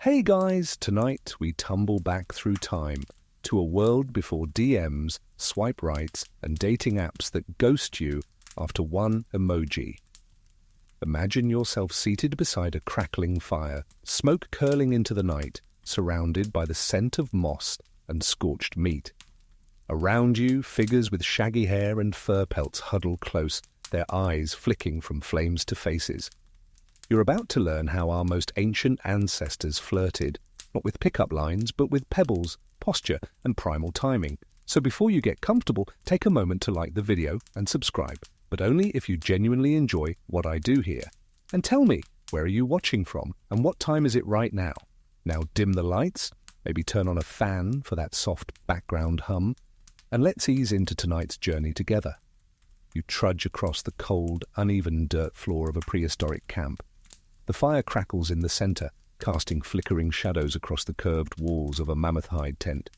Hey guys, tonight we tumble back through time to a world before DMs, swipe rights, and dating apps that ghost you after one emoji. Imagine yourself seated beside a crackling fire, smoke curling into the night, surrounded by the scent of moss and scorched meat. Around you, figures with shaggy hair and fur pelts huddle close, their eyes flicking from flames to faces. You're about to learn how our most ancient ancestors flirted, not with pickup lines, but with pebbles, posture, and primal timing. So before you get comfortable, take a moment to like the video and subscribe, but only if you genuinely enjoy what I do here. And tell me, where are you watching from, and what time is it right now? Now dim the lights, maybe turn on a fan for that soft background hum, and let's ease into tonight's journey together. You trudge across the cold, uneven dirt floor of a prehistoric camp. The fire crackles in the center, casting flickering shadows across the curved walls of a mammoth hide tent.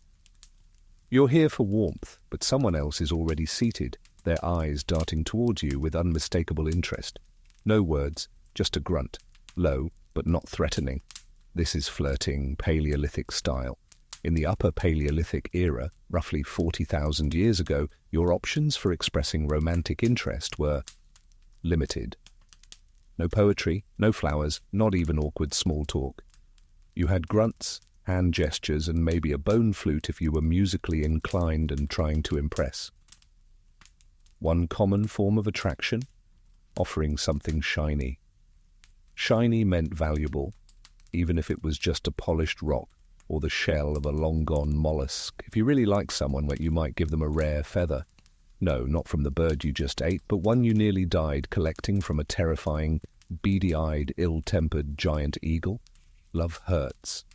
You're here for warmth, but someone else is already seated, their eyes darting towards you with unmistakable interest. No words, just a grunt, low but not threatening. This is flirting Paleolithic style. In the Upper Paleolithic era, roughly 40,000 years ago, your options for expressing romantic interest were limited. No poetry, no flowers, not even awkward small talk. You had grunts, hand gestures, and maybe a bone flute if you were musically inclined and trying to impress. One common form of attraction? Offering something shiny. Shiny meant valuable, even if it was just a polished rock or the shell of a long-gone mollusk. If you really like someone, you might give them a rare feather. No, not from the bird you just ate, but one you nearly died collecting from a terrifying, beady-eyed, ill-tempered giant eagle. Love hurts.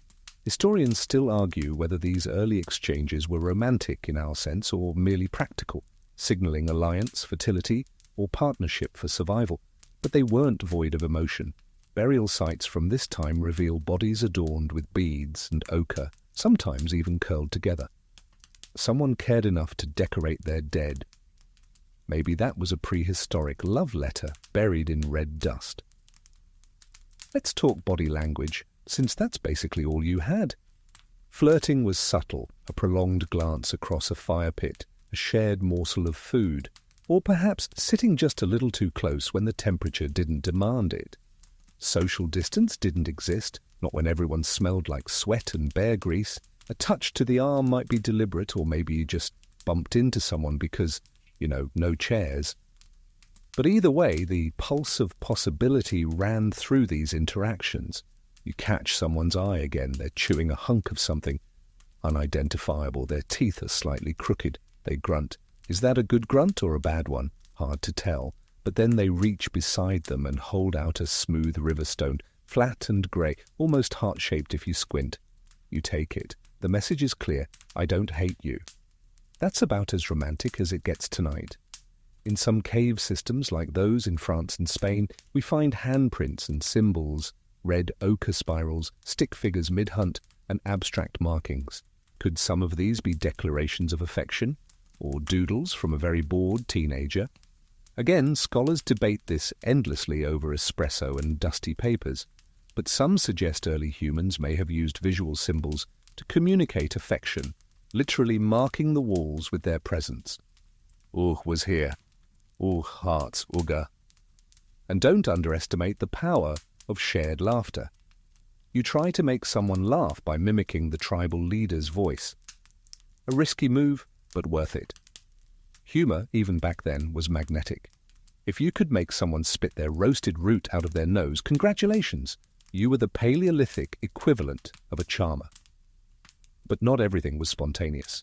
Historians still argue whether these early exchanges were romantic in our sense or merely practical, signaling alliance, fertility, or partnership for survival. But they weren't void of emotion. Burial sites from this time reveal bodies adorned with beads and ochre, sometimes even curled together. Someone cared enough to decorate their dead. Maybe that was a prehistoric love letter buried in red dust. Let's talk body language, since that's basically all you had. Flirting was subtle, a prolonged glance across a fire pit, a shared morsel of food, or perhaps sitting just a little too close when the temperature didn't demand it. Social distance didn't exist, not when everyone smelled like sweat and bear grease. A touch to the arm might be deliberate, or maybe you just bumped into someone because, no chairs. But either way, the pulse of possibility ran through these interactions. You catch someone's eye again, they're chewing a hunk of something unidentifiable, their teeth are slightly crooked, they grunt. Is that a good grunt or a bad one? Hard to tell. But then they reach beside them and hold out a smooth riverstone, flat and grey, almost heart-shaped if you squint. You take it. The message is clear. I don't hate you. That's about as romantic as it gets tonight. In some cave systems like those in France and Spain, we find handprints and symbols, red ochre spirals, stick figures mid-hunt, and abstract markings. Could some of these be declarations of affection, or doodles from a very bored teenager? Again, scholars debate this endlessly over espresso and dusty papers, but some suggest early humans may have used visual symbols to communicate affection, literally marking the walls with their presence. Was here. Hearts, Uga. And don't underestimate the power of shared laughter. You try to make someone laugh by mimicking the tribal leader's voice. A risky move, but worth it. Humor, even back then, was magnetic. If you could make someone spit their roasted root out of their nose, congratulations! You were the Paleolithic equivalent of a charmer. But not everything was spontaneous.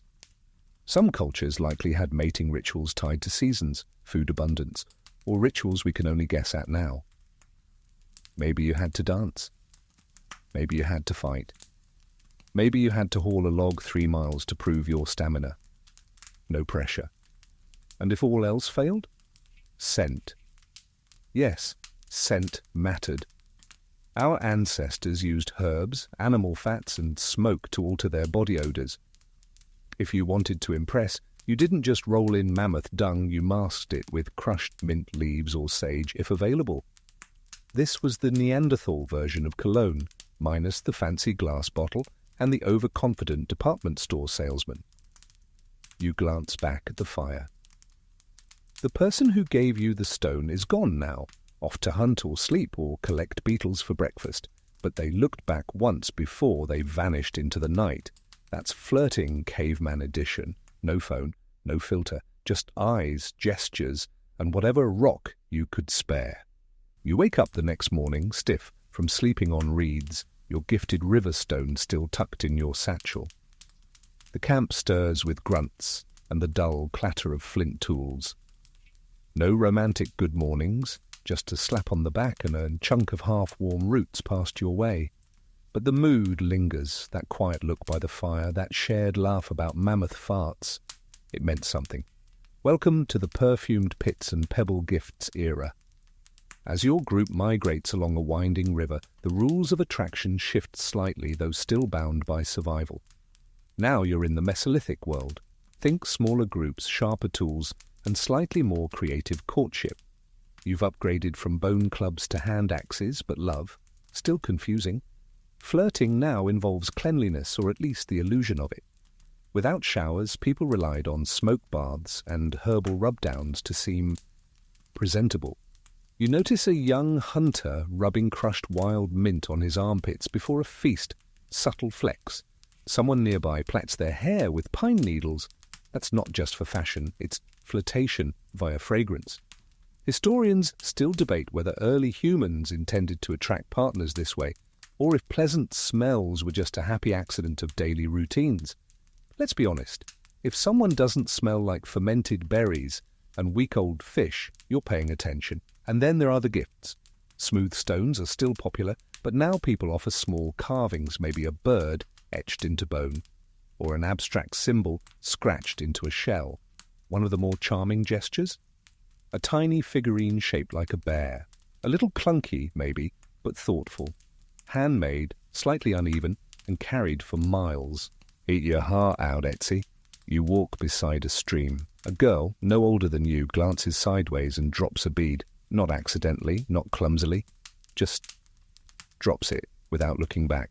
Some cultures likely had mating rituals tied to seasons, food abundance, or rituals we can only guess at now. Maybe you had to dance. Maybe you had to fight. Maybe you had to haul a log 3 miles to prove your stamina. No pressure. And if all else failed? Scent. Yes, scent mattered. Our ancestors used herbs, animal fats, and smoke to alter their body odors. If you wanted to impress, you didn't just roll in mammoth dung, you masked it with crushed mint leaves or sage, if available. This was the Neanderthal version of cologne, minus the fancy glass bottle and the overconfident department store salesman. You glance back at the fire. The person who gave you the stone is gone now, off to hunt or sleep or collect beetles for breakfast, but they looked back once before they vanished into the night. That's Flirting Caveman Edition. No phone, no filter, just eyes, gestures, and whatever rock you could spare. You wake up the next morning, stiff from sleeping on reeds, your gifted river stone still tucked in your satchel. The camp stirs with grunts and the dull clatter of flint tools. No romantic good mornings, just a slap on the back and a chunk of half-warm roots passed your way. But the mood lingers, that quiet look by the fire, that shared laugh about mammoth farts. It meant something. Welcome to the perfumed pits and pebble gifts era. As your group migrates along a winding river, the rules of attraction shift slightly, though still bound by survival. Now you're in the Mesolithic world. Think smaller groups, sharper tools, and slightly more creative courtship. You've upgraded from bone clubs to hand axes, but love, still confusing. Flirting now involves cleanliness, or at least the illusion of it. Without showers, people relied on smoke baths and herbal rub-downs to seem presentable. You notice a young hunter rubbing crushed wild mint on his armpits before a feast. Subtle flex. Someone nearby plaits their hair with pine needles. That's not just for fashion, it's flirtation via fragrance. Historians still debate whether early humans intended to attract partners this way, or if pleasant smells were just a happy accident of daily routines. Let's be honest, if someone doesn't smell like fermented berries and week-old fish, you're paying attention. And then there are the gifts. Smooth stones are still popular, but now people offer small carvings, maybe a bird etched into bone, or an abstract symbol scratched into a shell. One of the more charming gestures? A tiny figurine shaped like a bear. A little clunky, maybe, but thoughtful. Handmade, slightly uneven, and carried for miles. Eat your heart out, Etsy. You walk beside a stream. A girl, no older than you, glances sideways and drops a bead. Not accidentally, not clumsily, just drops it without looking back.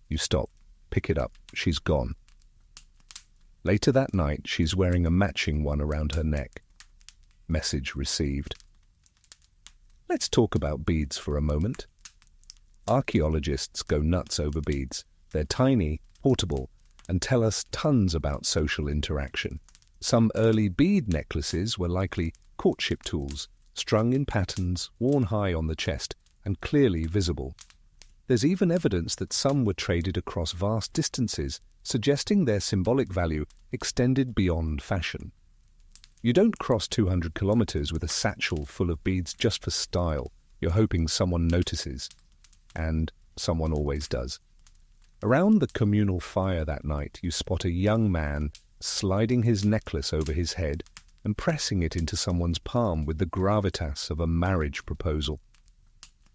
You stop, pick it up, she's gone. Later that night, she's wearing a matching one around her neck. Message received. Let's talk about beads for a moment. Archaeologists go nuts over beads. They're tiny, portable, and tell us tons about social interaction. Some early bead necklaces were likely courtship tools, strung in patterns, worn high on the chest, and clearly visible. There's even evidence that some were traded across vast distances, suggesting their symbolic value extended beyond fashion. You don't cross 200 kilometers with a satchel full of beads just for style. You're hoping someone notices. And someone always does. Around the communal fire that night, you spot a young man sliding his necklace over his head and pressing it into someone's palm with the gravitas of a marriage proposal.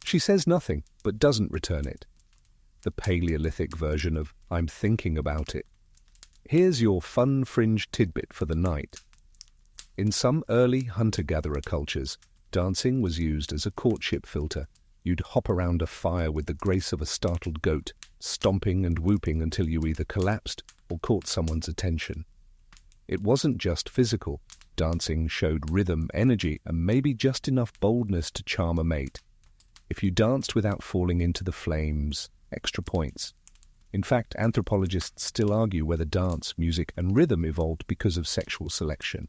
She says nothing, but doesn't return it. The Paleolithic version of "I'm thinking about it." Here's your fun fringe tidbit for the night. In some early hunter-gatherer cultures, dancing was used as a courtship filter. You'd hop around a fire with the grace of a startled goat, stomping and whooping until you either collapsed or caught someone's attention. It wasn't just physical. Dancing showed rhythm, energy, and maybe just enough boldness to charm a mate. If you danced without falling into the flames, extra points. In fact, anthropologists still argue whether dance, music, and rhythm evolved because of sexual selection.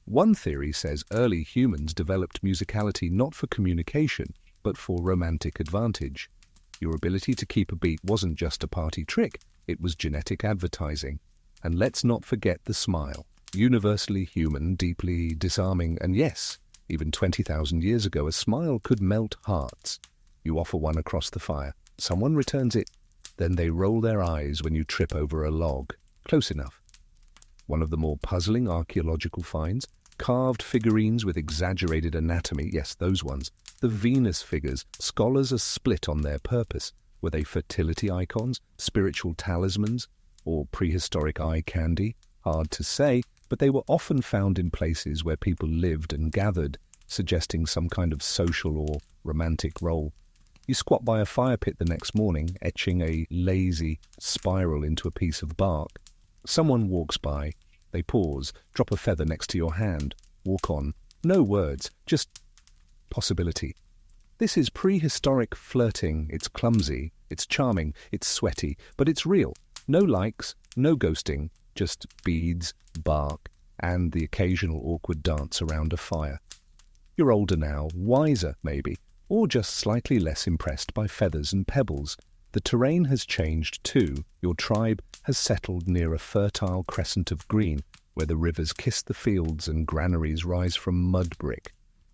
One theory says early humans developed musicality not for communication, but for romantic advantage. Your ability to keep a beat wasn't just a party trick, it was genetic advertising. And let's not forget the smile. Universally human, deeply disarming, and yes, even 20,000 years ago, a smile could melt hearts. You offer one across the fire. Someone returns it. Then they roll their eyes when you trip over a log. Close enough. One of the more puzzling archaeological finds, carved figurines with exaggerated anatomy, yes, those ones. The Venus figures, scholars are split on their purpose. Were they fertility icons, spiritual talismans, or prehistoric eye candy? Hard to say, but they were often found in places where people lived and gathered, suggesting some kind of social or romantic role. You squat by a fire pit the next morning, etching a lazy spiral into a piece of bark. Someone walks by. They pause, drop a feather next to your hand, walk on. No words, just possibility. This is prehistoric flirting. It's clumsy, it's charming, it's sweaty, but it's real. No likes, no ghosting, just beads, bark, and the occasional awkward dance around a fire. You're older now, wiser maybe, or just slightly less impressed by feathers and pebbles. The terrain has changed too. Your tribe has settled near a fertile crescent of green, where the rivers kiss the fields and granaries rise from mud brick.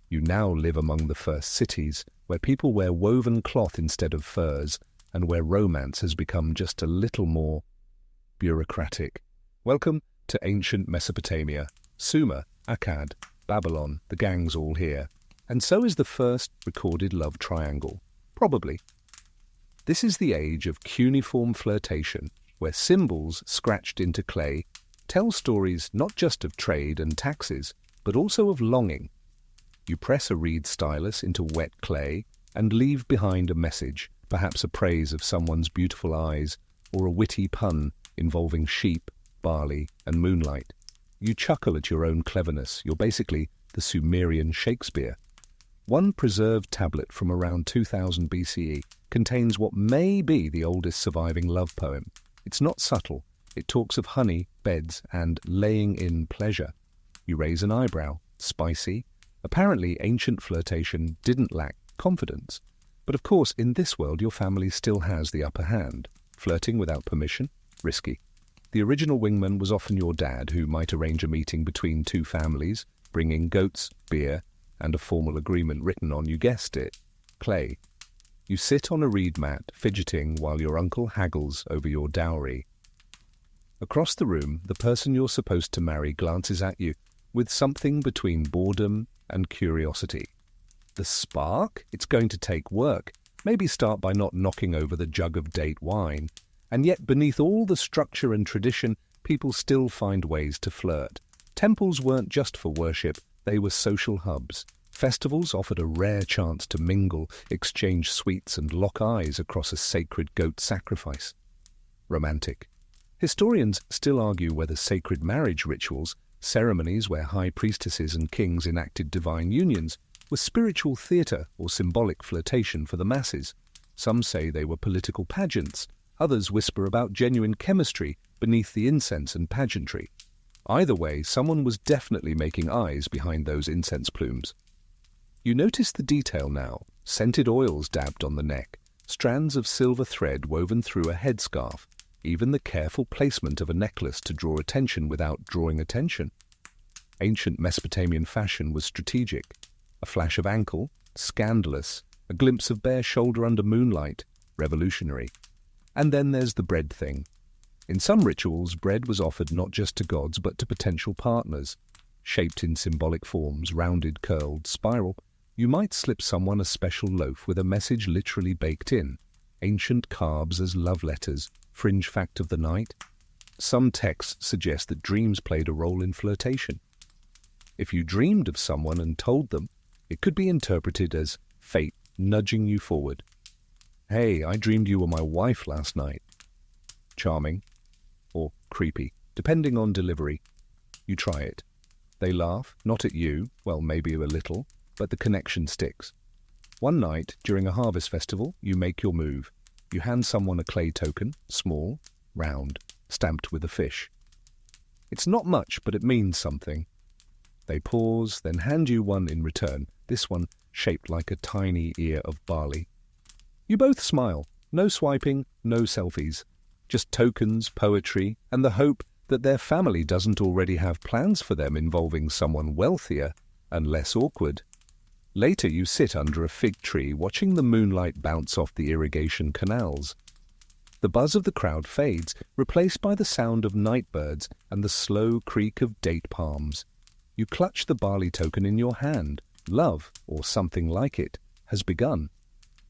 You now live among the first cities, where people wear woven cloth instead of furs, and where romance has become just a little more bureaucratic. Welcome to ancient Mesopotamia. Sumer, Akkad, Babylon, the gang's all here. And so is the first recorded love triangle. Probably. This is the age of cuneiform flirtation, where symbols scratched into clay tell stories not just of trade and taxes, but also of longing. You press a reed stylus into wet clay and leave behind a message, perhaps a praise of someone's beautiful eyes or a witty pun involving sheep, barley, and moonlight. You chuckle at your own cleverness. You're basically the Sumerian Shakespeare. One preserved tablet from around 2000 BCE contains what may be the oldest surviving love poem. It's not subtle. It talks of honey, beds, and laying in pleasure. You raise an eyebrow. Spicy. Apparently, ancient flirtation didn't lack confidence. But of course, in this world, your family still has the upper hand. Flirting without permission? Risky. The original wingman was often your dad, who might arrange a meeting between two families, bringing goats, beer, and a formal agreement written on, you guessed it, clay. You sit on a reed mat, fidgeting while your uncle haggles over your dowry. Across the room, the person you're supposed to marry glances at you with something between boredom and curiosity. The spark? It's going to take work. Maybe start by not knocking over the jug of date wine. And yet, beneath all the structure and tradition, people still find ways to flirt. Temples weren't just for worship, they were social hubs. Festivals offered a rare chance to mingle, exchange sweets, and lock eyes across a sacred goat sacrifice. Romantic. Historians still argue whether sacred marriage rituals, ceremonies where high priestesses and kings enacted divine unions, were spiritual theatre or symbolic flirtation for the masses. Some say they were political pageants. Others whisper about genuine chemistry beneath the incense and pageantry. Either way, someone was definitely making eyes behind those incense plumes. You notice the detail now. Scented oils dabbed on the neck, strands of silver thread woven through a headscarf, even the careful placement of a necklace to draw attention without drawing attention. Ancient Mesopotamian fashion was strategic. A flash of ankle, scandalous. A glimpse of bare shoulder under moonlight, revolutionary. And then there's the bread thing. In some rituals, bread was offered not just to gods but to potential partners. Shaped in symbolic forms, rounded, curled, spiral, you might slip someone a special loaf with a message literally baked in. Ancient carbs as love letters. Fringe fact of the night. Some texts suggest that dreams played a role in flirtation. If you dreamed of someone and told them, it could be interpreted as fate nudging you forward. Hey, I dreamed you were my wife last night. Charming. Or creepy, depending on delivery. You try it. They laugh, not at you, well, maybe a little, but the connection sticks. One night, during a harvest festival, you make your move. You hand someone a clay token, small, round, stamped with a fish. It's not much, but it means something. They pause, then hand you one in return, this one shaped like a tiny ear of barley. You both smile. No swiping, no selfies. Just tokens, poetry, and the hope that their family doesn't already have plans for them involving someone wealthier and less awkward. Later you sit under a fig tree watching the moonlight bounce off the irrigation canals. The buzz of the crowd fades, replaced by the sound of nightbirds and the slow creak of date palms. You clutch the barley token in your hand. Love, or something like it, has begun.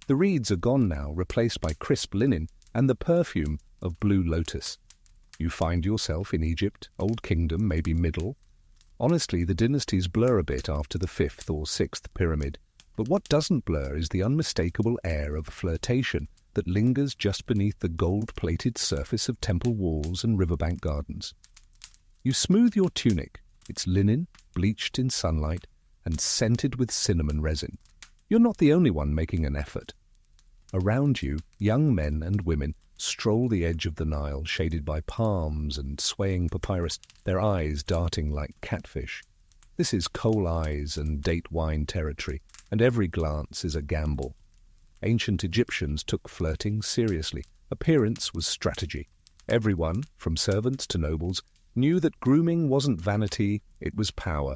The reeds are gone now, replaced by crisp linen and the perfume of blue lotus. You find yourself in Egypt, Old Kingdom, maybe Middle. Honestly, the dynasties blur a bit after the 5th or 6th pyramid. But what doesn't blur is the unmistakable air of flirtation that lingers just beneath the gold-plated surface of temple walls and riverbank gardens. You smooth your tunic. It's linen, bleached in sunlight, and scented with cinnamon resin. You're not the only one making an effort. Around you, young men and women stroll the edge of the Nile, shaded by palms and swaying papyrus, their eyes darting like catfish. This is coal eyes and date wine territory, and every glance is a gamble. Ancient Egyptians took flirting seriously. Appearance was strategy. Everyone, from servants to nobles, knew that grooming wasn't vanity, it was power.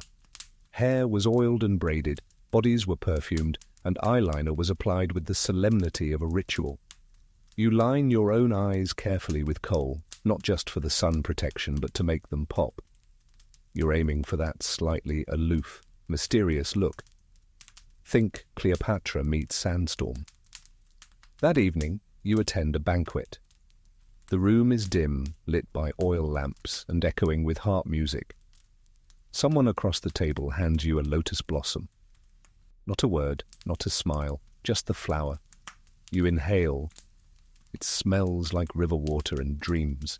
Hair was oiled and braided, bodies were perfumed, and eyeliner was applied with the solemnity of a ritual. You line your own eyes carefully with kohl, not just for the sun protection, but to make them pop. You're aiming for that slightly aloof, mysterious look. Think Cleopatra meets Sandstorm. That evening, you attend a banquet. The room is dim, lit by oil lamps and echoing with harp music. Someone across the table hands you a lotus blossom. Not a word, not a smile, just the flower. You inhale. It smells like river water and dreams.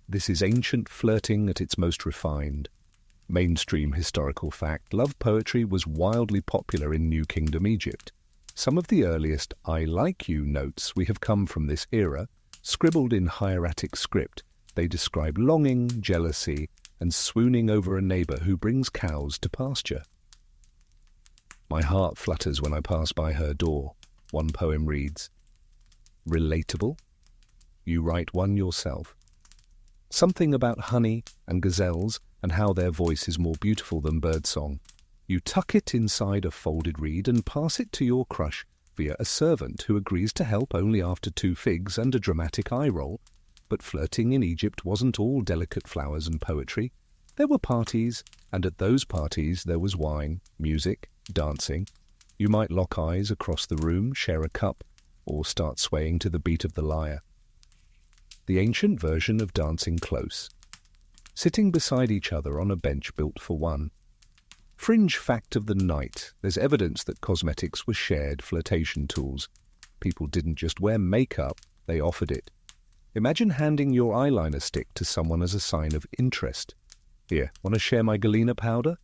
This is ancient flirting at its most refined. Mainstream historical fact, love poetry was wildly popular in New Kingdom Egypt. Some of the earliest "I like you" notes we have come from this era. Scribbled in hieratic script, they describe longing, jealousy, and swooning over a neighbour who brings cows to pasture. My heart flutters when I pass by her door, one poem reads. Relatable? You write one yourself. Something about honey and gazelles and how their voice is more beautiful than birdsong. You tuck it inside a folded reed and pass it to your crush via a servant who agrees to help only after 2 figs and a dramatic eye roll. But flirting in Egypt wasn't all delicate flowers and poetry. There were parties, and at those parties there was wine, music, dancing. You might lock eyes across the room, share a cup, or start swaying to the beat of the lyre. The ancient version of dancing close. Sitting beside each other on a bench built for one. Fringe fact of the night, there's evidence that cosmetics were shared flirtation tools. People didn't just wear makeup, they offered it. Imagine handing your eyeliner stick to someone as a sign of interest. Here, want to share my Galena powder?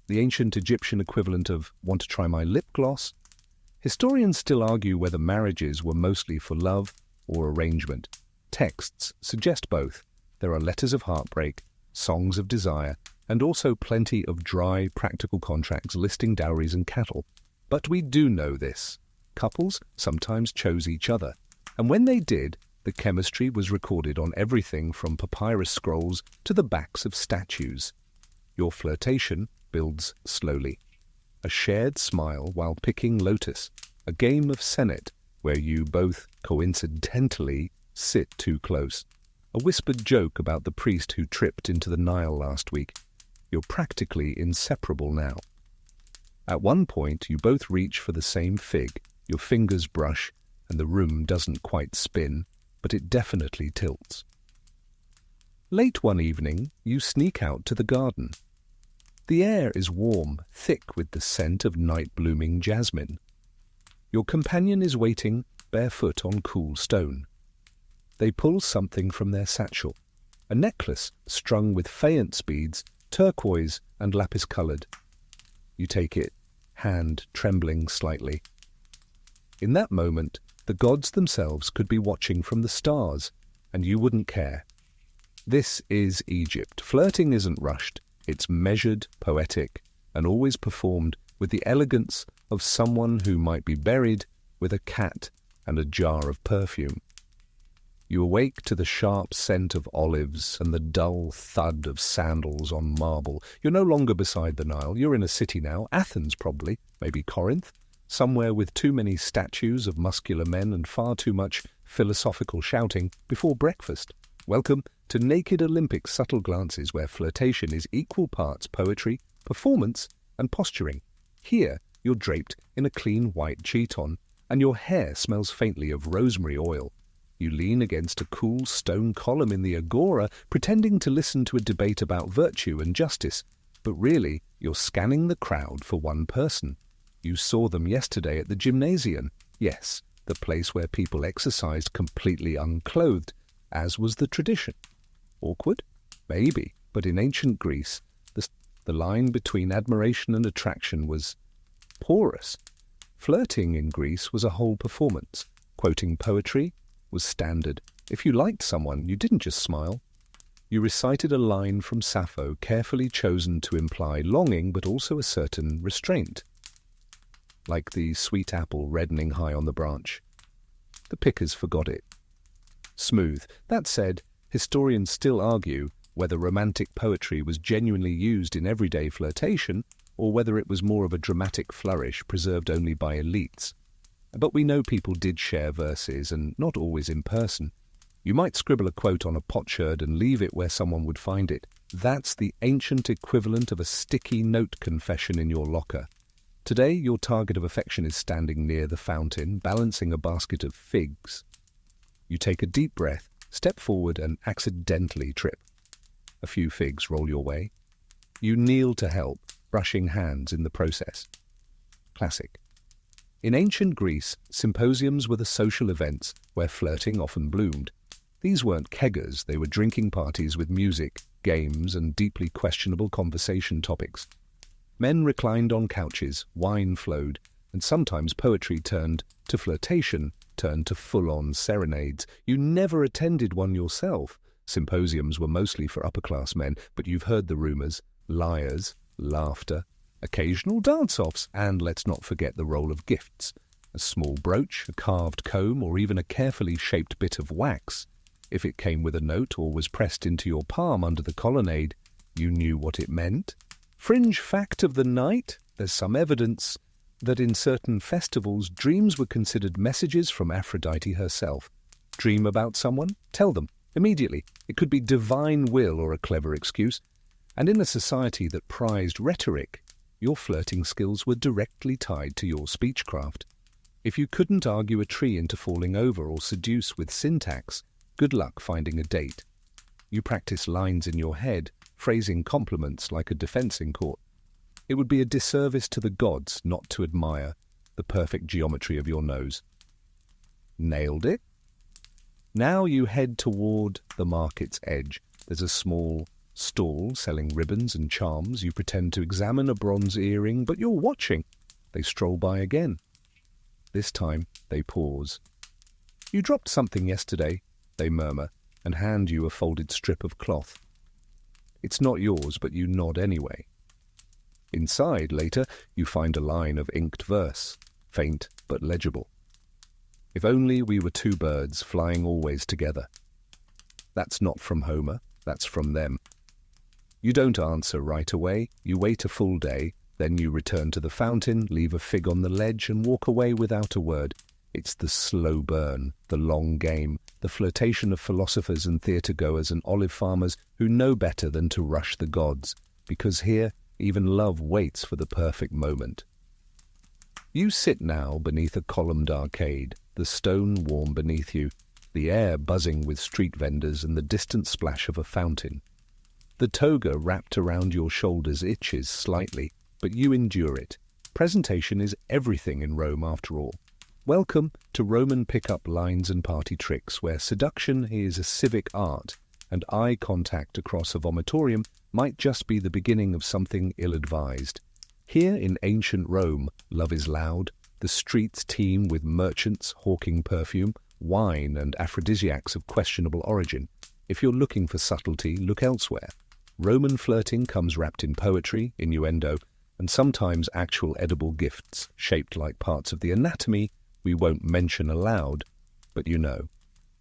The ancient Egyptian equivalent of want to try my lip gloss? Historians still argue whether marriages were mostly for love or arrangement. Texts suggest both. There are letters of heartbreak, songs of desire, and also plenty of dry, practical contracts listing dowries and cattle. But we do know this. Couples sometimes chose each other, and when they did, the chemistry was recorded on everything from papyrus scrolls to the backs of statues. Your flirtation builds slowly. A shared smile while picking lotus, a game of Senate where you both coincidentally sit too close, a whispered joke about the priest who tripped into the Nile last week. You're practically inseparable now. At one point, you both reach for the same fig. Your fingers brush, and the room doesn't quite spin, but it definitely tilts. Late one evening, you sneak out to the garden. The air is warm, thick with the scent of night-blooming jasmine. Your companion is waiting, barefoot on cool stone. They pull something from their satchel, a necklace strung with faience beads, turquoise and lapis-coloured. You take it, hand trembling slightly. In that moment, the gods themselves could be watching from the stars, and you wouldn't care. This is Egypt. Flirting isn't rushed. It's measured, poetic, and always performed with the elegance of someone who might be buried with a cat and a jar of perfume. You awake to the sharp scent of olives and the dull thud of sandals on marble. You're no longer beside the Nile. You're in a city now, Athens probably, maybe Corinth, somewhere with too many statues of muscular men and far too much philosophical shouting before breakfast. Welcome to Naked Olympic Subtle Glances, where flirtation is equal parts poetry, performance, and posturing. Here, you're draped in a clean white chiton, and your hair smells faintly of rosemary oil. You lean against a cool stone column in the agora, pretending to listen to a debate about virtue and justice, but really you're scanning the crowd for one person. You saw them yesterday at the gymnasium. Yes, the place where people exercised completely unclothed, as was the tradition. Awkward? Maybe, but in ancient Greece, the line between admiration and attraction was porous. Flirting in Greece was a whole performance. Quoting poetry was standard. If you liked someone, you didn't just smile. You recited a line from Sappho, carefully chosen to imply longing but also a certain restraint. Like the sweet apple reddening high on the branch. The pickers forgot it. Smooth. That said, historians still argue whether romantic poetry was genuinely used in everyday flirtation or whether it was more of a dramatic flourish preserved only by elites. But we know people did share verses, and not always in person. You might scribble a quote on a potsherd and leave it where someone would find it. That's the ancient equivalent of a sticky note confession in your locker. Today, your target of affection is standing near the fountain, balancing a basket of figs. You take a deep breath, step forward and accidentally trip. A few figs roll your way. You kneel to help, brushing hands in the process. Classic. In ancient Greece, symposiums were the social events where flirting often bloomed. These weren't keggers, they were drinking parties with music, games, and deeply questionable conversation topics. Men reclined on couches, wine flowed, and sometimes poetry turned to flirtation, turned to full-on serenades. You never attended one yourself. Symposiums were mostly for upper-class men, but you've heard the rumours. Liars, laughter, occasional dance-offs, and let's not forget the role of gifts. A small brooch, a carved comb, or even a carefully shaped bit of wax. If it came with a note or was pressed into your palm under the colonnade, you knew what it meant. Fringe fact of the night, there's some evidence that in certain festivals dreams were considered messages from Aphrodite herself. Dream about someone? Tell them, immediately. It could be divine will or a clever excuse. And in a society that prized rhetoric, your flirting skills were directly tied to your speechcraft. If you couldn't argue a tree into falling over or seduce with syntax, good luck finding a date. You practice lines in your head, phrasing compliments like a defense in court. It would be a disservice to the gods not to admire the perfect geometry of your nose. Nailed it? Now you head toward the market's edge. There's a small stall selling ribbons and charms. You pretend to examine a bronze earring, but you're watching. They stroll by again. This time, they pause. You dropped something yesterday, they murmur, and hand you a folded strip of cloth. It's not yours, but you nod anyway. Inside, later, you find a line of inked verse, faint but legible. If only we were two birds flying always together. That's not from Homer, that's from them. You don't answer right away, you wait a full day, then you return to the fountain, leave a fig on the ledge, and walk away without a word. It's the slow burn, the long game, the flirtation of philosophers and theatre-goers and olive farmers who know better than to rush the gods, because here even love waits for the perfect moment. You sit now beneath a columned arcade, the stone warm beneath you, the air buzzing with street vendors and the distant splash of a fountain. The toga wrapped around your shoulders itches slightly, but you endure it. Presentation is everything in Rome after all. Welcome to Roman pick-up lines and party tricks, where seduction is a civic art, and eye contact across a vomitorium might just be the beginning of something ill-advised. Here in ancient Rome, love is loud, the streets teem with merchants hawking perfume, wine and aphrodisiacs of questionable origin. If you're looking for subtlety, look elsewhere. Roman flirting comes wrapped in poetry, innuendo, and sometimes actual edible gifts, shaped like parts of the anatomy we won't mention aloud, but you know.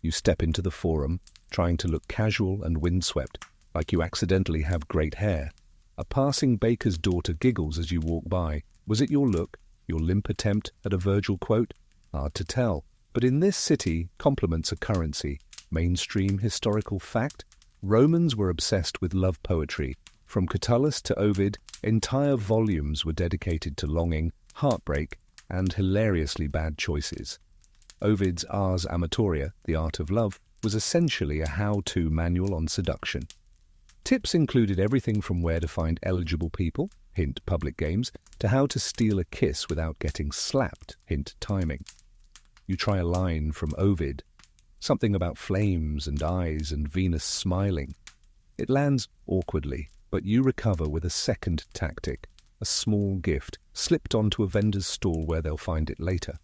You step into the forum, trying to look casual and windswept, like you accidentally have great hair. A passing baker's daughter giggles as you walk by. Was it your look, your limp attempt at a Virgil quote? Hard to tell. But in this city, compliments are currency. Mainstream historical fact, Romans were obsessed with love poetry. From Catullus to Ovid, entire volumes were dedicated to longing, heartbreak, and hilariously bad choices. Ovid's Ars Amatoria, The Art of Love, was essentially a how-to manual on seduction. Tips included everything from where to find eligible people, hint public games, to how to steal a kiss without getting slapped, hint timing. You try a line from Ovid, something about flames and eyes and Venus smiling. It lands awkwardly, but you recover with a second tactic, a small gift slipped onto a vendor's stall where they'll find it later.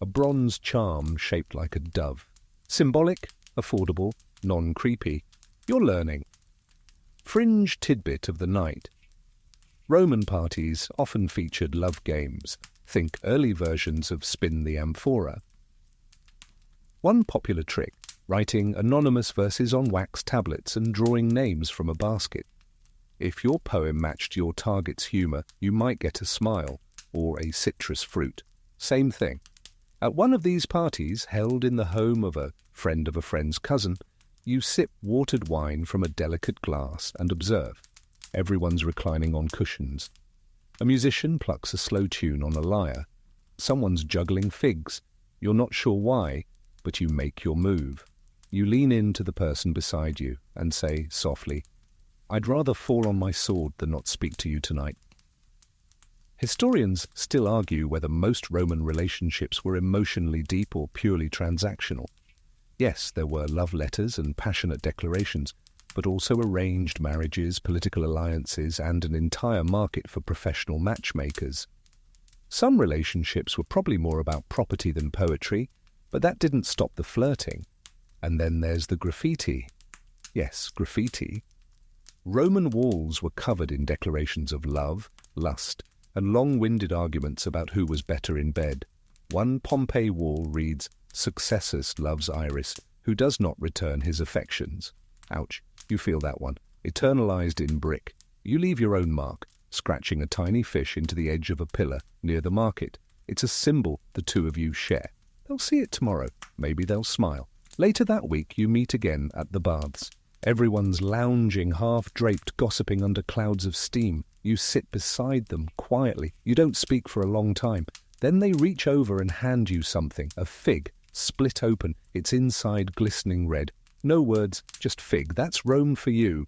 A bronze charm shaped like a dove. Symbolic, affordable, non-creepy. You're learning. Fringe tidbit of the night. Roman parties often featured love games. Think early versions of Spin the Amphora. One popular trick, writing anonymous verses on wax tablets and drawing names from a basket. If your poem matched your target's humour, you might get a smile or a citrus fruit. Same thing. At one of these parties, held in the home of a friend's cousin, you sip watered wine from a delicate glass and observe. Everyone's reclining on cushions. A musician plucks a slow tune on a lyre. Someone's juggling figs. You're not sure why, but you make your move. You lean in to the person beside you and say softly, "I'd rather fall on my sword than not speak to you tonight." Historians still argue whether most Roman relationships were emotionally deep or purely transactional. Yes, there were love letters and passionate declarations, but also arranged marriages, political alliances, and an entire market for professional matchmakers. Some relationships were probably more about property than poetry, but that didn't stop the flirting. And then there's the graffiti. Yes, graffiti. Roman walls were covered in declarations of love, lust, and long-winded arguments about who was better in bed. One Pompeii wall reads, "Successus loves Iris, who does not return his affections." Ouch, you feel that one. Eternalized in brick. You leave your own mark, scratching a tiny fish into the edge of a pillar near the market. It's a symbol the two of you share. They'll see it tomorrow. Maybe they'll smile. Later that week, you meet again at the baths. Everyone's lounging, half-draped, gossiping under clouds of steam. You sit beside them quietly. You don't speak for a long time. Then they reach over and hand you something, a fig, split open, its inside glistening red. No words, just fig. That's Rome for you.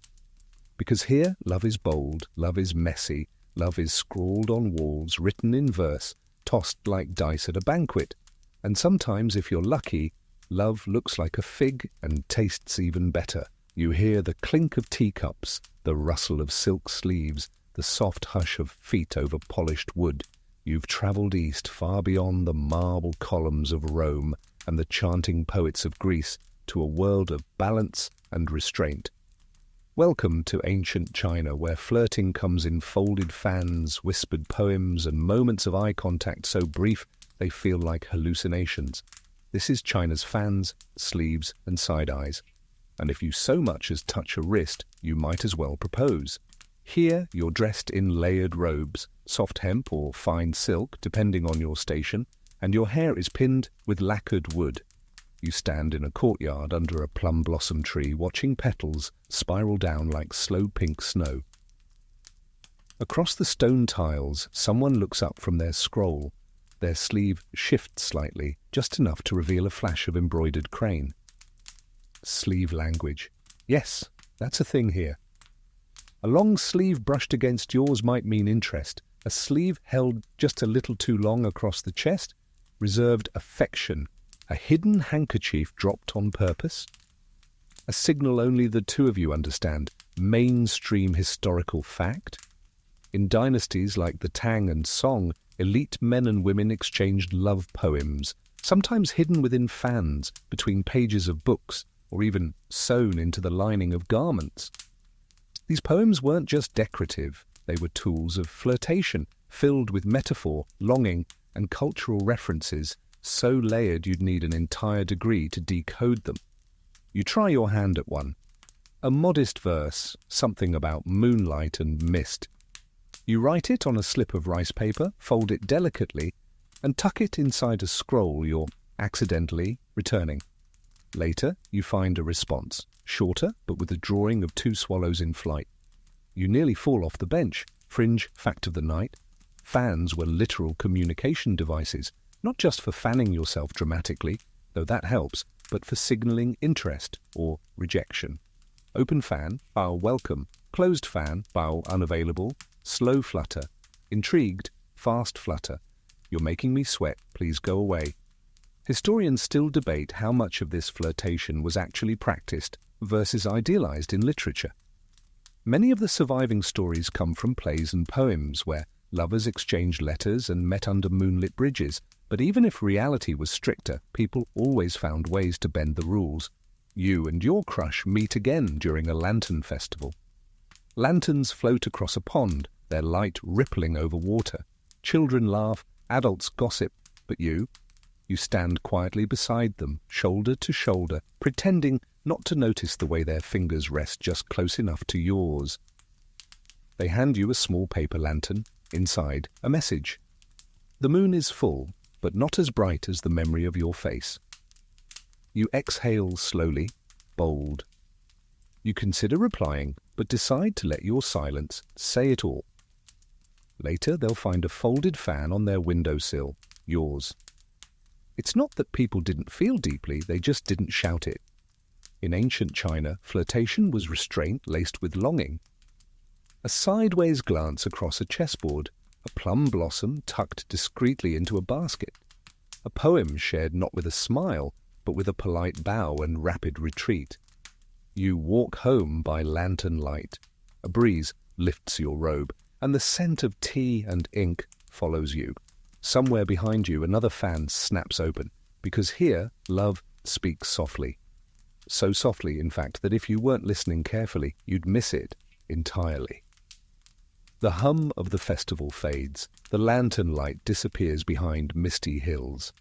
Because here, love is bold, love is messy, love is scrawled on walls, written in verse, tossed like dice at a banquet. And sometimes, if you're lucky, love looks like a fig and tastes even better. You hear the clink of teacups, the rustle of silk sleeves, the soft hush of feet over polished wood. You've travelled east, far beyond the marble columns of Rome and the chanting poets of Greece, to a world of balance and restraint. Welcome to ancient China, where flirting comes in folded fans, whispered poems, and moments of eye contact so brief they feel like hallucinations. This is China's fans, sleeves, and side eyes. And if you so much as touch a wrist, you might as well propose. Here, you're dressed in layered robes, soft hemp or fine silk, depending on your station, and your hair is pinned with lacquered wood. You stand in a courtyard under a plum blossom tree, watching petals spiral down like slow pink snow. Across the stone tiles, someone looks up from their scroll. Their sleeve shifts slightly, just enough to reveal a flash of embroidered crane. Sleeve language. Yes, that's a thing here. A long sleeve brushed against yours might mean interest. A sleeve held just a little too long across the chest reserved affection. A hidden handkerchief dropped on purpose? A signal only the two of you understand. Mainstream historical fact? In dynasties like the Tang and Song, elite men and women exchanged love poems, sometimes hidden within fans, between pages of books, or even sewn into the lining of garments. These poems weren't just decorative, they were tools of flirtation, filled with metaphor, longing, and cultural references, so layered you'd need an entire degree to decode them. You try your hand at one. A modest verse, something about moonlight and mist. You write it on a slip of rice paper, fold it delicately, and tuck it inside a scroll you're accidentally returning. Later, you find a response, shorter but with a drawing of two swallows in flight. You nearly fall off the bench. Fringe fact of the night. Fans were literal communication devices, not just for fanning yourself dramatically, though that helps, but for signalling interest or rejection. Open fan, bow welcome. Closed fan, bow unavailable. slow flutter. Intrigued, fast flutter. You're making me sweat, please go away. Historians still debate how much of this flirtation was actually practiced versus idealized in literature. Many of the surviving stories come from plays and poems where lovers exchanged letters and met under moonlit bridges, but even if reality was stricter, people always found ways to bend the rules. You and your crush meet again during a lantern festival. Lanterns float across a pond, their light rippling over water. Children laugh, adults gossip, but you stand quietly beside them, shoulder to shoulder, pretending not to notice the way their fingers rest just close enough to yours. They hand you a small paper lantern, inside a message. The moon is full, but not as bright as the memory of your face. You exhale slowly, bold. You consider replying, but decide to let your silence say it all. Later, they'll find a folded fan on their windowsill, yours. It's not that people didn't feel deeply, they just didn't shout it. In ancient China, flirtation was restraint laced with longing. A sideways glance across a chessboard, a plum blossom tucked discreetly into a basket, a poem shared not with a smile, but with a polite bow and rapid retreat. You walk home by lantern light. A breeze lifts your robe, and the scent of tea and ink follows you. Somewhere behind you, another fan snaps open, because here, love speaks softly. So softly, in fact, that if you weren't listening carefully, you'd miss it entirely. The hum of the festival fades. The lantern light disappears behind misty hills.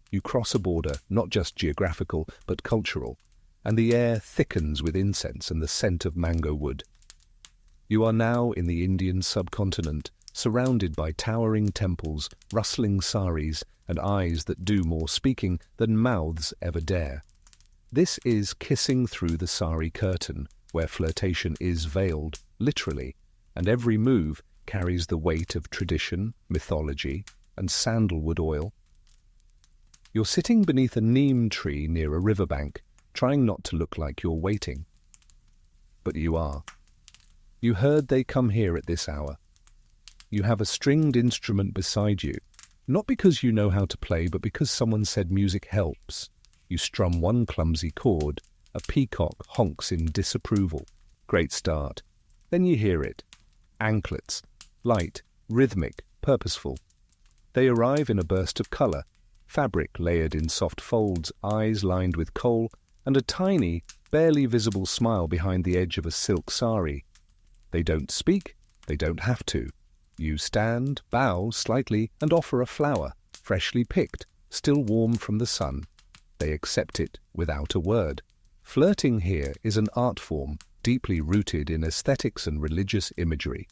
You cross a border, not just geographical, but cultural, and the air thickens with incense and the scent of mango wood. You are now in the Indian subcontinent, surrounded by towering temples, rustling saris, and eyes that do more speaking than mouths ever dare. This is kissing through the sari curtain, where flirtation is veiled, literally, and every move carries the weight of tradition, mythology, and sandalwood oil. You're sitting beneath a neem tree near a riverbank, trying not to look like you're waiting. But you are. You heard they come here at this hour. You have a stringed instrument beside you, not because you know how to play, but because someone said music helps. You strum one clumsy chord. A peacock honks in disapproval. Great start. Then you hear it. Anklets. Light, rhythmic, purposeful. They arrive in a burst of colour. Fabric layered in soft folds, eyes lined with kohl, and a tiny, barely visible smile behind the edge of a silk sari. They don't speak. They don't have to. You stand, bow slightly, and offer a flower, freshly picked, still warm from the sun. They accept it without a word. Flirting here is an art form deeply rooted in aesthetics and religious imagery.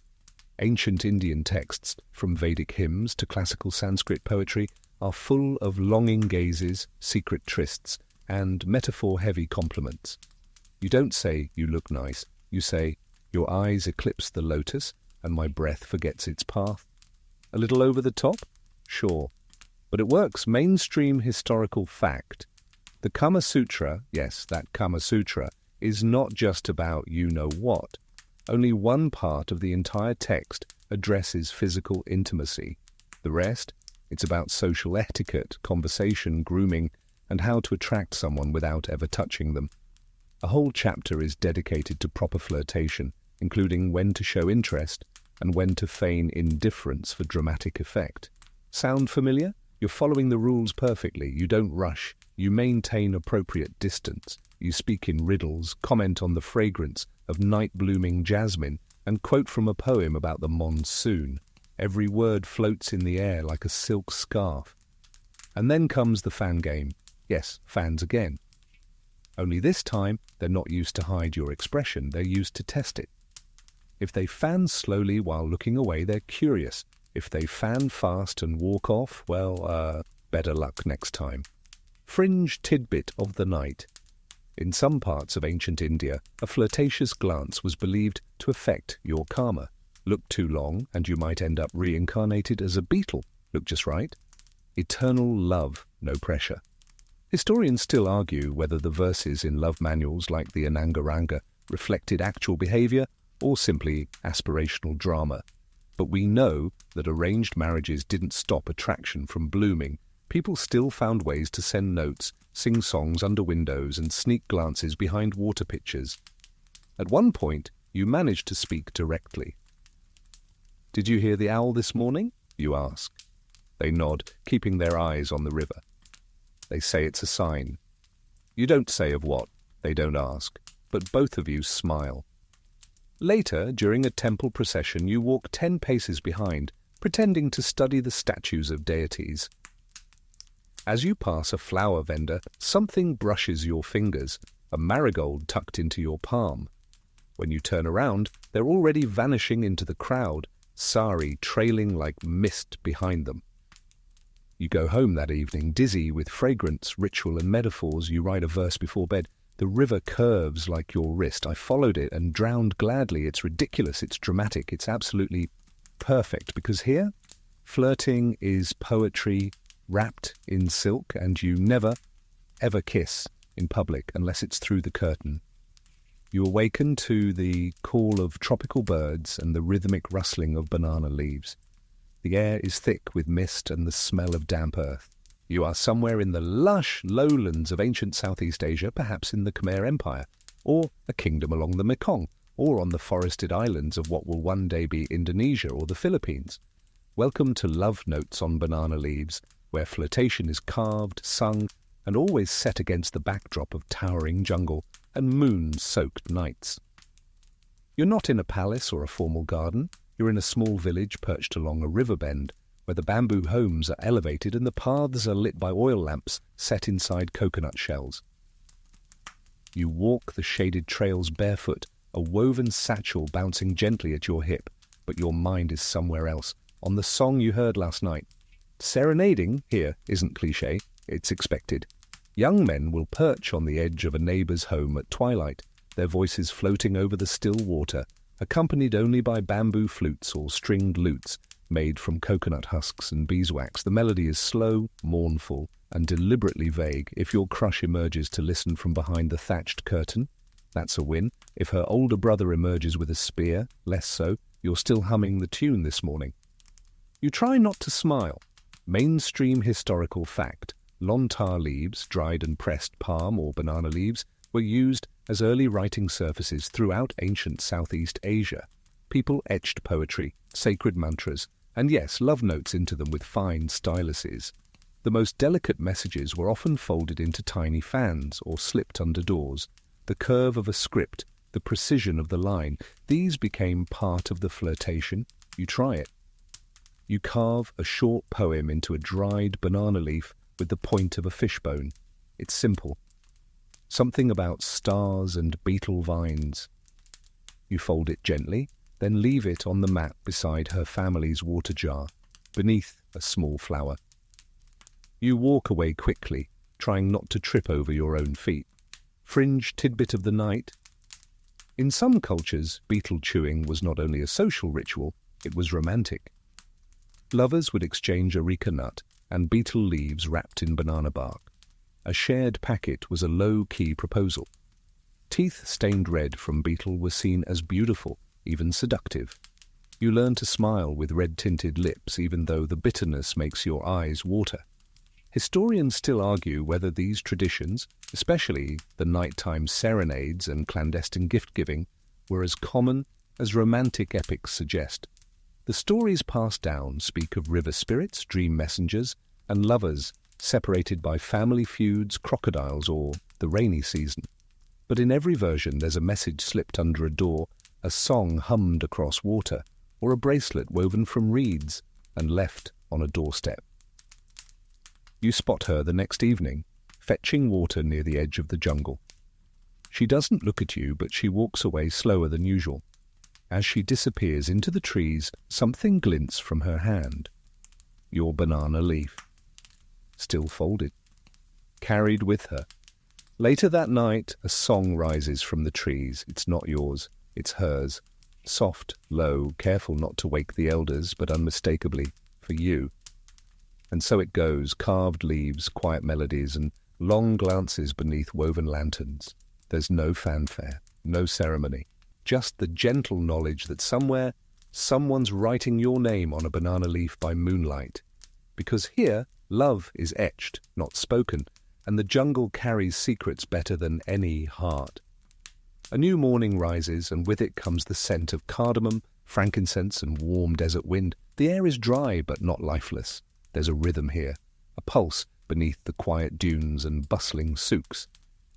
Ancient Indian texts, from Vedic hymns to classical Sanskrit poetry, are full of longing gazes, secret trysts, and metaphor-heavy compliments. You don't say, "You look nice." You say, "Your eyes eclipse the lotus, and my breath forgets its path." A little over the top? Sure. But it works. Mainstream historical fact. The Kama Sutra, yes, that Kama Sutra, is not just about you-know-what. Only one part of the entire text addresses physical intimacy. The rest, it's about social etiquette, conversation, grooming, and how to attract someone without ever touching them. A whole chapter is dedicated to proper flirtation, including when to show interest and when to feign indifference for dramatic effect. Sound familiar? You're following the rules perfectly. You don't rush. You maintain appropriate distance. You speak in riddles, comment on the fragrance of night-blooming jasmine, and quote from a poem about the monsoon. Every word floats in the air like a silk scarf. And then comes the fan game. Yes, fans again. Only this time, they're not used to hide your expression. They're used to test it. If they fan slowly while looking away, they're curious. If they fan fast and walk off, well, better luck next time. Fringe tidbit of the night. In some parts of ancient India, a flirtatious glance was believed to affect your karma. Look too long, and you might end up reincarnated as a beetle. Look just right. Eternal love, no pressure. Historians still argue whether the verses in love manuals like the Anangaranga reflected actual behavior or simply aspirational drama. But we know that arranged marriages didn't stop attraction from blooming. People still found ways to send notes, sing songs under windows, and sneak glances behind water pitchers. At one point, you managed to speak directly. "Did you hear the owl this morning?" you ask. They nod, keeping their eyes on the river. They say it's a sign. You don't say of what, they don't ask, but both of you smile. Later, during a temple procession, you walk 10 paces behind, pretending to study the statues of deities. As you pass a flower vendor, something brushes your fingers, a marigold tucked into your palm. When you turn around, they're already vanishing into the crowd, sari trailing like mist behind them. You go home that evening, dizzy with fragrance, ritual, and metaphors. You write a verse before bed. "The river curves like your wrist. I followed it and drowned gladly. It's ridiculous, it's dramatic, it's absolutely perfect." Because here, flirting is poetry wrapped in silk, and you never, ever kiss in public unless it's through the curtain. You awaken to the call of tropical birds and the rhythmic rustling of banana leaves. The air is thick with mist and the smell of damp earth. You are somewhere in the lush lowlands of ancient Southeast Asia, perhaps in the Khmer Empire, or a kingdom along the Mekong, or on the forested islands of what will one day be Indonesia or the Philippines. Welcome to Love Notes on Banana Leaves, where flirtation is carved, sung, and always set against the backdrop of towering jungle and moon-soaked nights. You're not in a palace or a formal garden. You're in a small village perched along a river bend, where the bamboo homes are elevated and the paths are lit by oil lamps set inside coconut shells. You walk the shaded trails barefoot, a woven satchel bouncing gently at your hip, but your mind is somewhere else, on the song you heard last night. Serenading here isn't cliché, it's expected. Young men will perch on the edge of a neighbour's home at twilight, their voices floating over the still water, accompanied only by bamboo flutes or stringed lutes made from coconut husks and beeswax. The melody is slow, mournful, and deliberately vague. If your crush emerges to listen from behind the thatched curtain, that's a win. If her older brother emerges with a spear, less so. You're still humming the tune this morning. You try not to smile. Mainstream historical fact. Lontar leaves, dried and pressed palm or banana leaves, were used as early writing surfaces throughout ancient Southeast Asia. People etched poetry, sacred mantras, and yes, love notes into them with fine styluses. The most delicate messages were often folded into tiny fans or slipped under doors. The curve of a script, the precision of the line, these became part of the flirtation. You try it. You carve a short poem into a dried banana leaf with the point of a fishbone. It's simple. Something about stars and beetle vines. You fold it gently, then leave it on the mat beside her family's water jar, beneath a small flower. You walk away quickly, trying not to trip over your own feet. Fringe tidbit of the night. In some cultures, beetle chewing was not only a social ritual, it was romantic. Lovers would exchange areca nut and beetle leaves wrapped in banana bark. A shared packet was a low-key proposal. Teeth stained red from beetle were seen as beautiful, even seductive. You learn to smile with red-tinted lips, even though the bitterness makes your eyes water. Historians still argue whether these traditions, especially the nighttime serenades and clandestine gift-giving, were as common as romantic epics suggest. The stories passed down speak of river spirits, dream messengers, and lovers separated by family feuds, crocodiles, or the rainy season. But in every version there's a message slipped under a door, a song hummed across water, or a bracelet woven from reeds and left on a doorstep. You spot her the next evening, fetching water near the edge of the jungle. She doesn't look at you, but she walks away slower than usual. As she disappears into the trees, something glints from her hand. Your banana leaf. Still folded. Carried with her. Later that night, a song rises from the trees. It's not yours, it's hers. Soft, low, careful not to wake the elders, but unmistakably for you. And so it goes, carved leaves, quiet melodies, and long glances beneath woven lanterns. There's no fanfare, no ceremony, just the gentle knowledge that somewhere, someone's writing your name on a banana leaf by moonlight. Because here, love is etched, not spoken, and the jungle carries secrets better than any heart. A new morning rises, and with it comes the scent of cardamom, frankincense, and warm desert wind. The air is dry but not lifeless. There's a rhythm here, a pulse beneath the quiet dunes and bustling souks.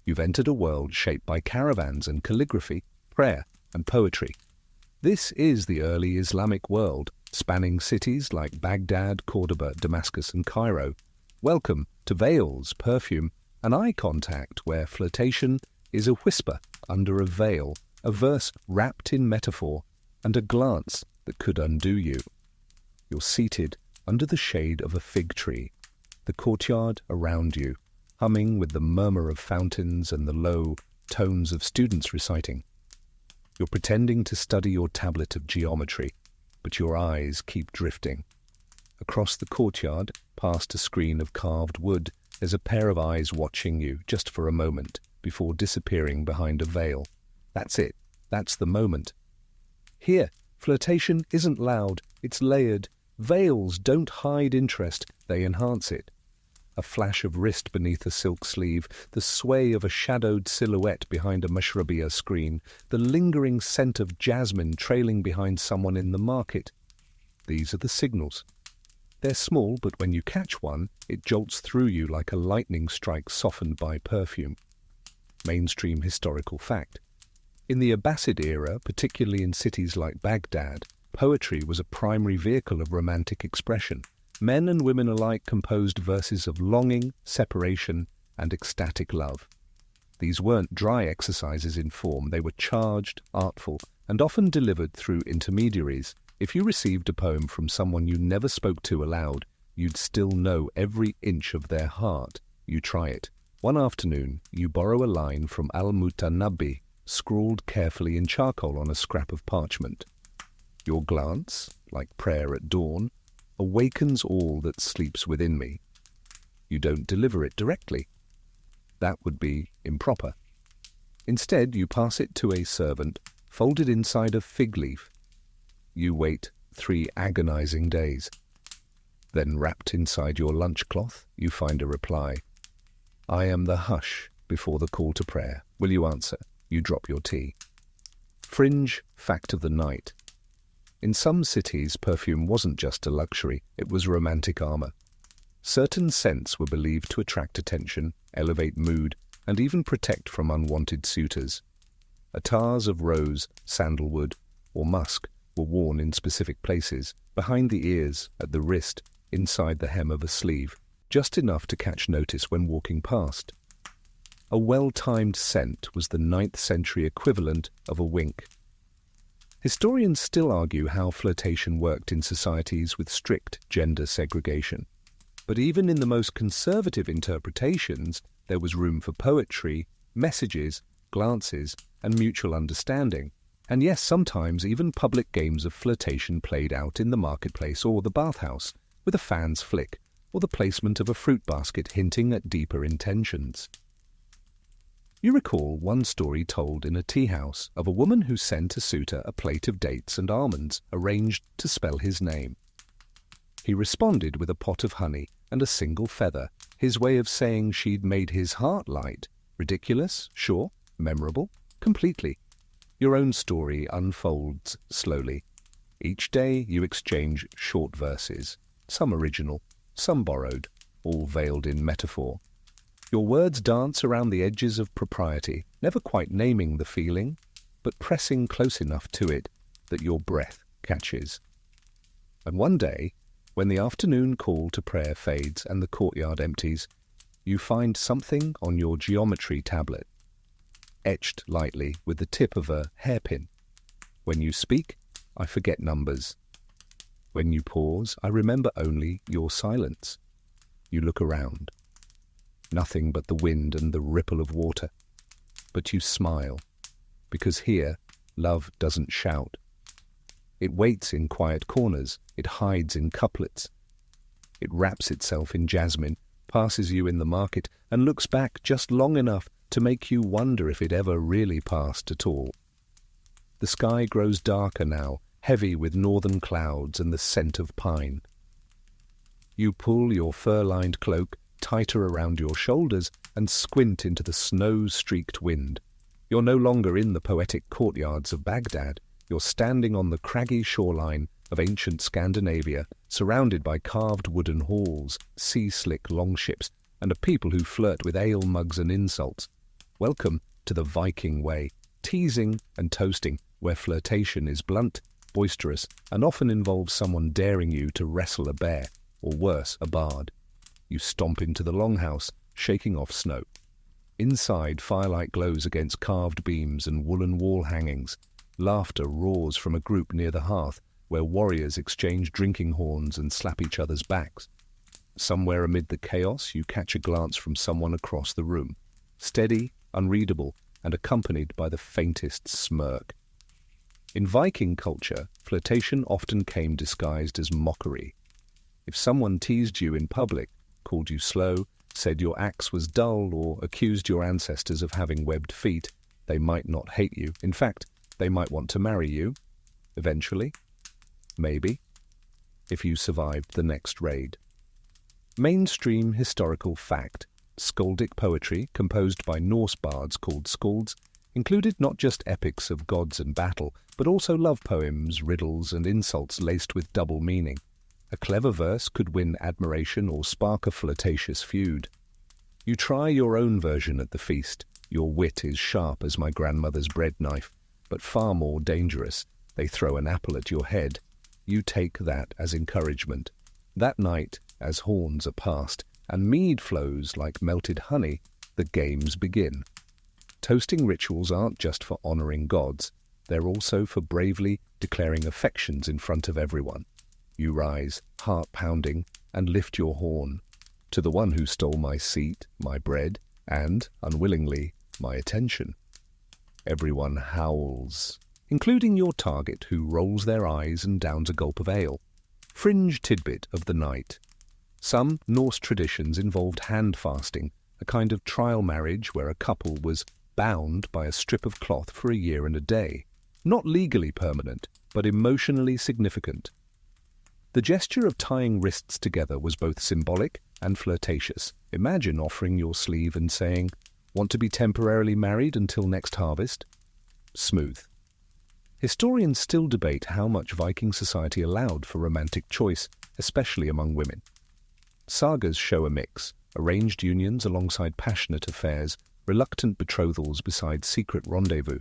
You've entered a world shaped by caravans and calligraphy, prayer and poetry. This is the early Islamic world, spanning cities like Baghdad, Cordoba, Damascus, and Cairo. Welcome to veils, perfume, and eye contact, where flirtation is a whisper under a veil, a verse wrapped in metaphor, and a glance that could undo you. You're seated under the shade of a fig tree, the courtyard around you, humming with the murmur of fountains and the low tones of students reciting. You're pretending to study your tablet of geometry, but your eyes keep drifting. Across the courtyard, past a screen of carved wood, there's a pair of eyes watching you just for a moment before disappearing behind a veil. That's it. That's the moment. Here, flirtation isn't loud, it's layered. Veils don't hide interest, they enhance it. A flash of wrist beneath a silk sleeve, the sway of a shadowed silhouette behind a mashrabiyah screen, the lingering scent of jasmine trailing behind someone in the market. These are the signals. They're small, but when you catch one, it jolts through you like a lightning strike softened by perfume. Mainstream historical fact. In the Abbasid era, particularly in cities like Baghdad, poetry was a primary vehicle of romantic expression. Men and women alike composed verses of longing, separation, and ecstatic love. These weren't dry exercises in form, they were charged, artful, and often delivered through intermediaries. If you received a poem from someone you never spoke to aloud, you'd still know every inch of their heart. You try it. One afternoon, you borrow a line from Al-Mutanabbi, scrawled carefully in charcoal on a scrap of parchment. Your glance, like prayer at dawn, awakens all that sleeps within me. You don't deliver it directly. That would be improper. Instead, you pass it to a servant, folded inside a fig leaf. You wait 3 agonizing days. Then, wrapped inside your lunchcloth, you find a reply. I am the hush before the call to prayer. Will you answer? You drop your tea. Fringe fact of the night. In some cities, perfume wasn't just a luxury, it was romantic armor. Certain scents were believed to attract attention, elevate mood, and even protect from unwanted suitors. Attars of rose, sandalwood, or musk were worn in specific places, behind the ears, at the wrist, inside the hem of a sleeve, just enough to catch notice when walking past. A well-timed scent was the 9th century equivalent of a wink. Historians still argue how flirtation worked in societies with strict gender segregation. But even in the most conservative interpretations, there was room for poetry, messages, glances, and mutual understanding. And yes, sometimes even public games of flirtation played out in the marketplace or the bathhouse, with a fan's flick, or the placement of a fruit basket hinting at deeper intentions. You recall one story told in a tea house of a woman who sent a suitor a plate of dates and almonds arranged to spell his name. He responded with a pot of honey and a single feather, his way of saying she'd made his heart light. Ridiculous, sure, memorable, completely. Your own story unfolds slowly. Each day you exchange short verses, some original, some borrowed, all veiled in metaphor. Your words dance around the edges of propriety, never quite naming the feeling, but pressing close enough to it that your breath catches. And one day, when the afternoon call to prayer fades and the courtyard empties, you find something on your geometry tablet, etched lightly with the tip of a hairpin. When you speak, I forget numbers. When you pause, I remember only your silence. You look around. Nothing but the wind and the ripple of water. But you smile, because here, love doesn't shout. It waits in quiet corners, it hides in couplets. It wraps itself in jasmine, passes you in the market, and looks back just long enough to make you wonder if it ever really passed at all. The sky grows darker now, heavy with northern clouds and the scent of pine. You pull your fur-lined cloak tighter around your shoulders and squint into the snow-streaked wind. You're no longer in the poetic courtyards of Baghdad. You're standing on the craggy shoreline of ancient Scandinavia, surrounded by carved wooden halls, sea-slick longships, and a people who flirt with ale mugs and insults. Welcome to the Viking way, teasing and toasting, where flirtation is blunt, boisterous, and often involves someone daring you to wrestle a bear, or worse, a bard. You stomp into the longhouse, shaking off snow. Inside, firelight glows against carved beams and woolen wall hangings. Laughter roars from a group near the hearth, where warriors exchange drinking horns and slap each other's backs. Somewhere amid the chaos, you catch a glance from someone across the room, steady, unreadable, and accompanied by the faintest smirk. In Viking culture, flirtation often came disguised as mockery. If someone teased you in public, called you slow, said your axe was dull, or accused your ancestors of having webbed feet, they might not hate you. In fact, they might want to marry you. Eventually. Maybe. If you survived the next raid. Mainstream historical fact. Skaldic poetry, composed by Norse bards called skalds, included not just epics of gods and battle, but also love poems, riddles, and insults laced with double meaning. A clever verse could win admiration or spark a flirtatious feud. You try your own version at the feast. Your wit is sharp as my grandmother's bread knife, but far more dangerous. They throw an apple at your head. You take that as encouragement. That night, as horns are passed, and mead flows like melted honey, the games begin. Toasting rituals aren't just for honoring gods. They're also for bravely declaring affections in front of everyone. You rise, heart pounding, and lift your horn. To the one who stole my seat, my bread, and, unwillingly, my attention. Everyone howls, including your target who rolls their eyes and downs a gulp of ale. Fringe tidbit of the night. Some Norse traditions involved hand fasting, a kind of trial marriage where a couple was bound by a strip of cloth for a year and a day. Not legally permanent, but emotionally significant. The gesture of tying wrists together was both symbolic and flirtatious. Imagine offering your sleeve and saying, "Want to be temporarily married until next harvest?" Smooth. Historians still debate how much Viking society allowed for romantic choice, especially among women. Sagas show a mix, arranged unions alongside passionate affairs, reluctant betrothals beside secret rendezvous.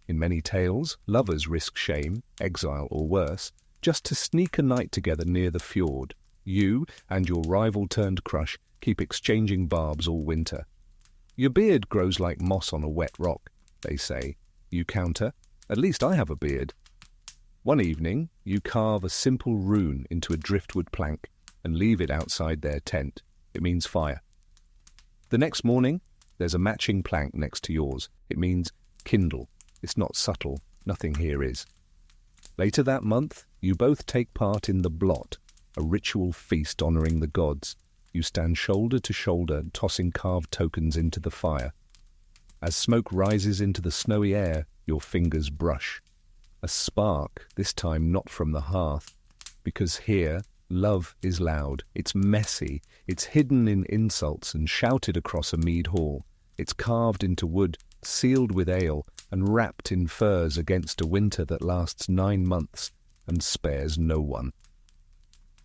In many tales, lovers risk shame, exile, or worse, just to sneak a night together near the fjord. You and your rival-turned-crush keep exchanging barbs all winter. Your beard grows like moss on a wet rock, they say. You counter, "At least I have a beard." One evening, you carve a simple rune into a driftwood plank and leave it outside their tent. It means fire. The next morning, there's a matching plank next to yours. It means kindle. It's not subtle. Nothing here is. Later that month, you both take part in the Blot, a ritual feast honoring the gods. You stand shoulder to shoulder, tossing carved tokens into the fire. As smoke rises into the snowy air, your fingers brush. A spark, this time not from the hearth, because here, love is loud. It's messy. It's hidden in insults and shouted across a mead hall. It's carved into wood, sealed with ale, and wrapped in furs against a winter that lasts 9 months and spares no one.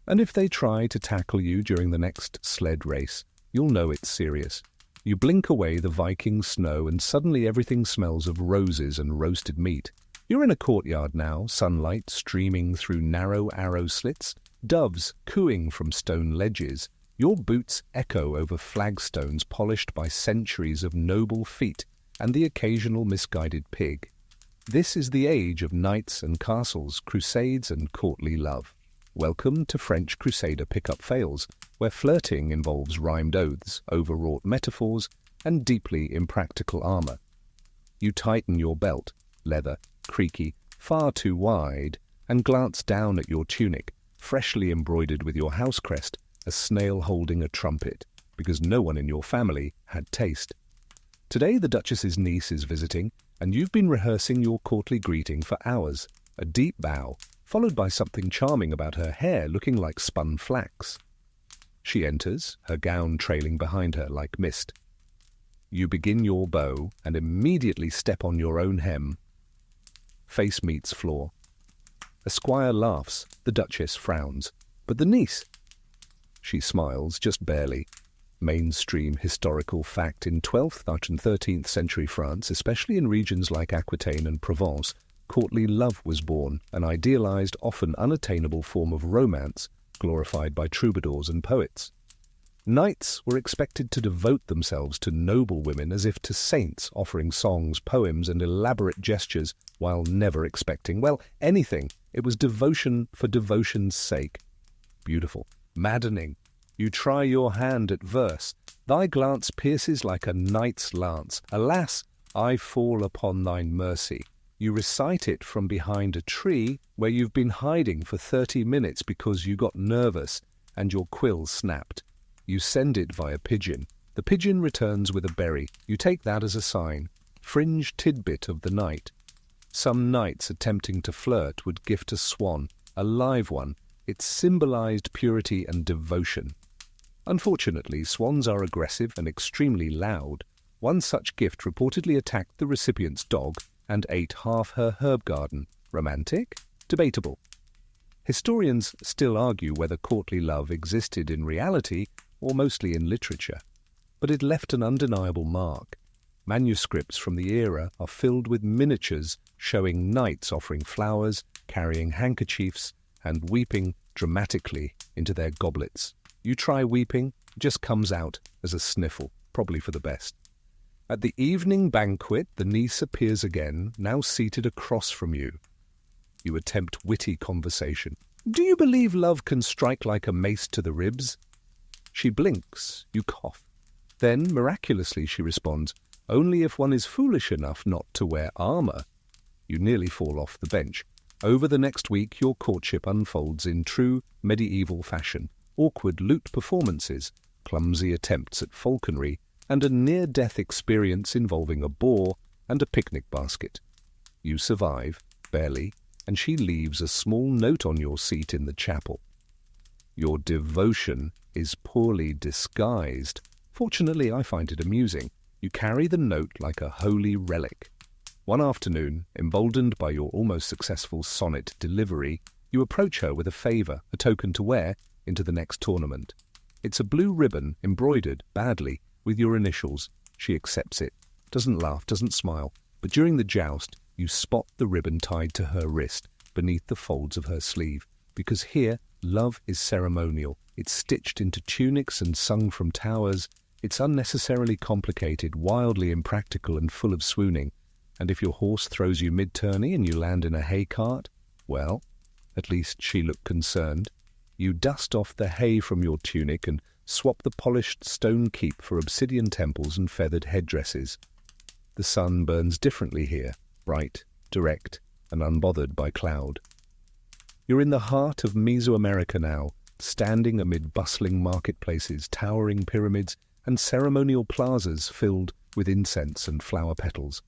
And if they try to tackle you during the next sled race, you'll know it's serious. You blink away the Viking snow and suddenly everything smells of roses and roasted meat. You're in a courtyard now, sunlight streaming through narrow arrow slits, doves cooing from stone ledges. Your boots echo over flagstones polished by centuries of noble feet and the occasional misguided pig. This is the age of knights and castles, crusades and courtly love. Welcome to French Crusader pickup fails, where flirting involves rhymed oaths, overwrought metaphors, and deeply impractical armor. You tighten your belt, leather, creaky, far too wide, and glance down at your tunic, freshly embroidered with your house crest, a snail holding a trumpet, because no one in your family had taste. Today the Duchess's niece is visiting, and you've been rehearsing your courtly greeting for hours. A deep bow, followed by something charming about her hair looking like spun flax. She enters, her gown trailing behind her like mist. You begin your bow and immediately step on your own hem. Face meets floor. A squire laughs, the Duchess frowns. But the niece? She smiles, just barely. Mainstream historical fact: in 12th and 13th century France, especially in regions like Aquitaine and Provence, courtly love was born, an idealized, often unattainable form of romance, glorified by troubadours and poets. Knights were expected to devote themselves to noble women as if to saints, offering songs, poems, and elaborate gestures, while never expecting, well, anything. It was devotion for devotion's sake. Beautiful, maddening. You try your hand at verse. Thy glance pierces like a knight's lance. Alas, I fall upon thine mercy. You recite it from behind a tree where you've been hiding for 30 minutes because you got nervous and your quill snapped. You send it via pigeon. The pigeon returns with a berry. You take that as a sign. Fringe tidbit of the night. Some knights attempting to flirt would gift a swan, a live one. It symbolized purity and devotion. Unfortunately, swans are aggressive and extremely loud. One such gift reportedly attacked the recipient's dog and ate half her herb garden. Romantic? Debatable. Historians still argue whether courtly love existed in reality or mostly in literature. But it left an undeniable mark. Manuscripts from the era are filled with miniatures showing knights offering flowers, carrying handkerchiefs, and weeping dramatically into their goblets. You try weeping, it just comes out as a sniffle, probably for the best. At the evening banquet, the niece appears again, now seated across from you. You attempt witty conversation. Do you believe love can strike like a mace to the ribs? She blinks, you cough. Then, miraculously, she responds, only if one is foolish enough not to wear armor. You nearly fall off the bench. Over the next week, your courtship unfolds in true medieval fashion. Awkward lute performances, clumsy attempts at falconry, and a near-death experience involving a boar and a picnic basket. You survive, barely, and she leaves a small note on your seat in the chapel. Your devotion is poorly disguised. Fortunately, I find it amusing. You carry the note like a holy relic. One afternoon, emboldened by your almost successful sonnet delivery, you approach her with a favour, a token to wear, into the next tournament. It's a blue ribbon embroidered, badly, with your initials. She accepts it, doesn't laugh, doesn't smile, but during the joust, you spot the ribbon tied to her wrist, beneath the folds of her sleeve, because here, love is ceremonial. It's stitched into tunics and sung from towers. It's unnecessarily complicated, wildly impractical, and full of swooning. And if your horse throws you mid-tourney and you land in a hay cart, well, at least she looked concerned. You dust off the hay from your tunic and swap the polished stone keep for obsidian temples and feathered headdresses. The sun burns differently here, bright, direct, and unbothered by cloud. You're in the heart of Mesoamerica now, standing amid bustling marketplaces, towering pyramids, and ceremonial plazas filled with incense and flower petals.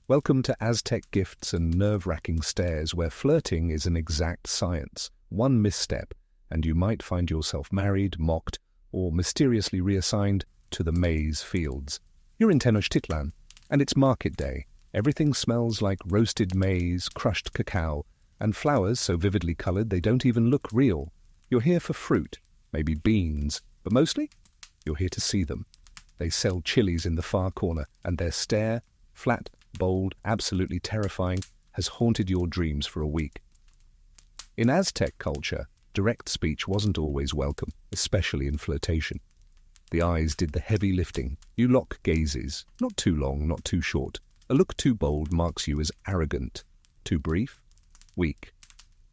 Welcome to Aztec gifts and nerve-wracking stares where flirting is an exact science. One misstep, and you might find yourself married, mocked, or mysteriously reassigned to the maize fields. You're in Tenochtitlan, and it's market day. Everything smells like roasted maize, crushed cacao, and flowers so vividly coloured they don't even look real. You're here for fruit, maybe beans, but mostly you're here to see them. They sell chilies in the far corner, and their stare, flat, bold, absolutely terrifying, has haunted your dreams for a week. In Aztec culture, direct speech wasn't always welcome, especially in flirtation. The eyes did the heavy lifting. You lock gazes, not too long, not too short. A look too bold marks you as arrogant. Too brief? Weak.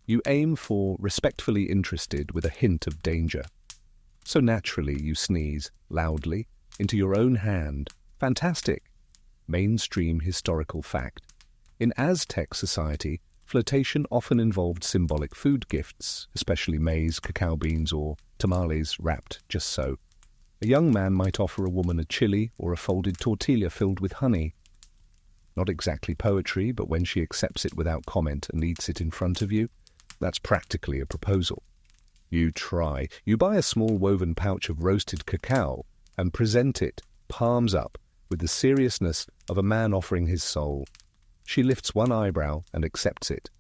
You aim for respectfully interested with a hint of danger. So naturally you sneeze, loudly, into your own hand. Fantastic. Mainstream historical fact. In Aztec society, flirtation often involved symbolic food gifts, especially maize, cacao beans, or tamales wrapped just so. A young man might offer a woman a chili or a folded tortilla filled with honey. Not exactly poetry, but when she accepts it without comment and eats it in front of you, that's practically a proposal. You try. You buy a small woven pouch of roasted cacao and present it, palms up, with the seriousness of a man offering his soul. She lifts one eyebrow and accepts it.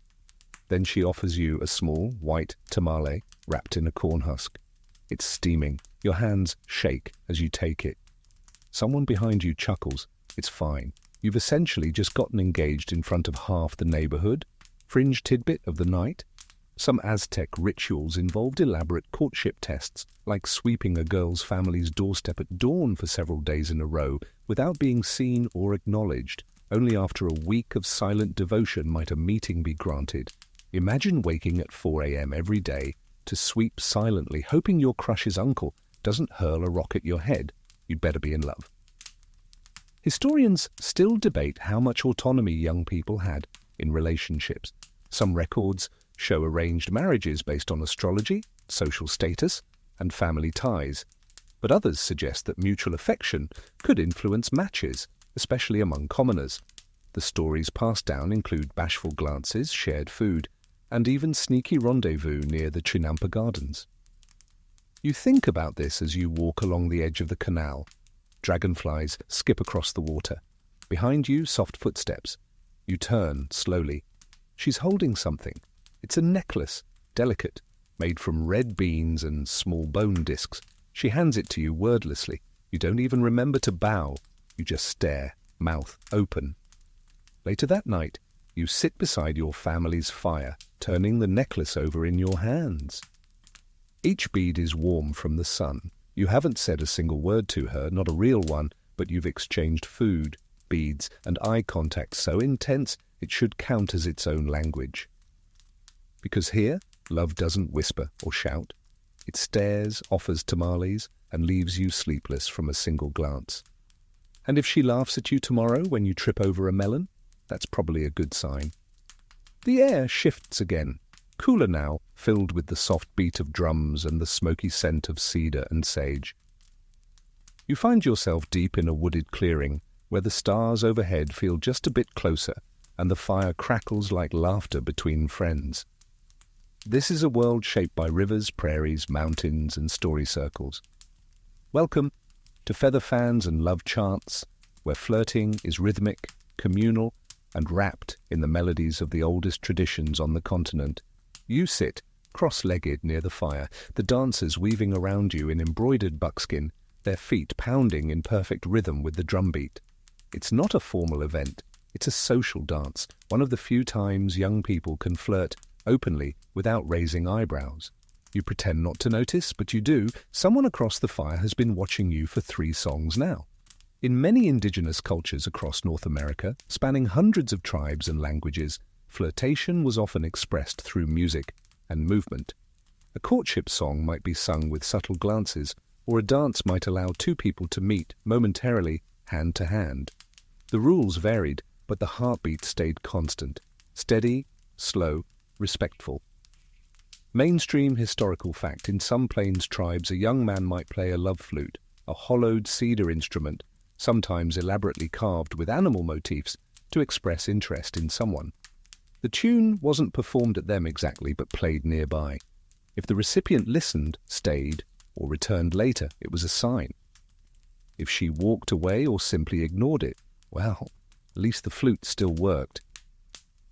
Then she offers you a small, white tamale wrapped in a corn husk. It's steaming. Your hands shake as you take it. Someone behind you chuckles. It's fine. You've essentially just gotten engaged in front of half the neighborhood. Fringe tidbit of the night. Some Aztec rituals involved elaborate courtship tests, like sweeping a girl's family's doorstep at dawn for several days in a row without being seen or acknowledged. Only after a week of silent devotion might a meeting be granted. Imagine waking at 4 a.m. every day to sweep silently, hoping your crush's uncle doesn't hurl a rock at your head. You'd better be in love. Historians still debate how much autonomy young people had in relationships. Some records show arranged marriages based on astrology, social status, and family ties, but others suggest that mutual affection could influence matches, especially among commoners. The stories passed down include bashful glances, shared food, and even sneaky rendezvous near the Chinampa Gardens. You think about this as you walk along the edge of the canal. Dragonflies skip across the water. Behind you, soft footsteps. You turn slowly. She's holding something. It's a necklace, delicate, made from red beans and small bone discs. She hands it to you wordlessly. You don't even remember to bow. You just stare, mouth open. Later that night, you sit beside your family's fire, turning the necklace over in your hands. Each bead is warm from the sun. You haven't said a single word to her, not a real one, but you've exchanged food, beads, and eye contact so intense it should count as its own language. Because here, love doesn't whisper or shout. It stares, offers tamales, and leaves you sleepless from a single glance. And if she laughs at you tomorrow when you trip over a melon, that's probably a good sign. The air shifts again, cooler now, filled with the soft beat of drums and the smoky scent of cedar and sage. You find yourself deep in a wooded clearing, where the stars overhead feel just a bit closer, and the fire crackles like laughter between friends. This is a world shaped by rivers, prairies, mountains, and story circles. Welcome to feather fans and love chants, where flirting is rhythmic, communal, and wrapped in the melodies of the oldest traditions on the continent. You sit, cross-legged near the fire, the dancers weaving around you in embroidered buckskin, their feet pounding in perfect rhythm with the drumbeat. It's not a formal event, it's a social dance, one of the few times young people can flirt openly without raising eyebrows. You pretend not to notice, but you do. Someone across the fire has been watching you for 3 songs now. In many indigenous cultures across North America, spanning hundreds of tribes and languages, flirtation was often expressed through music and movement. A courtship song might be sung with subtle glances, or a dance might allow 2 people to meet momentarily, hand to hand. The rules varied, but the heartbeat stayed constant, steady, slow, respectful. Mainstream historical fact: in some Plains tribes a young man might play a love flute, a hollowed cedar instrument, sometimes elaborately carved with animal motifs, to express interest in someone. The tune wasn't performed at them exactly, but played nearby. If the recipient listened, stayed, or returned later, it was a sign. If she walked away or simply ignored it, well, at least the flute still worked.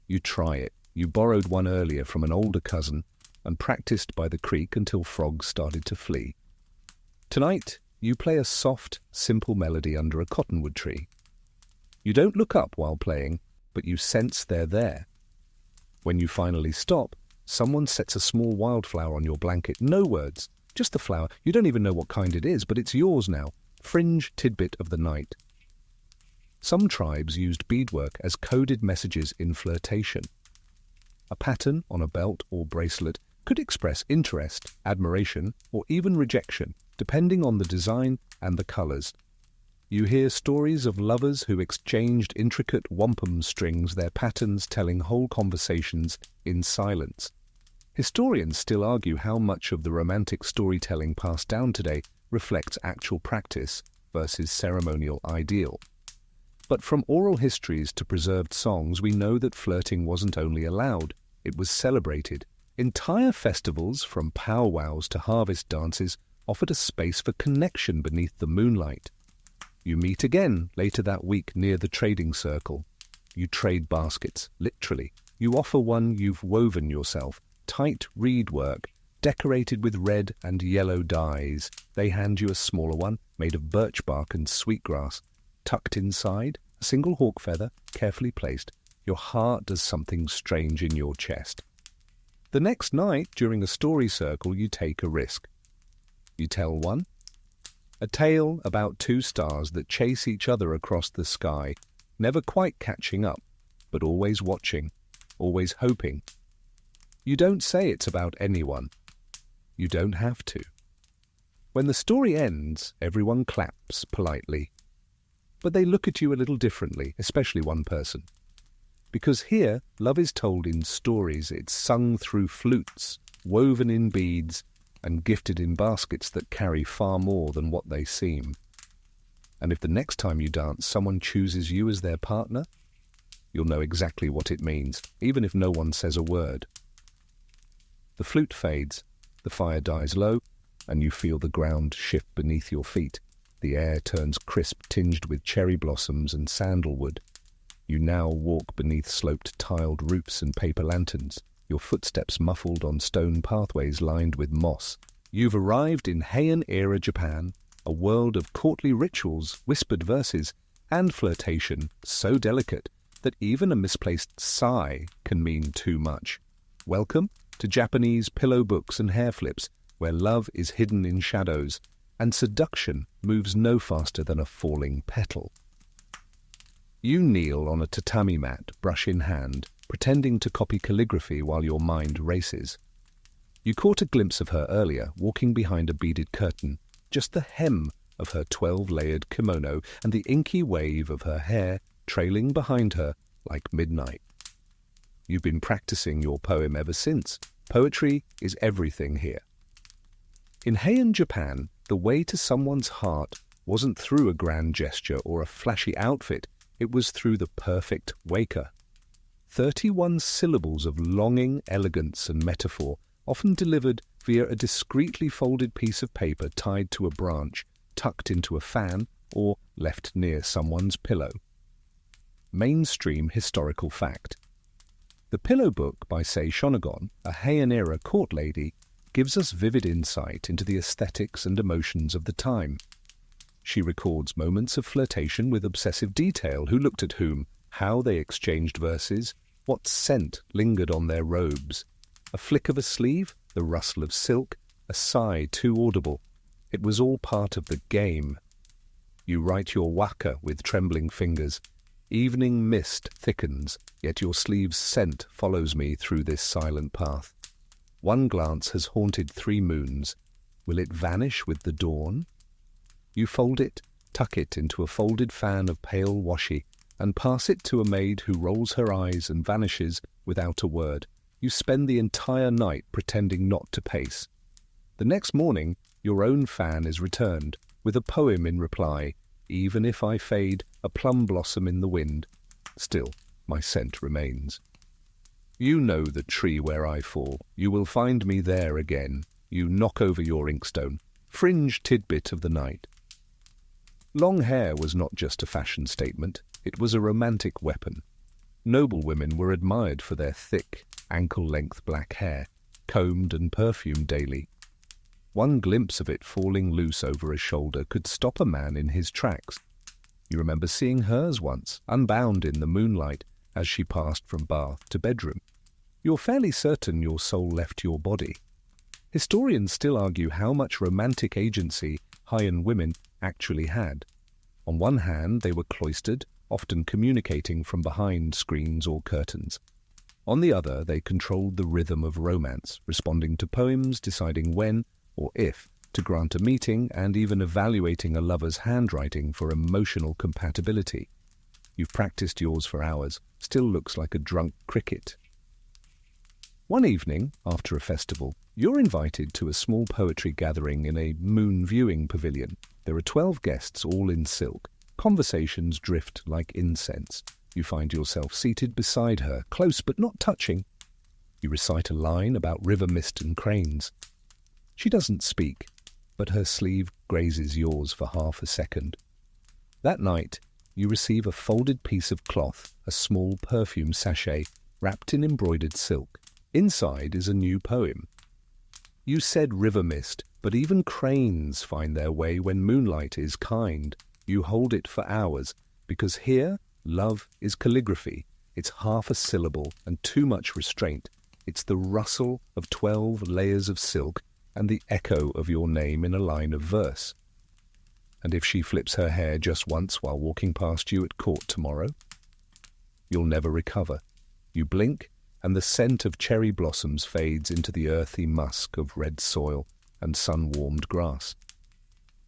You try it. You borrowed one earlier from an older cousin and practiced by the creek until frogs started to flee. Tonight, you play a soft, simple melody under a cottonwood tree. You don't look up while playing, but you sense they're there. When you finally stop, someone sets a small wildflower on your blanket. No words, just the flower. You don't even know what kind it is, but it's yours now. Fringe tidbit of the night. Some tribes used beadwork as coded messages in flirtation. A pattern on a belt or bracelet could express interest, admiration, or even rejection, depending on the design and the colors. You hear stories of lovers who exchanged intricate wampum strings, their patterns telling whole conversations in silence. Historians still argue how much of the romantic storytelling passed down today reflects actual practice versus ceremonial ideal. But from oral histories to preserved songs, we know that flirting wasn't only allowed, it was celebrated. Entire festivals, from powwows to harvest dances, offered a space for connection beneath the moonlight. You meet again later that week near the trading circle. You trade baskets, literally. You offer one you've woven yourself, tight reed work, decorated with red and yellow dyes. They hand you a smaller one, made of birch bark and sweetgrass. Tucked inside, a single hawk feather, carefully placed. Your heart does something strange in your chest. The next night, during a story circle, you take a risk. You tell one. A tale about two stars that chase each other across the sky, never quite catching up, but always watching, always hoping. You don't say it's about anyone. You don't have to. When the story ends, everyone claps politely. But they look at you a little differently, especially one person. Because here, love is told in stories. It's sung through flutes, woven in beads, and gifted in baskets that carry far more than what they seem. And if the next time you dance someone chooses you as their partner, you'll know exactly what it means, even if no one says a word. The flute fades, the fire dies low, and you feel the ground shift beneath your feet. The air turns crisp, tinged with cherry blossoms and sandalwood. You now walk beneath sloped tiled roofs and paper lanterns, your footsteps muffled on stone pathways lined with moss. You've arrived in Heian-era Japan, a world of courtly rituals, whispered verses, and flirtation so delicate that even a misplaced sigh can mean too much. Welcome to Japanese pillow books and hair flips, where love is hidden in shadows, and seduction moves no faster than a falling petal. You kneel on a tatami mat, brush in hand, pretending to copy calligraphy while your mind races. You caught a glimpse of her earlier, walking behind a beaded curtain, just the hem of her 12-layered kimono and the inky wave of her hair trailing behind her like midnight. You've been practicing your poem ever since. Poetry is everything here. In Heian, Japan, the way to someone's heart wasn't through a grand gesture or a flashy outfit. It was through the perfect waker. 31 syllables of longing, elegance, and metaphor, often delivered via a discreetly folded piece of paper tied to a branch, tucked into a fan, or left near someone's pillow. Mainstream historical fact. The Pillow Book by Sei Shonagon, a Heian-era court lady, gives us vivid insight into the aesthetics and emotions of the time. She records moments of flirtation with obsessive detail, who looked at whom, how they exchanged verses, what scent lingered on their robes. A flick of a sleeve, the rustle of silk, a sigh too audible. It was all part of the game. You write your waka with trembling fingers. Evening mist thickens, yet your sleeve's scent follows me through this silent path. One glance has haunted 3 moons. Will it vanish with the dawn? You fold it, tuck it into a folded fan of pale washi, and pass it to a maid who rolls her eyes and vanishes without a word. You spend the entire night pretending not to pace. The next morning, your own fan is returned, with a poem in reply. Even if I fade, a plum blossom in the wind, still my scent remains. You know the tree where I fall. You will find me there again. You knock over your inkstone, fringe tidbit of the night. Long hair was not just a fashion statement, it was a romantic weapon. Noble women were admired for their thick, ankle-length black hair, combed and perfumed daily. One glimpse of it falling loose over a shoulder could stop a man in his tracks. You remember seeing hers once, unbound in the moonlight, as she passed from bath to bedroom. You're fairly certain your soul left your body. Historians still argue how much romantic agency Heian women actually had. On one hand, they were cloistered, often communicating from behind screens or curtains. On the other, they controlled the rhythm of romance, responding to poems, deciding when or if to grant a meeting, and even evaluating a lover's handwriting for emotional compatibility. You've practiced yours for hours, still looks like a drunk cricket. One evening, after a festival, you're invited to a small poetry gathering in a moon viewing pavilion. There are 12 guests, all in silk, Conversations drift like incense. You find yourself seated beside her, close but not touching. You recite a line about river mist and cranes. She doesn't speak, but her sleeve grazes yours for half a second. That night, you receive a folded piece of cloth, a small perfume sachet wrapped in embroidered silk. Inside is a new poem. You said river mist, but even cranes find their way when moonlight is kind. You hold it for hours, because here, love is calligraphy. It's half a syllable and too much restraint. It's the rustle of 12 layers of silk and the echo of your name in a line of verse. And if she flips her hair just once while walking past you at court tomorrow, you'll never recover. You blink, and the scent of cherry blossoms fades into the earthy musk of red soil and sun-warmed grass.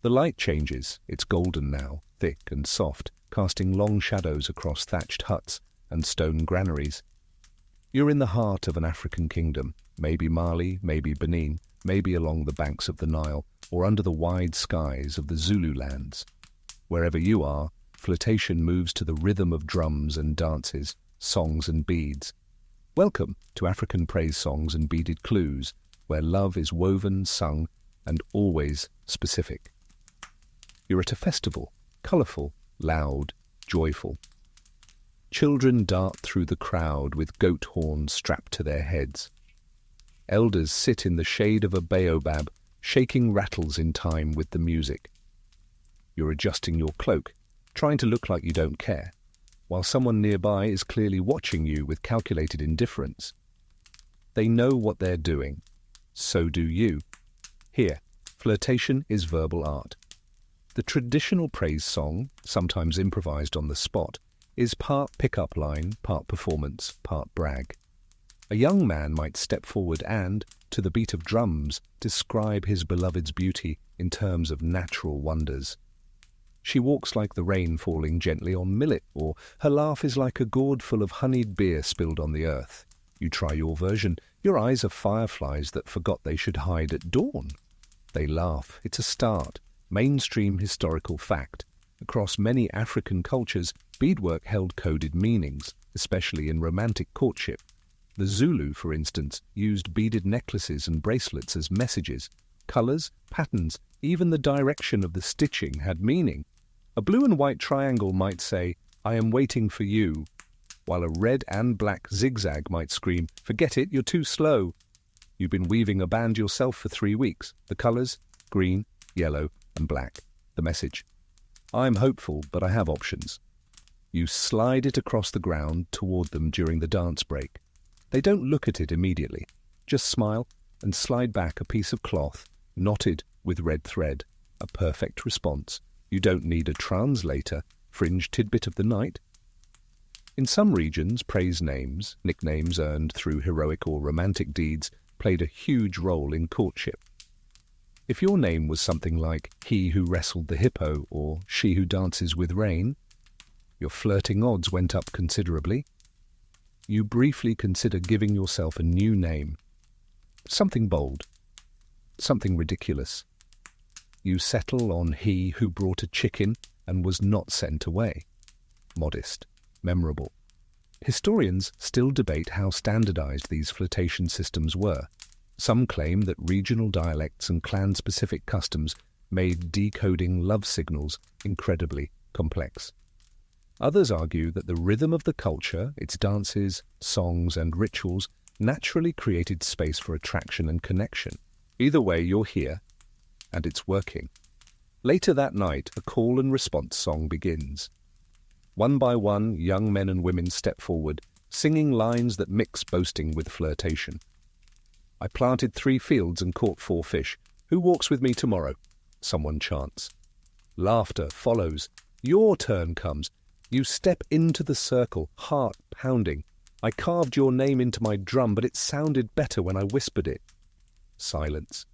The light changes. It's golden now, thick and soft, casting long shadows across thatched huts and stone granaries. You're in the heart of an African kingdom, maybe Mali, maybe Benin, maybe along the banks of the Nile, or under the wide skies of the Zulu lands. Wherever you are, flirtation moves to the rhythm of drums and dances, songs and beads. Welcome to African praise songs and beaded clues, where love is woven, sung, and always specific. You're at a festival, colourful, loud, joyful. Children dart through the crowd with goat horns strapped to their heads. Elders sit in the shade of a baobab, shaking rattles in time with the music. You're adjusting your cloak, trying to look like you don't care, while someone nearby is clearly watching you with calculated indifference. They know what they're doing. So do you. Here, flirtation is verbal art. The traditional praise song, sometimes improvised on the spot, is part pick-up line, part performance, part brag. A young man might step forward and, to the beat of drums, describe his beloved's beauty in terms of natural wonders. She walks like the rain falling gently on millet, or her laugh is like a gourd full of honeyed beer spilled on the earth. You try your version. Your eyes are fireflies that forgot they should hide at dawn. They laugh. It's a start. Mainstream historical fact. Across many African cultures, beadwork held coded meanings, especially in romantic courtship. The Zulu, for instance, used beaded necklaces and bracelets as messages. Colours, patterns, even the direction of the stitching had meaning. A blue and white triangle might say, "I am waiting for you," while a red and black zigzag might scream, "Forget it, you're too slow." You've been weaving a band yourself for 3 weeks. The colours, green, yellow, and black. The message, "I'm hopeful, but I have options." You slide it across the ground toward them during the dance break. They don't look at it immediately. Just smile and slide back a piece of cloth, knotted with red thread. A perfect response. You don't need a translator. Fringe tidbit of the night. In some regions, praise names, nicknames earned through heroic or romantic deeds, played a huge role in courtship. If your name was something like "He who wrestled the hippo" or "She who dances with rain," your flirting odds went up considerably. You briefly consider giving yourself a new name. Something bold. Something ridiculous. You settle on "He who brought a chicken and was not sent away." Modest. Memorable. Historians still debate how standardized these flirtation systems were. Some claim that regional dialects and clan-specific customs made decoding love signals incredibly complex. Others argue that the rhythm of the culture, its dances, songs, and rituals, naturally created space for attraction and connection. Either way, you're here, and it's working. Later that night, a call and response song begins. One by one, young men and women step forward, singing lines that mix boasting with flirtation. "I planted 3 fields and caught 4 fish. Who walks with me tomorrow?" Someone chants. Laughter follows. Your turn comes. You step into the circle, heart pounding. "I carved your name into my drum, but it sounded better when I whispered it." Silence.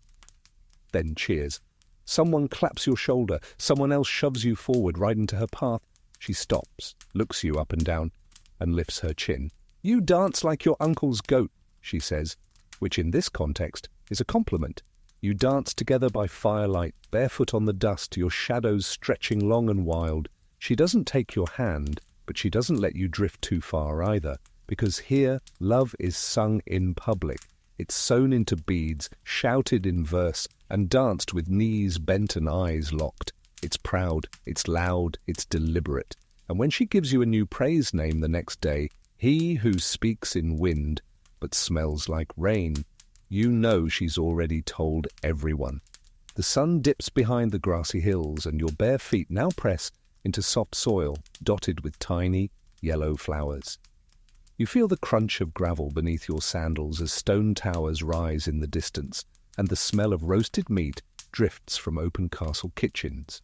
Then cheers. Someone claps your shoulder. Someone else shoves you forward right into her path. She stops, looks you up and down, and lifts her chin. "You dance like your uncle's goat," she says, which in this context is a compliment. You dance together by firelight, barefoot on the dust, your shadows stretching long and wild. She doesn't take your hand, but she doesn't let you drift too far either, because here love is sung in public. It's sewn into beads, shouted in verse, and danced with knees bent and eyes locked. It's proud, it's loud, it's deliberate. And when she gives you a new praise name the next day, he who speaks in wind but smells like rain, you know she's already told everyone. The sun dips behind the grassy hills, and your bare feet now press into soft soil dotted with tiny yellow flowers. You feel the crunch of gravel beneath your sandals as stone towers rise in the distance, and the smell of roasted meat drifts from open castle kitchens.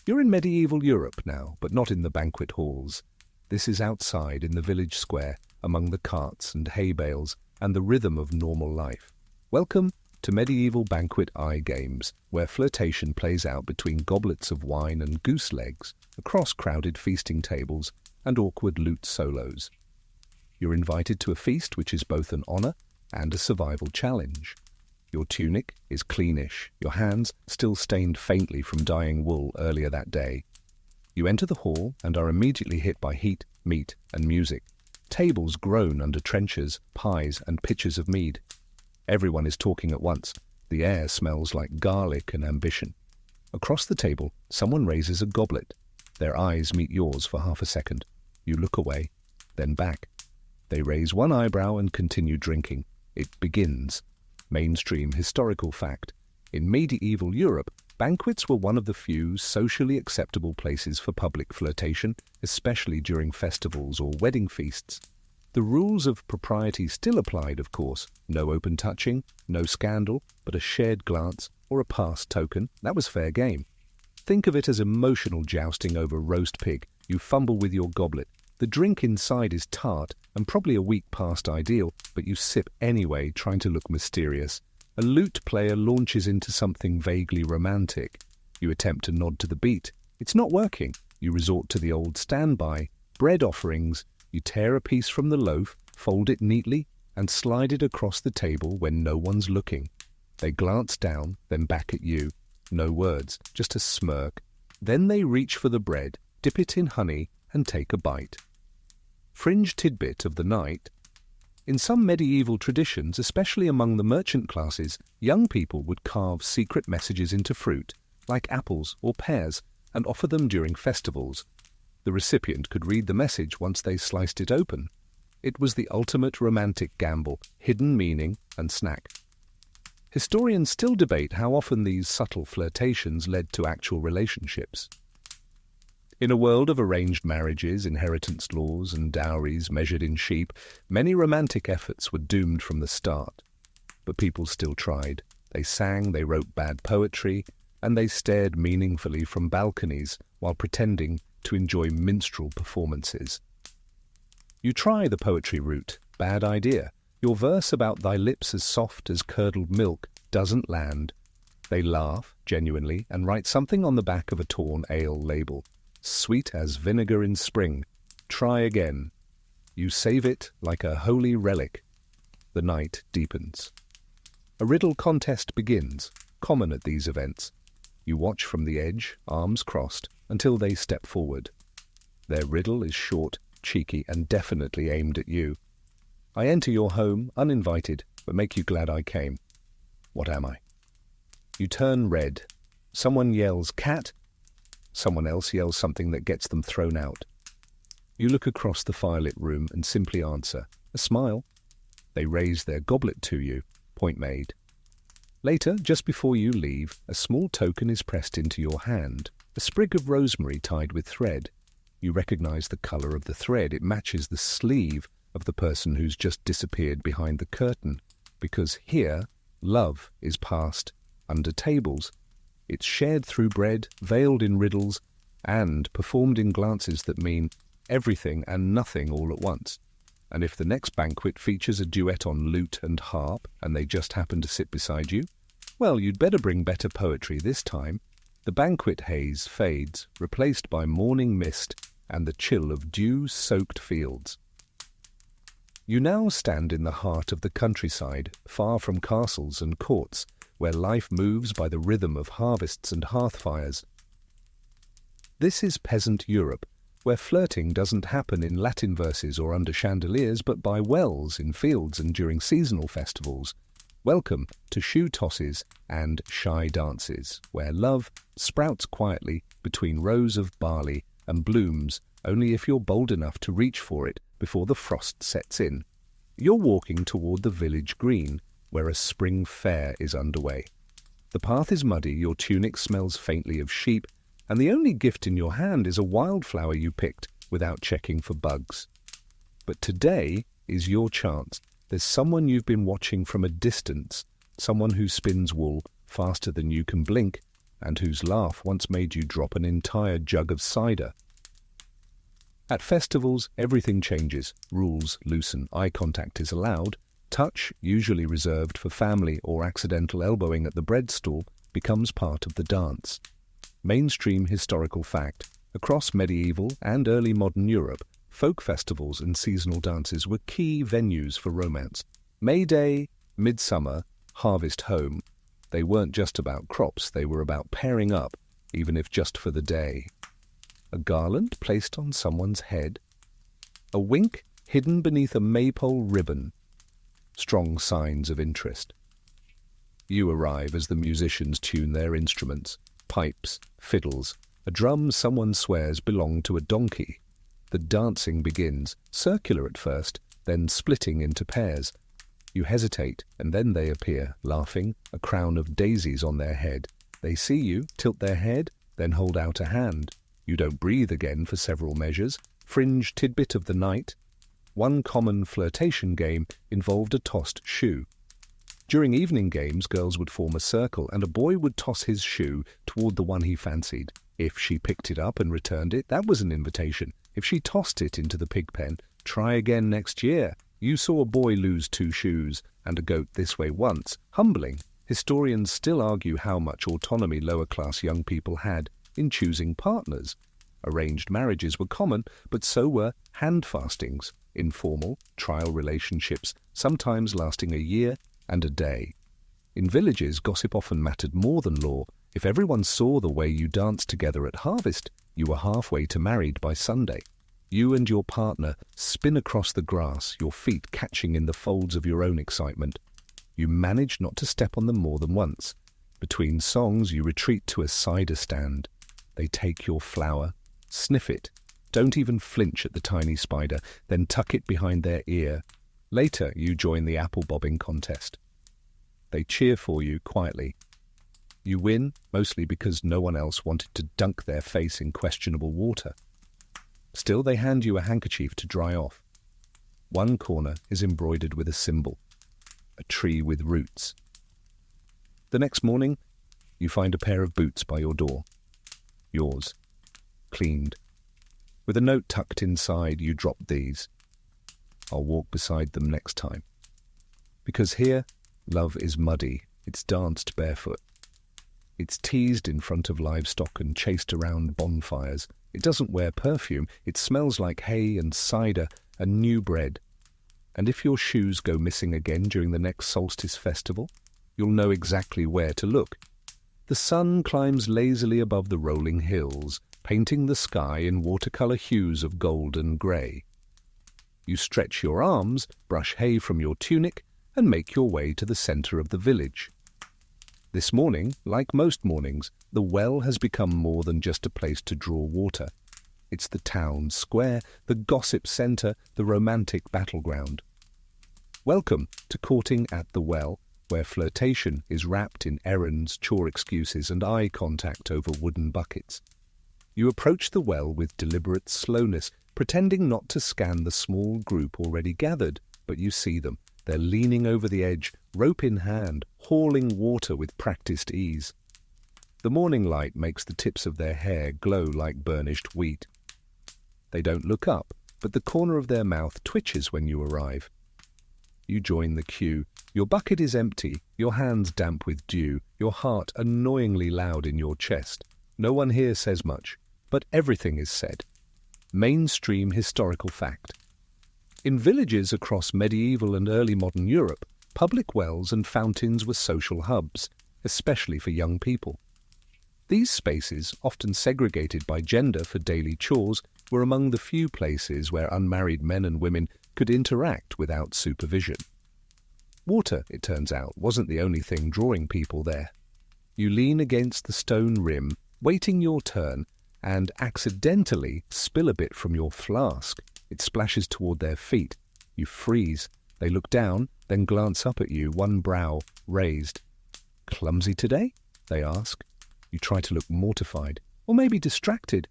You're in medieval Europe now, but not in the banquet halls. This is outside in the village square, among the carts and hay bales and the rhythm of normal life. Welcome to medieval banquet eye games, where flirtation plays out between goblets of wine and goose legs, across crowded feasting tables and awkward lute solos. You're invited to a feast which is both an honor and a survival challenge. Your tunic is cleanish, your hands still stained faintly from dyeing wool earlier that day. You enter the hall and are immediately hit by heat, meat, and music. Tables groan under trenchers, pies, and pitchers of mead. Everyone is talking at once. The air smells like garlic and ambition. Across the table, someone raises a goblet. Their eyes meet yours for half a second. You look away, then back. They raise one eyebrow and continue drinking. It begins. Mainstream historical fact. In medieval Europe, banquets were one of the few socially acceptable places for public flirtation, especially during festivals or wedding feasts. The rules of propriety still applied, of course. No open touching, no scandal, but a shared glance or a pass token. That was fair game. Think of it as emotional jousting over roast pig. You fumble with your goblet. The drink inside is tart and probably a week past ideal, but you sip anyway, trying to look mysterious. A lute player launches into something vaguely romantic. You attempt to nod to the beat. It's not working. You resort to the old standby. Bread offerings. You tear a piece from the loaf, fold it neatly, and slide it across the table when no one's looking. They glance down, then back at you. No words, just a smirk. Then they reach for the bread, dip it in honey, and take a bite. Fringe tidbit of the night. In some medieval traditions, especially among the merchant classes, young people would carve secret messages into fruit, like apples or pears, and offer them during festivals. The recipient could read the message once they sliced it open. It was the ultimate romantic gamble, hidden meaning and snack. Historians still debate how often these subtle flirtations led to actual relationships. In a world of arranged marriages, inheritance laws, and dowries measured in sheep, many romantic efforts were doomed from the start. But people still tried. They sang, they wrote bad poetry, and they stared meaningfully from balconies while pretending to enjoy minstrel performances. You try the poetry route. Bad idea. Your verse about thy lips as soft as curdled milk doesn't land. They laugh, genuinely, and write something on the back of a torn ale label. Sweet as vinegar in spring. Try again. You save it like a holy relic. The night deepens. A riddle contest begins, common at these events. You watch from the edge, arms crossed, until they step forward. Their riddle is short, cheeky, and definitely aimed at you. I enter your home, uninvited, but make you glad I came. What am I? You turn red. Someone yells, "Cat!" Someone else yells something that gets them thrown out. You look across the firelit room and simply answer, a smile. They raise their goblet to you, point made. Later, just before you leave, a small token is pressed into your hand, a sprig of rosemary tied with thread. You recognize the color of the thread. It matches the sleeve of the person who's just disappeared behind the curtain, because here, love is passed under tables. It's shared through bread, veiled in riddles, and performed in glances that mean everything and nothing all at once. And if the next banquet features a duet on lute and harp, and they just happen to sit beside you, well, you'd better bring better poetry this time. The banquet haze fades, replaced by morning mist and the chill of dew-soaked fields. You now stand in the heart of the countryside, far from castles and courts, where life moves by the rhythm of harvests and hearth fires. This is peasant Europe, where flirting doesn't happen in Latin verses or under chandeliers, but by wells, in fields and during seasonal festivals. Welcome to shoe tosses and shy dances, where love sprouts quietly between rows of barley and blooms only if you're bold enough to reach for it before the frost sets in. You're walking toward the village green, where a spring fair is underway. The path is muddy, your tunic smells faintly of sheep, and the only gift in your hand is a wildflower you picked without checking for bugs. But today is your chance. There's someone you've been watching from a distance, someone who spins wool faster than you can blink, and whose laugh once made you drop an entire jug of cider. At festivals, everything changes. Rules loosen, eye contact is allowed, touch, usually reserved for family or accidental elbowing at the bread stall, becomes part of the dance. Mainstream historical fact: across medieval and early modern Europe, folk festivals and seasonal dances were key venues for romance. May Day, Midsummer, Harvest Home. They weren't just about crops, they were about pairing up, even if just for the day. A garland placed on someone's head. A wink hidden beneath a maypole ribbon. Strong signs of interest. You arrive as the musicians tune their instruments. Pipes, fiddles, a drum someone swears belonged to a donkey. The dancing begins, circular at first, then splitting into pairs. You hesitate, and then they appear, laughing, a crown of daisies on their head. They see you, tilt their head, then hold out a hand. You don't breathe again for several measures. Fringe tidbit of the night. One common flirtation game involved a tossed shoe. During evening games, girls would form a circle, and a boy would toss his shoe toward the one he fancied. If she picked it up and returned it, that was an invitation. If she tossed it into the pig pen, try again next year. You saw a boy lose 2 shoes and a goat this way once. Humbling. Historians still argue how much autonomy lower-class young people had in choosing partners. Arranged marriages were common, but so were hand-fastings, informal, trial relationships, sometimes lasting a year and a day. In villages, gossip often mattered more than law. If everyone saw the way you danced together at harvest, you were halfway to married by Sunday. You and your partner spin across the grass, your feet catching in the folds of your own excitement. You manage not to step on them more than once. Between songs, you retreat to a cider stand. They take your flower, sniff it, don't even flinch at the tiny spider, then tuck it behind their ear. Later, you join the apple bobbing contest. They cheer for you quietly. You win, mostly because no one else wanted to dunk their face in questionable water. Still, they hand you a handkerchief to dry off. One corner is embroidered with a symbol, a tree with roots. The next morning, you find a pair of boots by your door. Yours, cleaned. With a note tucked inside, you drop these. I'll walk beside them next time. Because here, love is muddy. It's danced barefoot. It's teased in front of livestock and chased around bonfires. It doesn't wear perfume. It smells like hay and cider and new bread. And if your shoes go missing again during the next solstice festival, you'll know exactly where to look. The sun climbs lazily above the rolling hills, painting the sky in watercolor hues of gold and grey. You stretch your arms, brush hay from your tunic, and make your way to the centre of the village. This morning, like most mornings, the well has become more than just a place to draw water. It's the town square, the gossip centre, the romantic battleground. Welcome to Courting at the Well, where flirtation is wrapped in errands, chore excuses, and eye contact over wooden buckets. You approach the well with deliberate slowness, pretending not to scan the small group already gathered, but you see them. They're leaning over the edge, rope in hand, hauling water with practiced ease. The morning light makes the tips of their hair glow like burnished wheat. They don't look up, but the corner of their mouth twitches when you arrive. You join the queue. Your bucket is empty, your hands damp with dew, your heart annoyingly loud in your chest. No one here says much, but everything is said. Mainstream historical fact. In villages across medieval and early modern Europe, public wells and fountains were social hubs, especially for young people. These spaces, often segregated by gender for daily chores, were among the few places where unmarried men and women could interact without supervision. Water, it turns out, wasn't the only thing drawing people there. You lean against the stone rim, waiting your turn, and accidentally spill a bit from your flask. It splashes toward their feet. You freeze. They look down, then glance up at you, one brow raised. "Clumsy today?" they ask. You try to look mortified, or maybe distracted.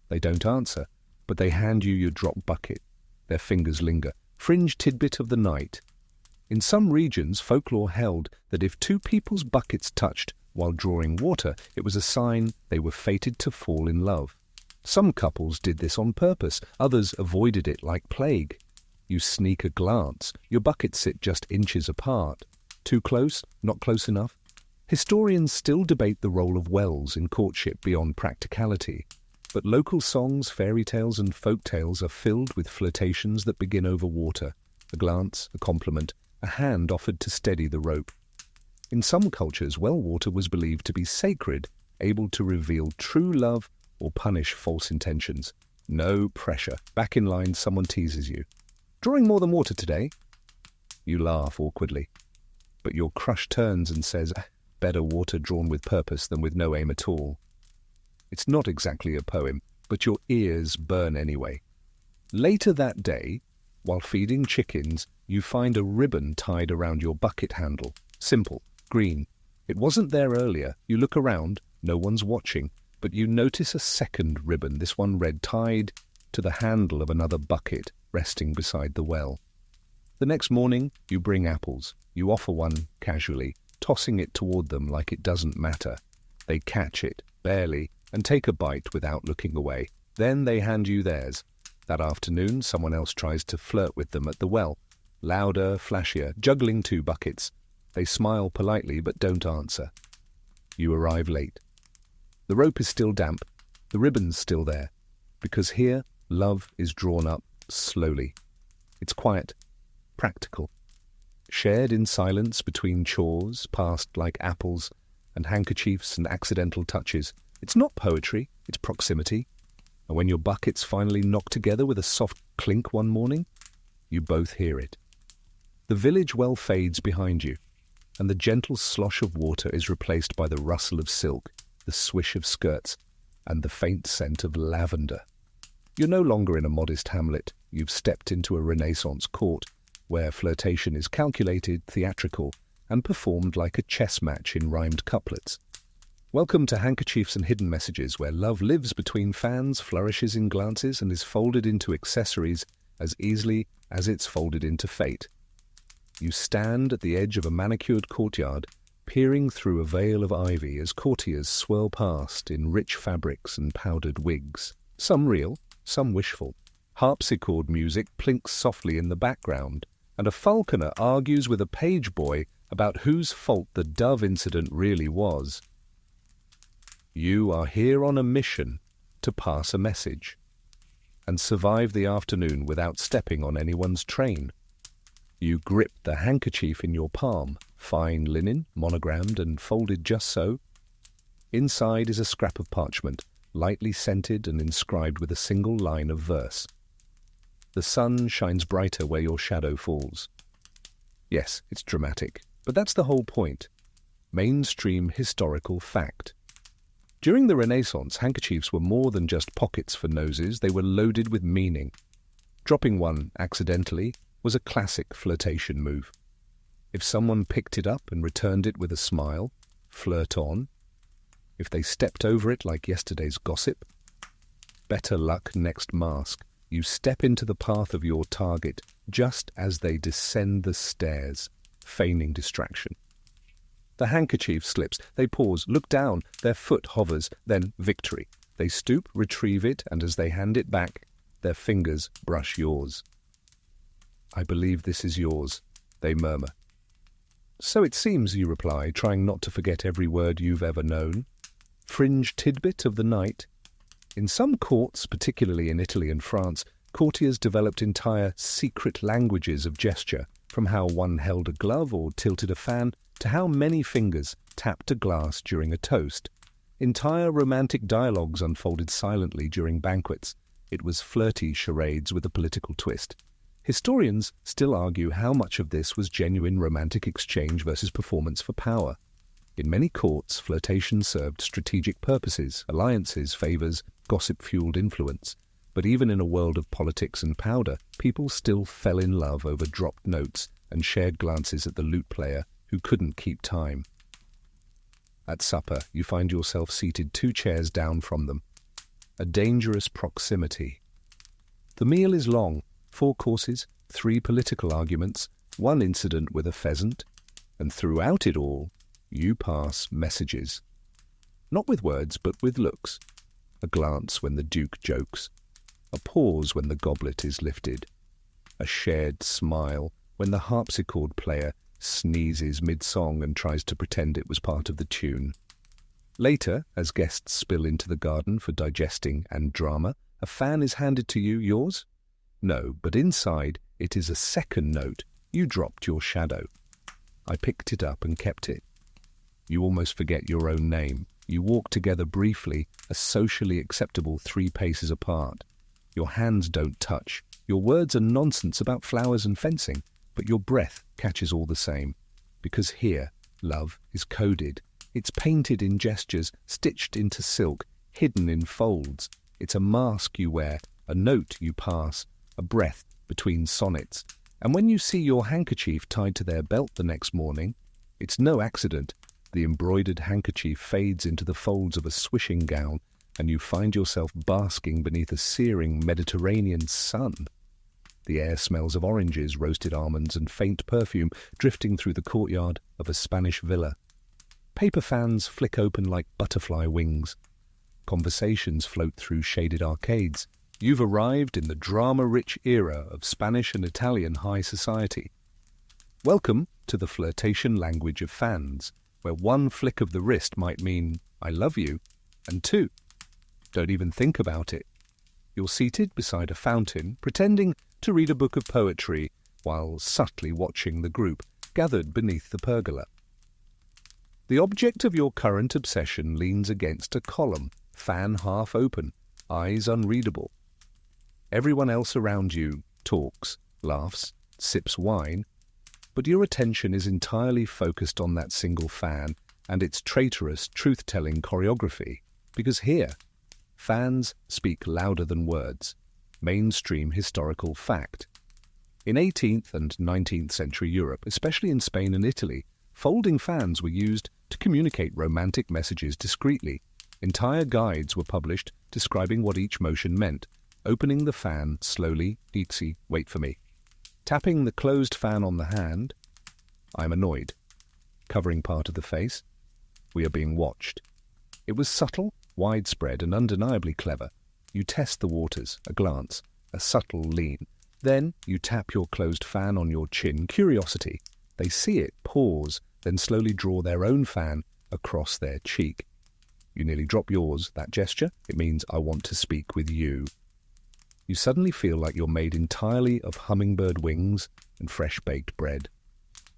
They don't answer, but they hand you your drop bucket. Their fingers linger. Fringe tidbit of the night. In some regions, folklore held that if two people's buckets touched while drawing water, it was a sign they were fated to fall in love. Some couples did this on purpose, others avoided it like plague. You sneak a glance, your buckets sit just inches apart. Too close? Not close enough? Historians still debate the role of wells in courtship beyond practicality, but local songs, fairy tales and folk tales are filled with flirtations that begin over water, a glance, a compliment, a hand offered to steady the rope. In some cultures, well water was believed to be sacred, able to reveal true love or punish false intentions. No pressure. Back in line, someone teases you. "Drawing more than water today?" You laugh awkwardly, but your crush turns and says, "Better water drawn with purpose than with no aim at all." It's not exactly a poem, but your ears burn anyway. Later that day, while feeding chickens, you find a ribbon tied around your bucket handle. Simple, green. It wasn't there earlier. You look around, no one's watching, but you notice a second ribbon, this one red, tied to the handle of another bucket resting beside the well. The next morning, you bring apples. You offer one casually, tossing it toward them like it doesn't matter. They catch it, barely, and take a bite without looking away. Then they hand you theirs. That afternoon, someone else tries to flirt with them at the well. Louder, flashier, juggling two buckets. They smile politely but don't answer. You arrive late. The rope is still damp. The ribbon's still there. Because here, love is drawn up slowly. It's quiet, practical. Shared in silence between chores, passed like apples and handkerchiefs and accidental touches. It's not poetry, it's proximity. And when your buckets finally knock together with a soft clink one morning, you both hear it. The village well fades behind you, and the gentle slosh of water is replaced by the rustle of silk, the swish of skirts, and the faint scent of lavender. You're no longer in a modest hamlet. You've stepped into a Renaissance court, where flirtation is calculated, theatrical, and performed like a chess match in rhymed couplets. Welcome to Handkerchiefs and Hidden Messages, where love lives between fans, flourishes in glances, and is folded into accessories as easily as it's folded into fate. You stand at the edge of a manicured courtyard, peering through a veil of ivy as courtiers swirl past in rich fabrics and powdered wigs. Some real, some wishful. Harpsichord music plinks softly in the background, and a falconer argues with a page boy about whose fault the dove incident really was. You are here on a mission to pass a message and survive the afternoon without stepping on anyone's train. You grip the handkerchief in your palm, fine linen, monogrammed and folded just so. Inside is a scrap of parchment, lightly scented and inscribed with a single line of verse. The sun shines brighter where your shadow falls. Yes, it's dramatic, but that's the whole point. Mainstream historical fact. During the Renaissance, handkerchiefs were more than just pockets for noses, they were loaded with meaning. Dropping one accidentally was a classic flirtation move. If someone picked it up and returned it with a smile, flirt on. If they stepped over it like yesterday's gossip, better luck next mask. You step into the path of your target just as they descend the stairs, feigning distraction. The handkerchief slips. They pause, look down, their foot hovers, then victory. They stoop, retrieve it, and as they hand it back, their fingers brush yours. "I believe this is yours," they murmur. "So it seems," you reply, trying not to forget every word you've ever known. Fringe tidbit of the night. In some courts, particularly in Italy and France, courtiers developed entire secret languages of gesture, from how one held a glove or tilted a fan to how many fingers tapped a glass during a toast. Entire romantic dialogues unfolded silently during banquets. It was flirty charades with a political twist. Historians still argue how much of this was genuine romantic exchange versus performance for power. In many courts, flirtation served strategic purposes, alliances, favors, gossip-fueled influence. But even in a world of politics and powder, people still fell in love over dropped notes and shared glances at the lute player who couldn't keep time. At supper, you find yourself seated 2 chairs down from them. A dangerous proximity. The meal is long, 4 courses, 3 political arguments, 1 incident with a pheasant, and throughout it all, you pass messages. Not with words, but with looks. A glance when the Duke jokes. A pause when the goblet is lifted. A shared smile when the harpsichord player sneezes mid-song and tries to pretend it was part of the tune. Later, as guests spill into the garden for digesting and drama, a fan is handed to you, yours? No, but inside it is a second note. You dropped your shadow. I picked it up and kept it. You almost forget your own name. You walk together briefly, a socially acceptable 3 paces apart. Your hands don't touch. Your words are nonsense about flowers and fencing, but your breath catches all the same. Because here, love is coded. It's painted in gestures, stitched into silk, hidden in folds. It's a mask you wear, a note you pass, a breath between sonnets. And when you see your handkerchief tied to their belt the next morning, it's no accident. The embroidered handkerchief fades into the folds of a swishing gown, and you find yourself basking beneath a searing Mediterranean sun. The air smells of oranges, roasted almonds, and faint perfume drifting through the courtyard of a Spanish villa. Paper fans flick open like butterfly wings. Conversations float through shaded arcades. You've arrived in the drama-rich era of Spanish and Italian high society. Welcome to the flirtation language of fans, where 1 flick of the wrist might mean, I love you, and 2, don't even think about it. You're seated beside a fountain, pretending to read a book of poetry, while subtly watching the group gathered beneath the pergola. The object of your current obsession leans against a column, fan half open, eyes unreadable. Everyone else around you talks, laughs, sips wine, but your attention is entirely focused on that single fan and its traitorous truth-telling choreography, because here, fans speak louder than words. Mainstream historical fact. In 18th and 19th century Europe, especially in Spain and Italy, folding fans were used to communicate romantic messages discreetly. Entire guides were published describing what each motion meant. Opening the fan slowly, deetsy, wait for me. Tapping the closed fan on the hand, I'm annoyed. Covering part of the face, we are being watched. It was subtle, widespread, and undeniably clever. You test the waters, a glance, a subtle lean. Then you tap your closed fan on your chin, curiosity. They see it, pause, then slowly draw their own fan across their cheek. You nearly drop yours, that gesture. It means I want to speak with you. You suddenly feel like you're made entirely of hummingbird wings and fresh-baked bread.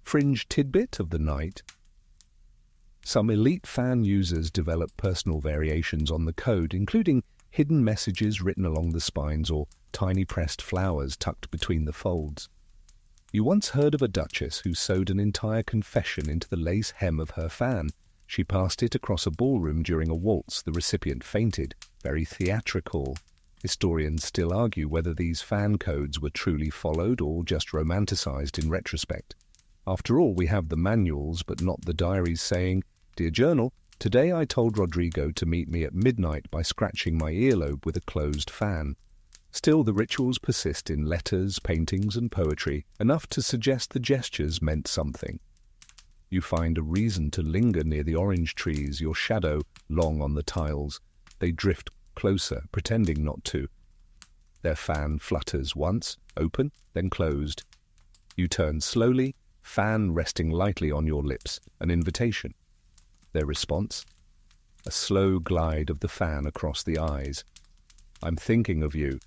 Fringe tidbit of the night. Some elite fan users develop personal variations on the code, including hidden messages written along the spines or tiny pressed flowers tucked between the folds. You once heard of a duchess who sewed an entire confession into the lace hem of her fan. She passed it across a ballroom during a waltz. The recipient fainted. Very theatrical. Historians still argue whether these fan codes were truly followed or just romanticized in retrospect. After all, we have the manuals, but not the diaries saying, "Dear Journal, today I told Rodrigo to meet me at midnight by scratching my earlobe with a closed fan." Still, the rituals persist in letters, paintings, and poetry, enough to suggest the gestures meant something. You find a reason to linger near the orange trees, your shadow long on the tiles. They drift closer, pretending not to. Their fan flutters once, open, then closed. You turn slowly, fan resting lightly on your lips, an invitation. Their response? A slow glide of the fan across the eyes. I'm thinking of you.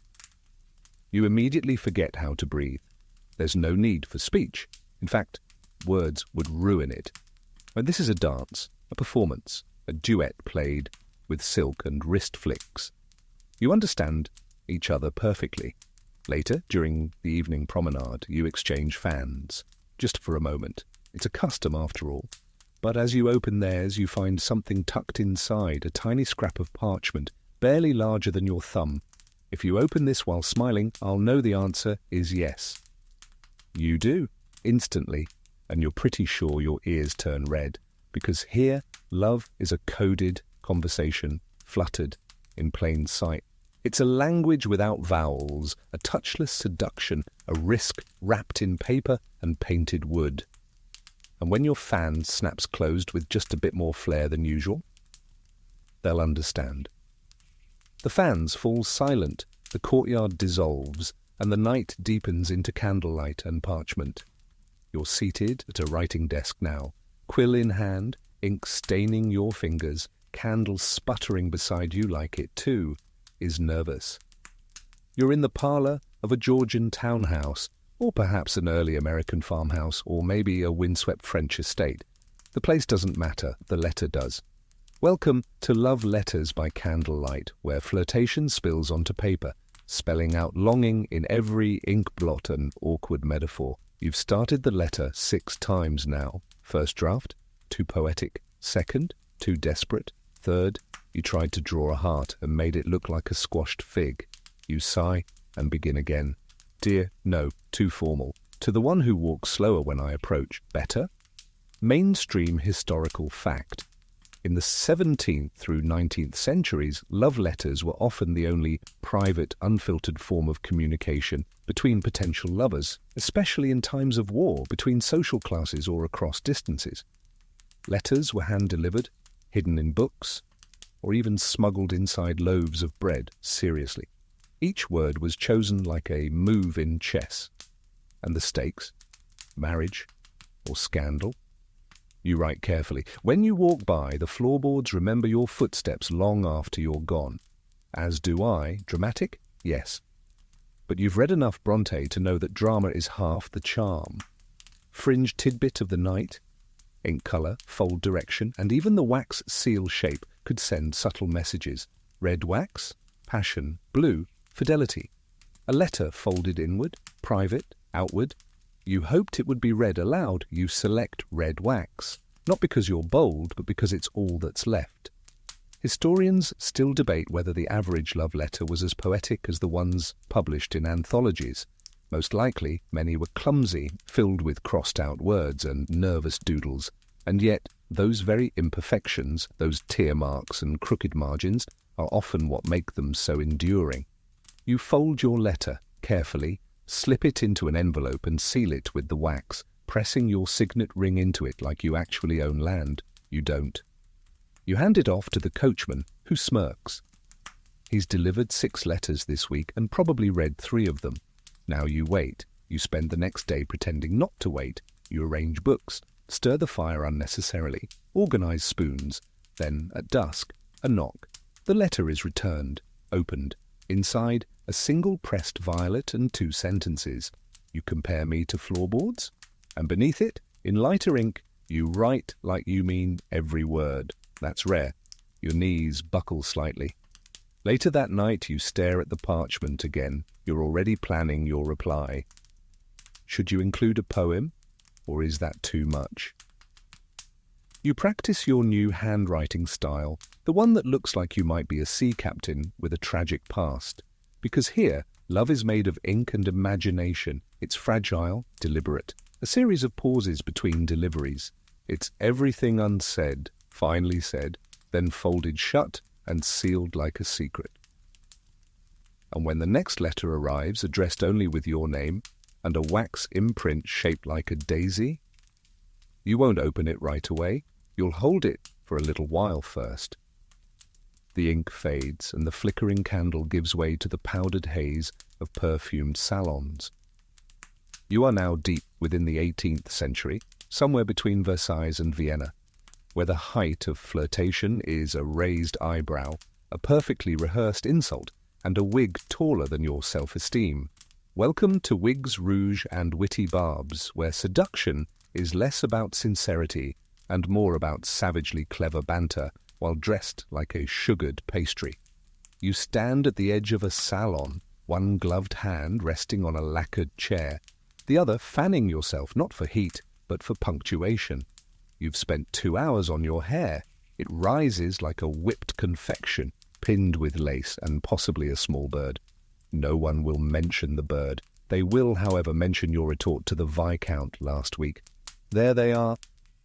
You immediately forget how to breathe. There's no need for speech. In fact, words would ruin it. And this is a dance, a performance, a duet played with silk and wrist flicks. You understand each other perfectly. Later, during the evening promenade, you exchange fans, just for a moment. It's a custom after all. But as you open theirs, you find something tucked inside, a tiny scrap of parchment, barely larger than your thumb. If you open this while smiling, I'll know the answer is yes. You do, instantly, and you're pretty sure your ears turn red, because here, love is a coded conversation, fluttered in plain sight. It's a language without vowels, a touchless seduction, a risk wrapped in paper and painted wood. And when your fan snaps closed with just a bit more flair than usual, they'll understand. The fans fall silent, the courtyard dissolves, and the night deepens into candlelight and parchment. You're seated at a writing desk now, quill in hand, ink staining your fingers, candles sputtering beside you like it too is nervous. You're in the parlour of a Georgian townhouse, or perhaps an early American farmhouse, or maybe a windswept French estate. The place doesn't matter, the letter does. Welcome to Love Letters by Candlelight, where flirtation spills onto paper, spelling out longing in every ink blot and awkward metaphor. You've started the letter 6 times now. First draft, too poetic. Second, too desperate. Third, you tried to draw a heart and made it look like a squashed fig. You sigh and begin again. Dear, no, too formal. To the one who walks slower when I approach, better? Mainstream historical fact. In the 17th through 19th centuries, love letters were often the only private, unfiltered form of communication between potential lovers, especially in times of war, between social classes or across distances. Letters were hand-delivered, hidden in books, or even smuggled inside loaves of bread, seriously. Each word was chosen like a move in chess. And the stakes? Marriage or scandal? You write carefully. When you walk by, the floorboards remember your footsteps long after you're gone. As do I. Dramatic? Yes. But you've read enough Bronte to know that drama is half the charm. Fringe tidbit of the night, ink colour, fold direction, and even the wax seal shape could send subtle messages. Red wax, passion. Blue, fidelity. A letter folded inward, private, outward. You hoped it would be read aloud. You select red wax, not because you're bold, but because it's all that's left. Historians still debate whether the average love letter was as poetic as the ones published in anthologies. Most likely, many were clumsy, filled with crossed-out words and nervous doodles. And yet, those very imperfections, those tear marks and crooked margins, are often what make them so enduring. You fold your letter carefully, slip it into an envelope and seal it with the wax, pressing your signet ring into it like you actually own land. You don't. You hand it off to the coachman, who smirks. He's delivered 6 letters this week and probably read 3 of them. Now you wait. You spend the next day pretending not to wait. You arrange books, stir the fire unnecessarily, organize spoons. Then, at dusk, a knock. The letter is returned, opened. Inside, a single pressed violet and 2 sentences. You compare me to floorboards? And beneath it, in lighter ink, you write like you mean every word. That's rare. Your knees buckle slightly. Later that night, you stare at the parchment again. You're already planning your reply. Should you include a poem, or is that too much? You practice your new handwriting style, the one that looks like you might be a sea captain with a tragic past. Because here, love is made of ink and imagination. It's fragile, deliberate, a series of pauses between deliveries. It's everything unsaid, finally said, then folded shut and sealed like a secret. And when the next letter arrives, addressed only with your name, and a wax imprint shaped like a daisy, you won't open it right away. You'll hold it for a little while first. The ink fades, and the flickering candle gives way to the powdered haze of perfumed salons. You are now deep within the 18th century, somewhere between Versailles and Vienna, where the height of flirtation is a raised eyebrow, a perfectly rehearsed insult, and a wig taller than your self-esteem. Welcome to Wigs, Rouge, and Witty Barbs, where seduction is less about sincerity and more about savagely clever banter, while dressed like a sugared pastry. You stand at the edge of a salon, one gloved hand resting on a lacquered chair, the other fanning yourself not for heat, but for punctuation. You've spent 2 hours on your hair. It rises like a whipped confection, pinned with lace and possibly a small bird. No one will mention the bird. They will, however, mention your retort to the Viscount last week. There they are,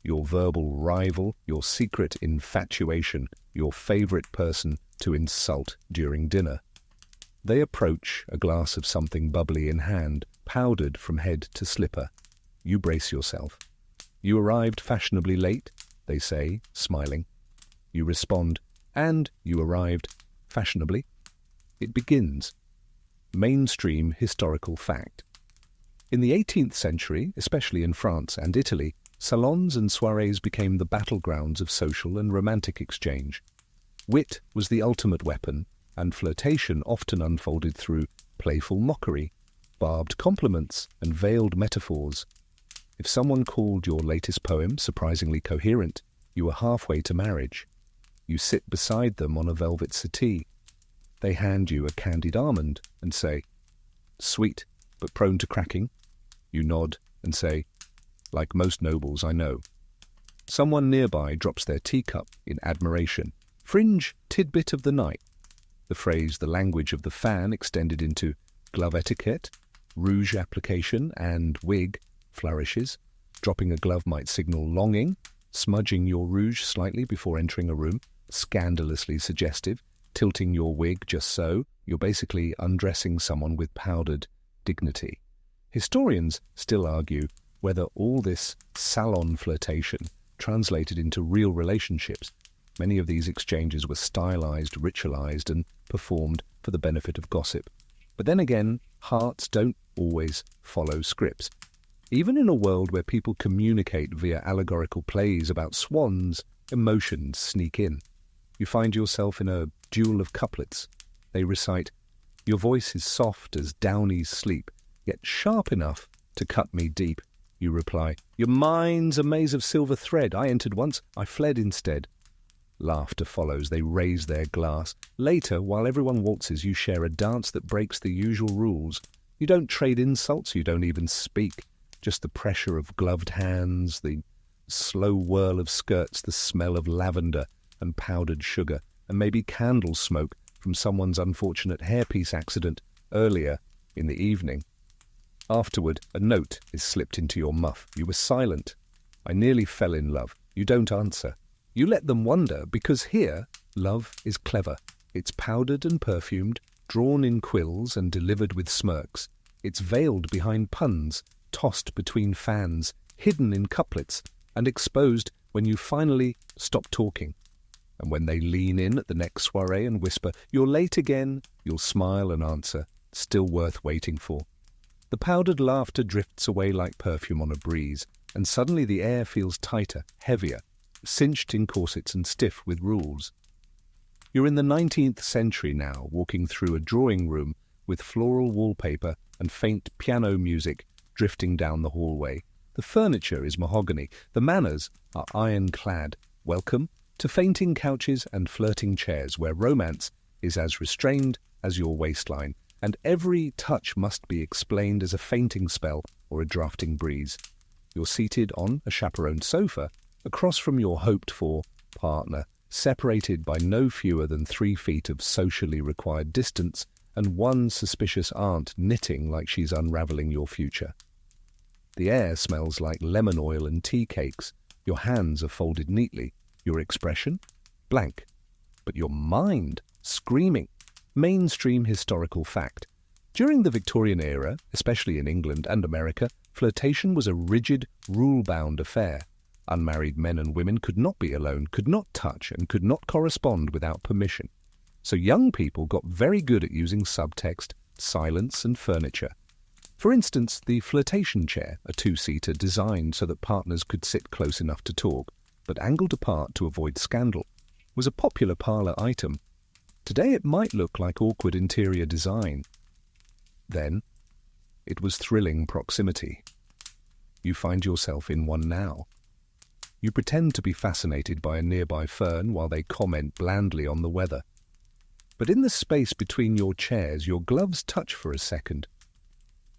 your verbal rival, your secret infatuation, your favourite person to insult during dinner. They approach, a glass of something bubbly in hand, powdered from head to slipper. You brace yourself. You arrived fashionably late, they say, smiling. You respond, and you arrived fashionably. It begins. Mainstream historical fact. In the 18th century, especially in France and Italy, salons and soirees became the battlegrounds of social and romantic exchange. Wit was the ultimate weapon, and flirtation often unfolded through playful mockery, barbed compliments, and veiled metaphors. If someone called your latest poem surprisingly coherent, you were halfway to marriage. You sit beside them on a velvet settee. They hand you a candied almond and say, "Sweet, but prone to cracking." You nod and say, "Like most nobles I know." Someone nearby drops their teacup in admiration. Fringe tidbit of the night. The phrase "the language of the fan" extended into glove etiquette, rouge application, and wig flourishes. Dropping a glove might signal longing. Smudging your rouge slightly before entering a room, scandalously suggestive. Tilting your wig just so, you're basically undressing someone with powdered dignity. Historians still argue whether all this salon flirtation translated into real relationships. Many of these exchanges were stylized, ritualized, and performed for the benefit of gossip. But then again, hearts don't always follow scripts. Even in a world where people communicate via allegorical plays about swans, emotions sneak in. You find yourself in a duel of couplets. They recite, "Your voice is soft as Downey's sleep, yet sharp enough to cut me deep." You reply, "Your mind's a maze of silver thread. I entered once, I fled instead." Laughter follows. They raise their glass. Later, while everyone waltzes, you share a dance that breaks the usual rules. You don't trade insults, you don't even speak. Just the pressure of gloved hands, the slow whirl of skirts, the smell of lavender and powdered sugar, and maybe candle smoke from someone's unfortunate hairpiece accident earlier in the evening. Afterward, a note is slipped into your muff. You were silent. "I nearly fell in love." You don't answer. You let them wonder, because here, love is clever. It's powdered and perfumed, drawn in quills and delivered with smirks. It's veiled behind puns, tossed between fans, hidden in couplets, and exposed when you finally stop talking. And when they lean in at the next soiree and whisper, "You're late again," you'll smile and answer, "Still worth waiting for." The powdered laughter drifts away like perfume on a breeze, and suddenly the air feels tighter, heavier, cinched in corsets and stiff with rules. You're in the 19th century now, walking through a drawing room with floral wallpaper and faint piano music drifting down the hallway. The furniture is mahogany. The manners are ironclad. Welcome to fainting couches and flirting chairs, where romance is as restrained as your waistline, and every touch must be explained as a fainting spell or a drafting breeze. You're seated on a chaperoned sofa, across from your hoped-for partner, separated by no fewer than 3 feet of socially required distance, and one suspicious aunt knitting like she's unravelling your future. The air smells like lemon oil and tea cakes. Your hands are folded neatly. Your expression? Blank. But your mind? Screaming. Mainstream historical fact. During the Victorian era, especially in England and America, flirtation was a rigid, rule-bound affair. Unmarried men and women could not be alone, could not touch, and could not correspond without permission. So young people got very good at using subtext, silence, and furniture. For instance, the flirtation chair, a 2-seater designed so that partners could sit close enough to talk, but angled apart to avoid scandal, was a popular parlour item. Today it might look like awkward interior design. Then, it was thrilling proximity. You find yourself in one now. You pretend to be fascinated by a nearby fern while they comment blandly on the weather. But in the space between your chairs, your gloves touch for a second.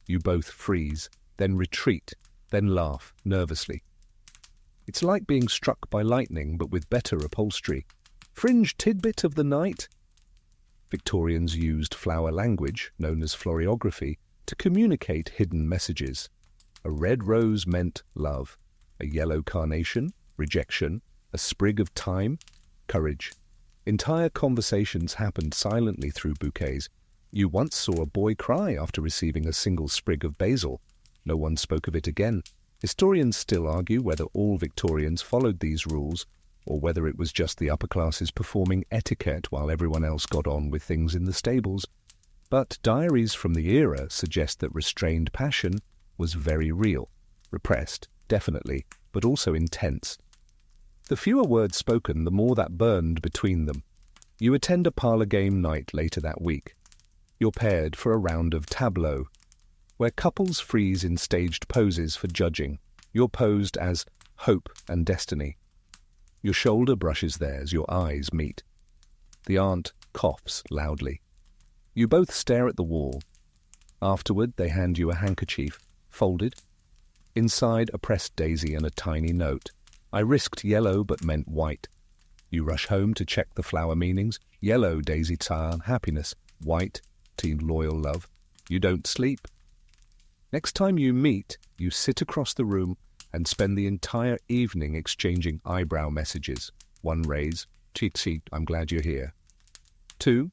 You both freeze, then retreat, then laugh nervously. It's like being struck by lightning, but with better upholstery. Fringe tidbit of the night? Victorians used flower language, known as floriography, to communicate hidden messages. A red rose meant love, a yellow carnation, rejection, a sprig of thyme, courage. Entire conversations happened silently through bouquets. You once saw a boy cry after receiving a single sprig of basil. No one spoke of it again. Historians still argue whether all Victorians followed these rules, or whether it was just the upper classes performing etiquette while everyone else got on with things in the stables. But diaries from the era suggest that restrained passion was very real. Repressed, definitely, but also intense. The fewer words spoken, the more that burned between them. You attend a parlour game night later that week. You're paired for a round of tableau, where couples freeze in staged poses for judging. You're posed as hope and destiny. Your shoulder brushes theirs, your eyes meet. The aunt coughs loudly. You both stare at the wall. Afterward, they hand you a handkerchief, folded. Inside, a pressed daisy and a tiny note. I risked yellow but meant white. You rush home to check the flower meanings. Yellow, daisy tile, happiness. White, team loyal love. You don't sleep. Next time you meet, you sit across the room and spend the entire evening exchanging eyebrow messages. 1, raise, cheat, I'm glad you're here. 2,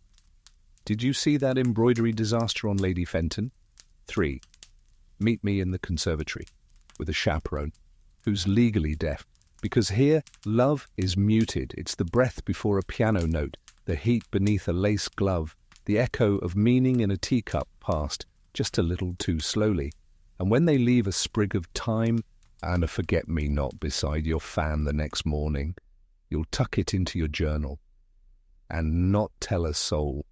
did you see that embroidery disaster on Lady Fenton? 3, meet me in the conservatory with a chaperone who's legally deaf, because here love is muted. It's the breath before a piano note, the heat beneath a lace glove, the echo of meaning in a teacup passed just a little too slowly. And when they leave a sprig of thyme and a forget-me-not beside your fan the next morning, you'll tuck it into your journal and not tell a soul.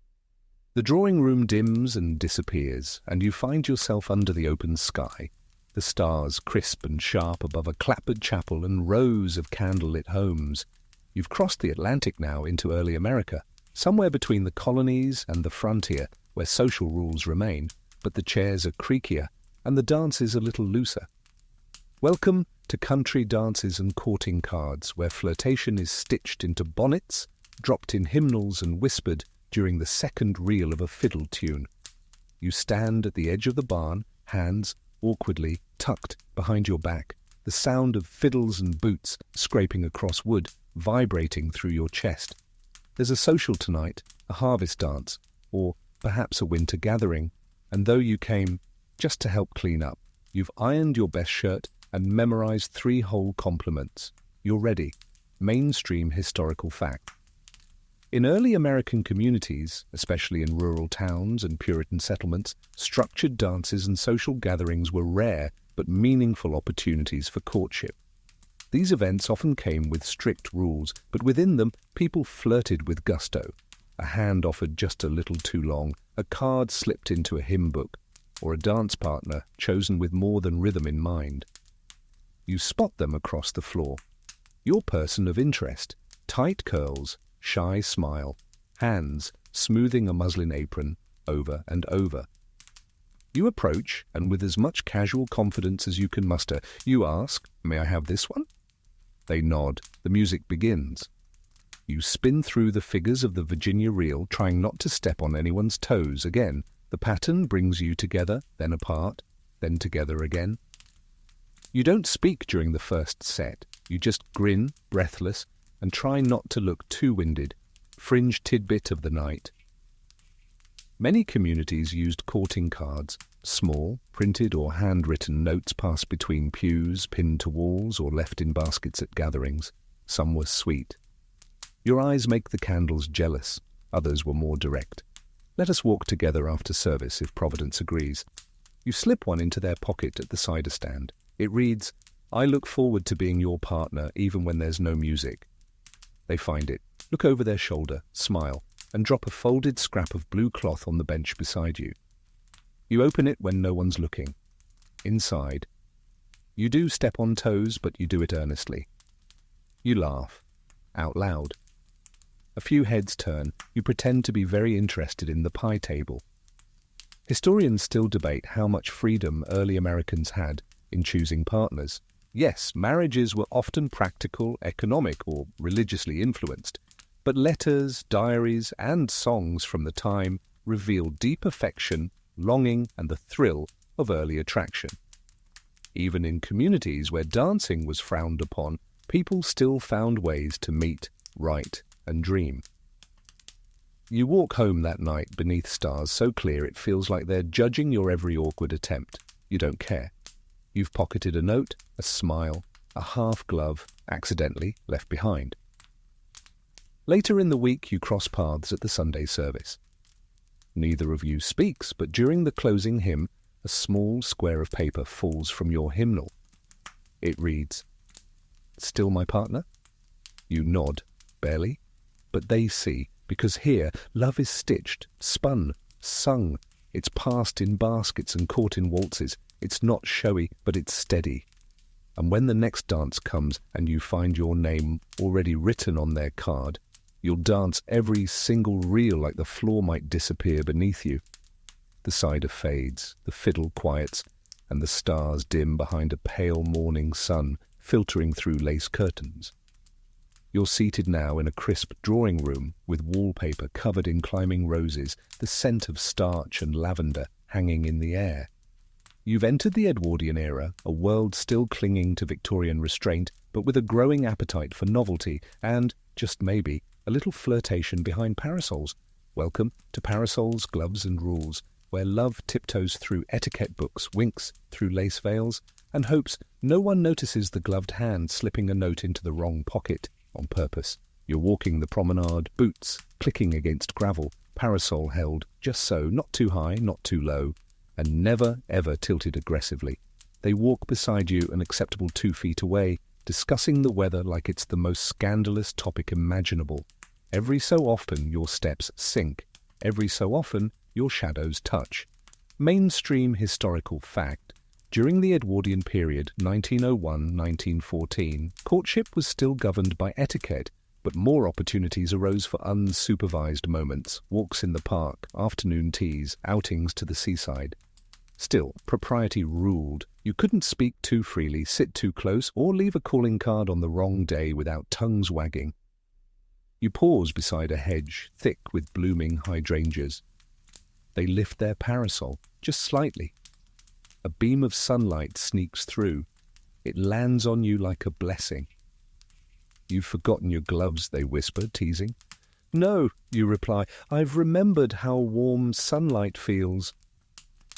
The drawing room dims and disappears, and you find yourself under the open sky, the stars crisp and sharp above a clapboard chapel and rows of candlelit homes. You've crossed the Atlantic now into early America, somewhere between the colonies and the frontier, where social rules remain, but the chairs are creakier and the dances a little looser. Welcome to country dances and courting cards, where flirtation is stitched into bonnets, dropped in hymnals and whispered during the second reel of a fiddle tune. You stand at the edge of the barn, hands awkwardly tucked behind your back, the sound of fiddles and boots scraping across wood vibrating through your chest. There's a social tonight, a harvest dance, or perhaps a winter gathering, and though you came just to help clean up, you've ironed your best shirt and memorized 3 whole compliments. You're ready. Mainstream historical fact. In early American communities, especially in rural towns and Puritan settlements, structured dances and social gatherings were rare but meaningful opportunities for courtship. These events often came with strict rules, but within them people flirted with gusto. A hand offered just a little too long, a card slipped into a hymn book, or a dance partner chosen with more than rhythm in mind. You spot them across the floor. Your person of interest, tight curls, shy smile, hands smoothing a muslin apron over and over. You approach, and with as much casual confidence as you can muster, you ask, "May I have this one?" They nod. The music begins. You spin through the figures of the Virginia reel, trying not to step on anyone's toes. Again, the pattern brings you together, then apart, then together again. You don't speak during the first set. You just grin, breathless, and try not to look too winded. Fringe tidbit of the night. Many communities used courting cards, small, printed or handwritten notes passed between pews, pinned to walls, or left in baskets at gatherings. Some were sweet. Your eyes make the candles jealous. Others were more direct. Let us walk together after service if Providence agrees. You slip one into their pocket at the cider stand. It reads, "I look forward to being your partner even when there's no music." They find it, look over their shoulder, smile, and drop a folded scrap of blue cloth on the bench beside you. You open it when no one's looking. Inside, you do step on toes, but you do it earnestly. You laugh, out loud. A few heads turn. You pretend to be very interested in the pie table. Historians still debate how much freedom early Americans had in choosing partners. Yes, marriages were often practical, economic, or religiously influenced, but letters, diaries, and songs from the time reveal deep affection, longing, and the thrill of early attraction. Even in communities where dancing was frowned upon, people still found ways to meet, write, and dream. You walk home that night beneath stars so clear it feels like they're judging your every awkward attempt. You don't care. You've pocketed a note, a smile, a half glove, accidentally left behind. Later in the week, you cross paths at the Sunday service. Neither of you speaks, but during the closing hymn, a small square of paper falls from your hymnal. It reads, "Still my partner?" You nod, barely, but they see, because here love is stitched, spun, sung. It's passed in baskets and caught in waltzes. It's not showy, but it's steady. And when the next dance comes and you find your name already written on their card, you'll dance every single reel like the floor might disappear beneath you. The cider fades, the fiddle quiets, and the stars dim behind a pale morning sun filtering through lace curtains. You're seated now in a crisp drawing room with wallpaper covered in climbing roses, the scent of starch and lavender hanging in the air. You've entered the Edwardian era, a world still clinging to Victorian restraint, but with a growing appetite for novelty and, just maybe, a little flirtation behind parasols. Welcome to Parasols, Gloves and Rules, where love tiptoes through etiquette books, winks through lace veils, and hopes no one notices the gloved hand slipping a note into the wrong pocket on purpose. You're walking the promenade, boots clicking against gravel, parasol held just so, not too high, not too low, and never ever tilted aggressively. They walk beside you an acceptable 2 feet away, discussing the weather like it's the most scandalous topic imaginable. Every so often your steps sync. Every so often your shadows touch. Mainstream historical fact. During the Edwardian period, 1901-1914, courtship was still governed by etiquette, but more opportunities arose for unsupervised moments, walks in the park, afternoon teas, outings to the seaside. Still, propriety ruled. You couldn't speak too freely, sit too close, or leave a calling card on the wrong day without tongues wagging. You pause beside a hedge, thick with blooming hydrangeas. They lift their parasol, just slightly. A beam of sunlight sneaks through. It lands on you like a blessing. "You've forgotten your gloves," they whisper, teasing. "No," you reply, "I've remembered how warm sunlight feels."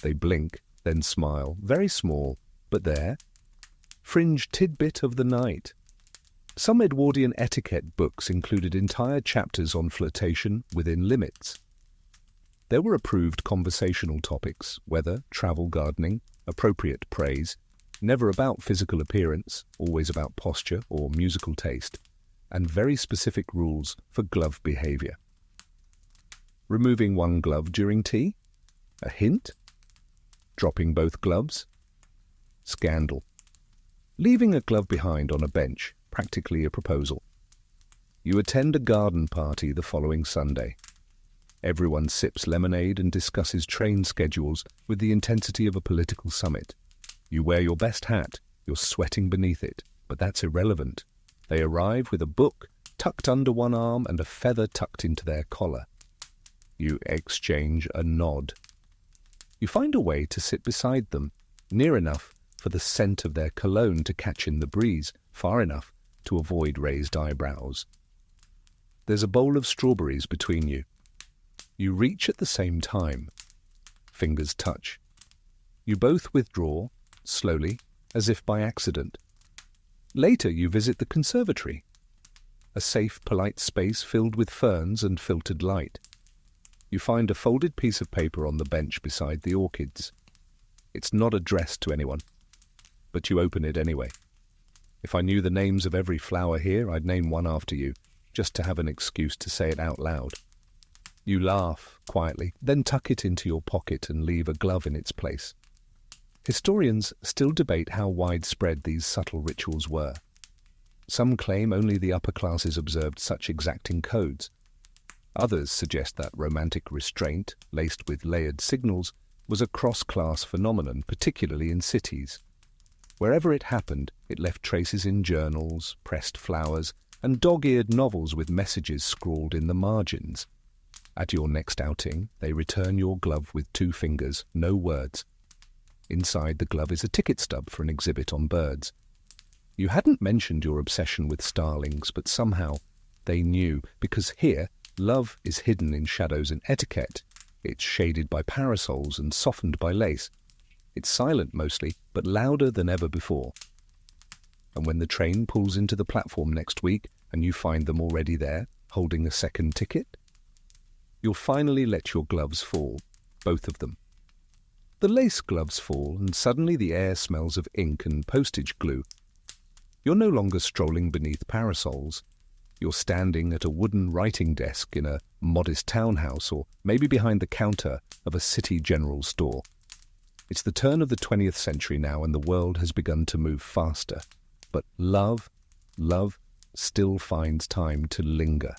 They blink, then smile, very small, but there. Fringe tidbit of the night. Some Edwardian etiquette books included entire chapters on flirtation within limits. There were approved conversational topics, weather, travel, gardening, appropriate praise, never about physical appearance, always about posture or musical taste, and very specific rules for glove behavior. Removing one glove during tea? A hint? Dropping both gloves? Scandal. Leaving a glove behind on a bench, practically a proposal. You attend a garden party the following Sunday. Everyone sips lemonade and discusses train schedules with the intensity of a political summit. You wear your best hat, you're sweating beneath it, but that's irrelevant. They arrive with a book tucked under one arm and a feather tucked into their collar. You exchange a nod. You find a way to sit beside them, near enough for the scent of their cologne to catch in the breeze, far enough to avoid raised eyebrows. There's a bowl of strawberries between you. You reach at the same time. Fingers touch. You both withdraw, slowly, as if by accident. Later you visit the conservatory, a safe, polite space filled with ferns and filtered light. You find a folded piece of paper on the bench beside the orchids. It's not addressed to anyone, but you open it anyway. If I knew the names of every flower here, I'd name one after you, just to have an excuse to say it out loud. You laugh quietly, then tuck it into your pocket and leave a glove in its place. Historians still debate how widespread these subtle rituals were. Some claim only the upper classes observed such exacting codes. Others suggest that romantic restraint, laced with layered signals, was a cross-class phenomenon, particularly in cities. Wherever it happened, it left traces in journals, pressed flowers, and dog-eared novels with messages scrawled in the margins. At your next outing, they return your glove with 2 fingers, no words. Inside the glove is a ticket stub for an exhibit on birds. You hadn't mentioned your obsession with starlings, but somehow they knew, because here, love is hidden in shadows and etiquette. It's shaded by parasols and softened by lace. It's silent mostly, but louder than ever before. And when the train pulls into the platform next week and you find them already there, holding a second ticket, you'll finally let your gloves fall, both of them. The lace gloves fall, and suddenly the air smells of ink and postage glue. You're no longer strolling beneath parasols. You're standing at a wooden writing desk in a modest townhouse, or maybe behind the counter of a city general store. It's the turn of the 20th century now, and the world has begun to move faster. But love still finds time to linger.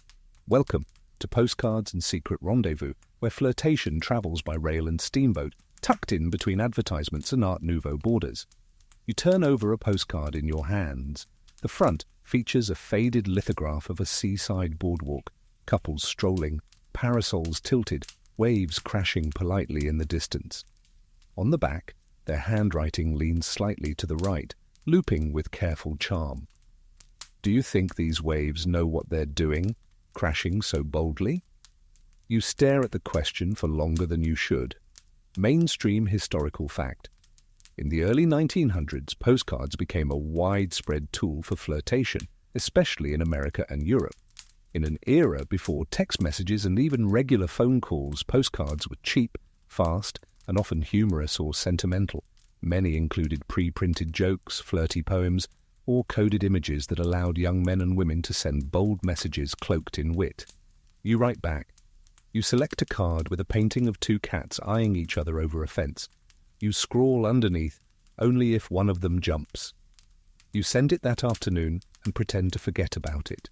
Welcome to Postcards and Secret Rendezvous, where flirtation travels by rail and steamboat, tucked in between advertisements and Art Nouveau borders. You turn over a postcard in your hands. The front features a faded lithograph of a seaside boardwalk, couples strolling, parasols tilted, waves crashing politely in the distance. On the back, their handwriting leans slightly to the right, looping with careful charm. Do you think these waves know what they're doing, crashing so boldly? You stare at the question for longer than you should. Mainstream historical fact. In the early 1900s, postcards became a widespread tool for flirtation, especially in America and Europe. In an era before text messages and even regular phone calls, postcards were cheap, fast, and often humorous or sentimental. Many included pre-printed jokes, flirty poems, or coded images that allowed young men and women to send bold messages cloaked in wit. You write back. You select a card with a painting of 2 cats eyeing each other over a fence. You scrawl underneath, only if one of them jumps. You send it that afternoon and pretend to forget about it.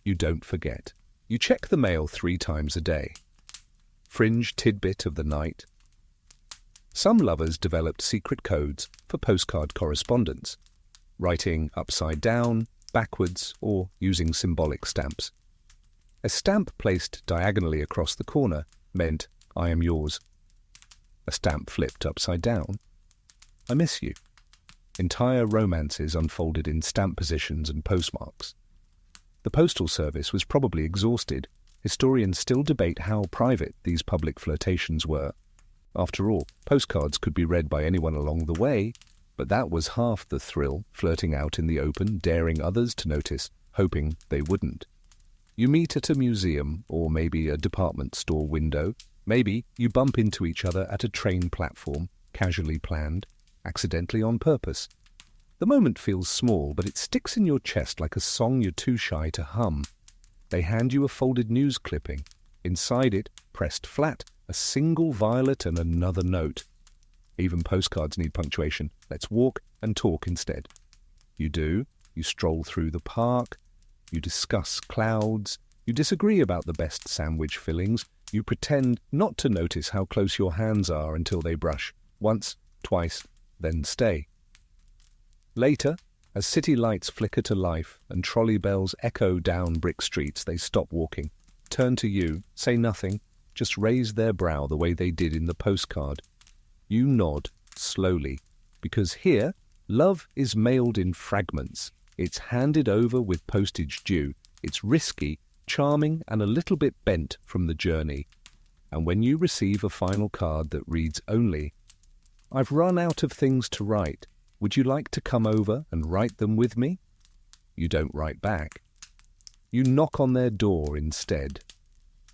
You don't forget. You check the mail 3 times a day. Fringe tidbit of the night. Some lovers developed secret codes for postcard correspondence, writing upside down, backwards, or using symbolic stamps. A stamp placed diagonally across the corner meant, "I am yours." A stamp flipped upside down, "I miss you." Entire romances unfolded in stamp positions and postmarks. The postal service was probably exhausted. Historians still debate how private these public flirtations were. After all, postcards could be read by anyone along the way, but that was half the thrill, flirting out in the open, daring others to notice, hoping they wouldn't. You meet at a museum, or maybe a department store window. Maybe you bump into each other at a train platform, casually planned, accidentally on purpose. The moment feels small, but it sticks in your chest like a song you're too shy to hum. They hand you a folded news clipping. Inside it, pressed flat, a single violet and another note. Even postcards need punctuation. Let's walk and talk instead. You do. You stroll through the park. You discuss clouds. You disagree about the best sandwich fillings. You pretend not to notice how close your hands are until they brush. Once, twice, then stay. Later, as city lights flicker to life and trolley bells echo down brick streets, they stop walking, turn to you, say nothing, just raise their brow the way they did in the postcard. You nod, slowly, because here, love is mailed in fragments. It's handed over with postage due. It's risky, charming, and a little bit bent from the journey. And when you receive a final card that reads only, "I've run out of things to write. Would you like to come over and write them with me?" You don't write back. You knock on their door instead.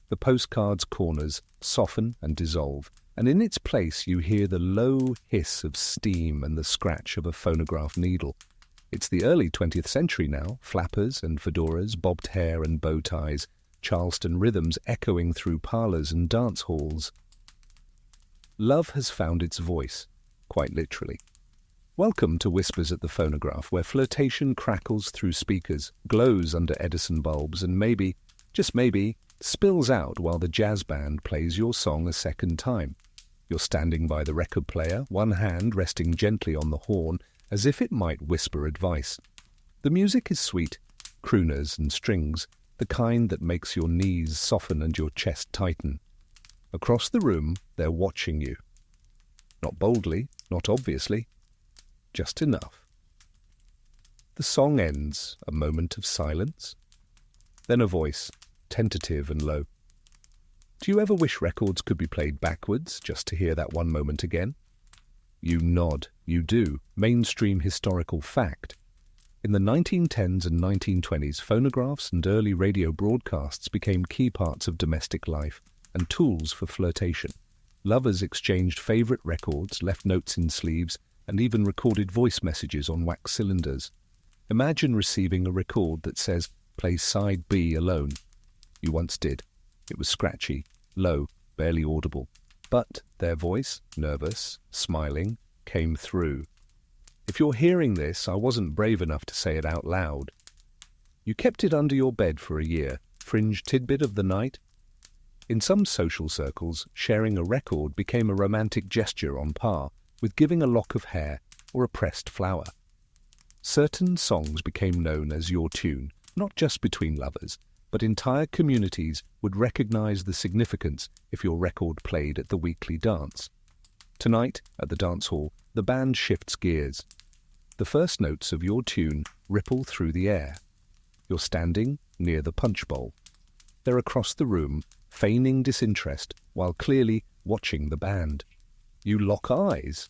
The postcard's corners soften and dissolve, and in its place you hear the low hiss of steam and the scratch of a phonograph needle. It's the early 20th century now, flappers and fedoras, bobbed hair and bow ties, Charleston rhythms echoing through parlours and dance halls. Love has found its voice, quite literally. Welcome to Whispers at the Phonograph, where flirtation crackles through speakers, glows under Edison bulbs, and maybe, just maybe, spills out while the jazz band plays your song a second time. You're standing by the record player, one hand resting gently on the horn, as if it might whisper advice. The music is sweet, crooners and strings, the kind that makes your knees soften and your chest tighten. Across the room, they're watching you. Not boldly, not obviously, just enough. The song ends, a moment of silence. Then a voice, tentative and low. Do you ever wish records could be played backwards, just to hear that one moment again? You nod, you do, mainstream historical fact. In the 1910s and 1920s, phonographs and early radio broadcasts became key parts of domestic life and tools for flirtation. Lovers exchanged favourite records, left notes in sleeves, and even recorded voice messages on wax cylinders. Imagine receiving a record that says, "Play side B alone." You once did. It was scratchy, low, barely audible. But their voice, nervous, smiling, came through. If you're hearing this, I wasn't brave enough to say it out loud. You kept it under your bed for a year, fringe tidbit of the night. In some social circles, sharing a record became a romantic gesture on par with giving a lock of hair or a pressed flower. Certain songs became known as your tune, not just between lovers, but entire communities would recognize the significance if your record played at the weekly dance. Tonight, at the dance hall, the band shifts gears. The first notes of your tune ripple through the air. You're standing near the punch bowl. They're across the room, feigning disinterest while clearly watching the band. You lock eyes.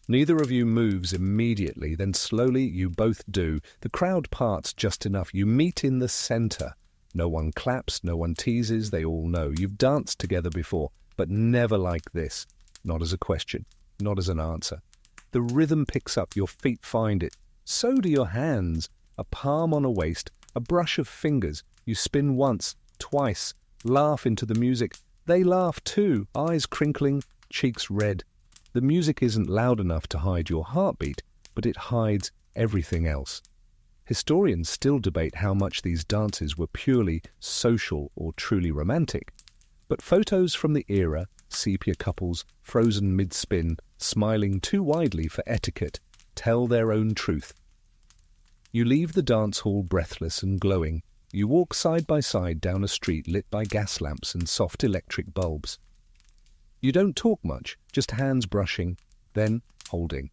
Neither of you moves immediately, then slowly you both do. The crowd parts just enough. You meet in the center. No one claps, no one teases, they all know. You've danced together before, but never like this. Not as a question, not as an answer. The rhythm picks up, your feet find it. So do your hands. A palm on a waist, a brush of fingers. You spin once, twice, laugh into the music. They laugh too, eyes crinkling, cheeks red. The music isn't loud enough to hide your heartbeat, but it hides everything else. Historians still debate how much these dances were purely social or truly romantic. But photos from the era, sepia couples, frozen mid-spin, smiling too widely for etiquette, tell their own truth. You leave the dance hall breathless and glowing. You walk side by side down a street lit by gas lamps and soft electric bulbs. You don't talk much, just hands brushing, then holding.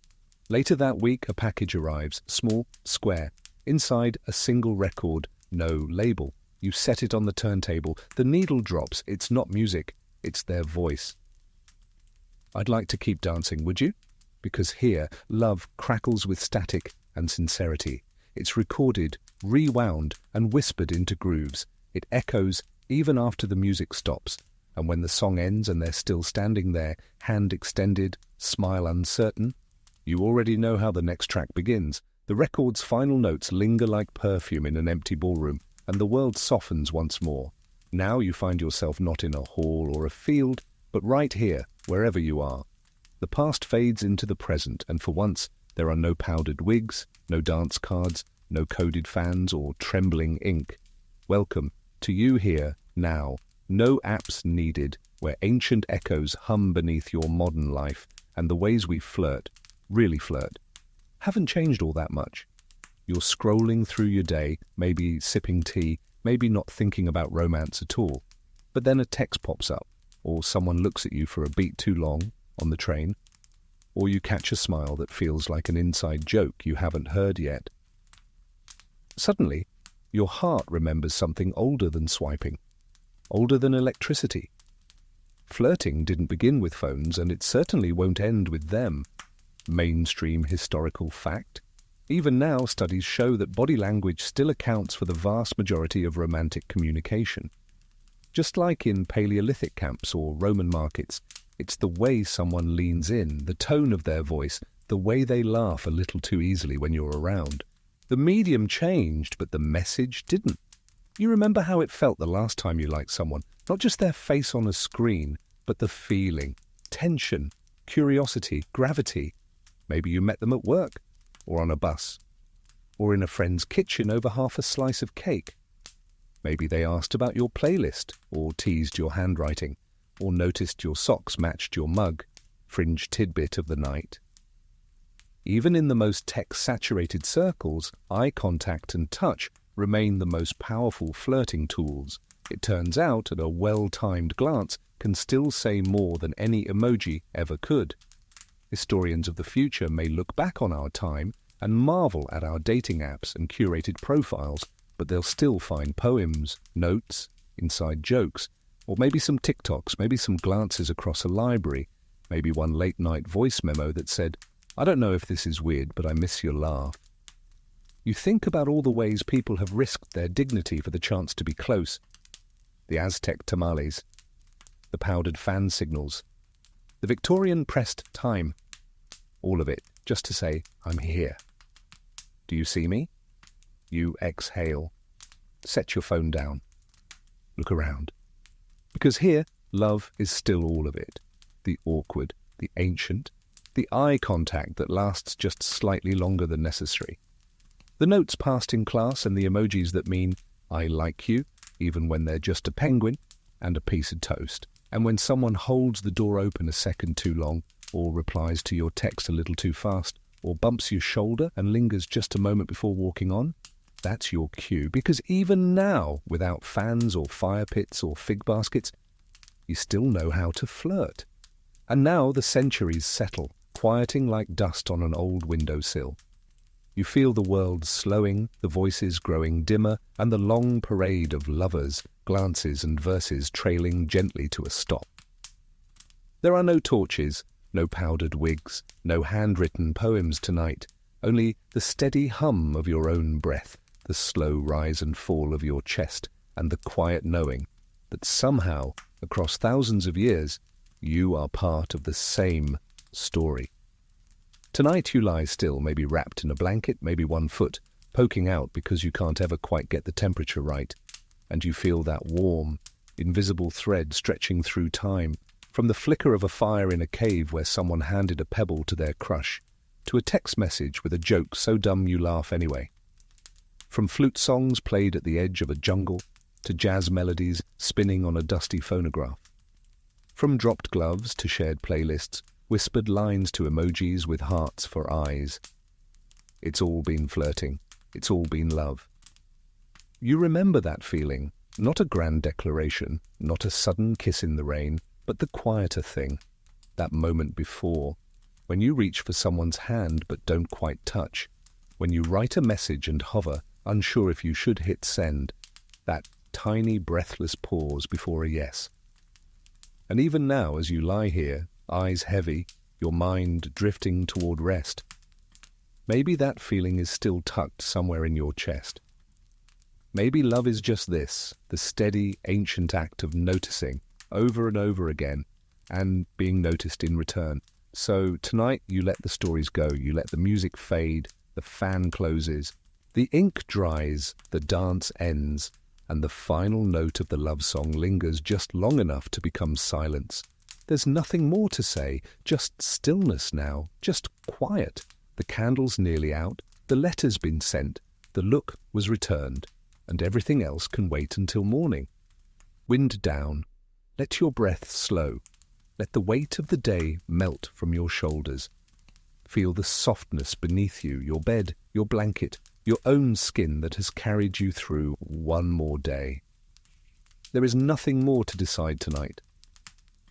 Later that week, a package arrives, small, square. Inside, a single record, no label. You set it on the turntable. The needle drops. It's not music, it's their voice. I'd like to keep dancing, would you? Because here, love crackles with static and sincerity. It's recorded, rewound, and whispered into grooves. It echoes even after the music stops. And when the song ends and they're still standing there, hand extended, smile uncertain, you already know how the next track begins. The record's final notes linger like perfume in an empty ballroom, and the world softens once more. Now you find yourself not in a hall or a field, but right here, wherever you are. The past fades into the present, and for once, there are no powdered wigs, no dance cards, no coded fans or trembling ink. Welcome to you here, now. No apps needed, where ancient echoes hum beneath your modern life, and the ways we flirt, really flirt, haven't changed all that much. You're scrolling through your day, maybe sipping tea, maybe not thinking about romance at all. But then a text pops up, or someone looks at you for a beat too long on the train, or you catch a smile that feels like an inside joke you haven't heard yet. Suddenly, your heart remembers something older than swiping, older than electricity. Flirting didn't begin with phones, and it certainly won't end with them. Mainstream historical fact. Even now, studies show that body language still accounts for the vast majority of romantic communication. Just like in Paleolithic camps or Roman markets, it's the way someone leans in, the tone of their voice, the way they laugh a little too easily when you're around. The medium changed, but the message didn't. You remember how it felt the last time you liked someone, not just their face on a screen, but the feeling, tension, curiosity, gravity. Maybe you met them at work, or on a bus, or in a friend's kitchen over half a slice of cake. Maybe they asked about your playlist, or teased your handwriting, or noticed your socks matched your mug, fringe tidbit of the night. Even in the most text-saturated circles, eye contact and touch remain the most powerful flirting tools. It turns out that a well-timed glance can still say more than any emoji ever could. Historians of the future may look back on our time and marvel at our dating apps and curated profiles, but they'll still find poems, notes, inside jokes, or maybe some TikToks, maybe some glances across a library, maybe one late-night voice memo that said, "I don't know if this is weird, but I miss your laugh." You think about all the ways people have risked their dignity for the chance to be close. The Aztec tamales, the powdered fan signals, the Victorian pressed time. All of it, just to say, "I'm here." Do you see me? You exhale. Set your phone down. Look around. Because here, love is still all of it. The awkward, the ancient, the eye contact that lasts just slightly longer than necessary. The notes passed in class and the emojis that mean, "I like you," even when they're just a penguin and a piece of toast. And when someone holds the door open a second too long, or replies to your text a little too fast, or bumps your shoulder and lingers just a moment before walking on, that's your cue. Because even now, without fans or fire pits or fig baskets, you still know how to flirt. And now the centuries settle, quieting like dust on an old windowsill. You feel the world slowing, the voices growing dimmer, and the long parade of lovers, glances and verses trailing gently to a stop. There are no torches, no powdered wigs, no handwritten poems tonight, only the steady hum of your own breath, the slow rise and fall of your chest, and the quiet knowing that somehow, across thousands of years, you are part of the same story. Tonight you lie still, maybe wrapped in a blanket, maybe one foot poking out because you can't ever quite get the temperature right, and you feel that warm, invisible thread stretching through time, from the flicker of a fire in a cave where someone handed a pebble to their crush, to a text message with a joke so dumb you laugh anyway. From flute songs played at the edge of a jungle, to jazz melodies spinning on a dusty phonograph. From dropped gloves to shared playlists, whispered lines to emojis with hearts for eyes. It's all been flirting. It's all been love. You remember that feeling, not a grand declaration, not a sudden kiss in the rain, but the quieter thing, that moment before, when you reach for someone's hand but don't quite touch, when you write a message and hover, unsure if you should hit send, that tiny breathless pause before a yes. And even now, as you lie here, eyes heavy, your mind drifting toward rest, maybe that feeling is still tucked somewhere in your chest. Maybe love is just this, the steady, ancient act of noticing over and over again and being noticed in return. So tonight you let the stories go, you let the music fade, the fan closes, the ink dries, the dance ends, and the final note of the love song lingers just long enough to become silence. There's nothing more to say, just stillness now, just quiet. The candle's nearly out, the letter's been sent, the look was returned, and everything else can wait until morning. Wind down, let your breath slow, let the weight of the day melt from your shoulders. Feel the softness beneath you, your bed, your blanket, your own skin that has carried you through one more day. There is nothing more to decide tonight.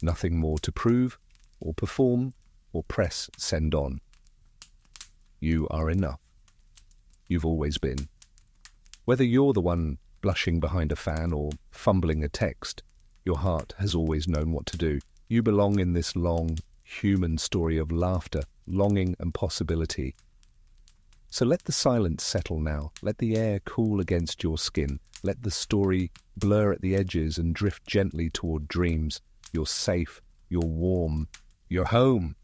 Nothing more to prove, or perform, or press send on. You are enough. You've always been. Whether you're the one blushing behind a fan or fumbling a text, your heart has always known what to do. You belong in this long, human story of laughter, longing and possibility. So let the silence settle now. Let the air cool against your skin. Let the story blur at the edges and drift gently toward dreams. You're safe. You're warm. You're home.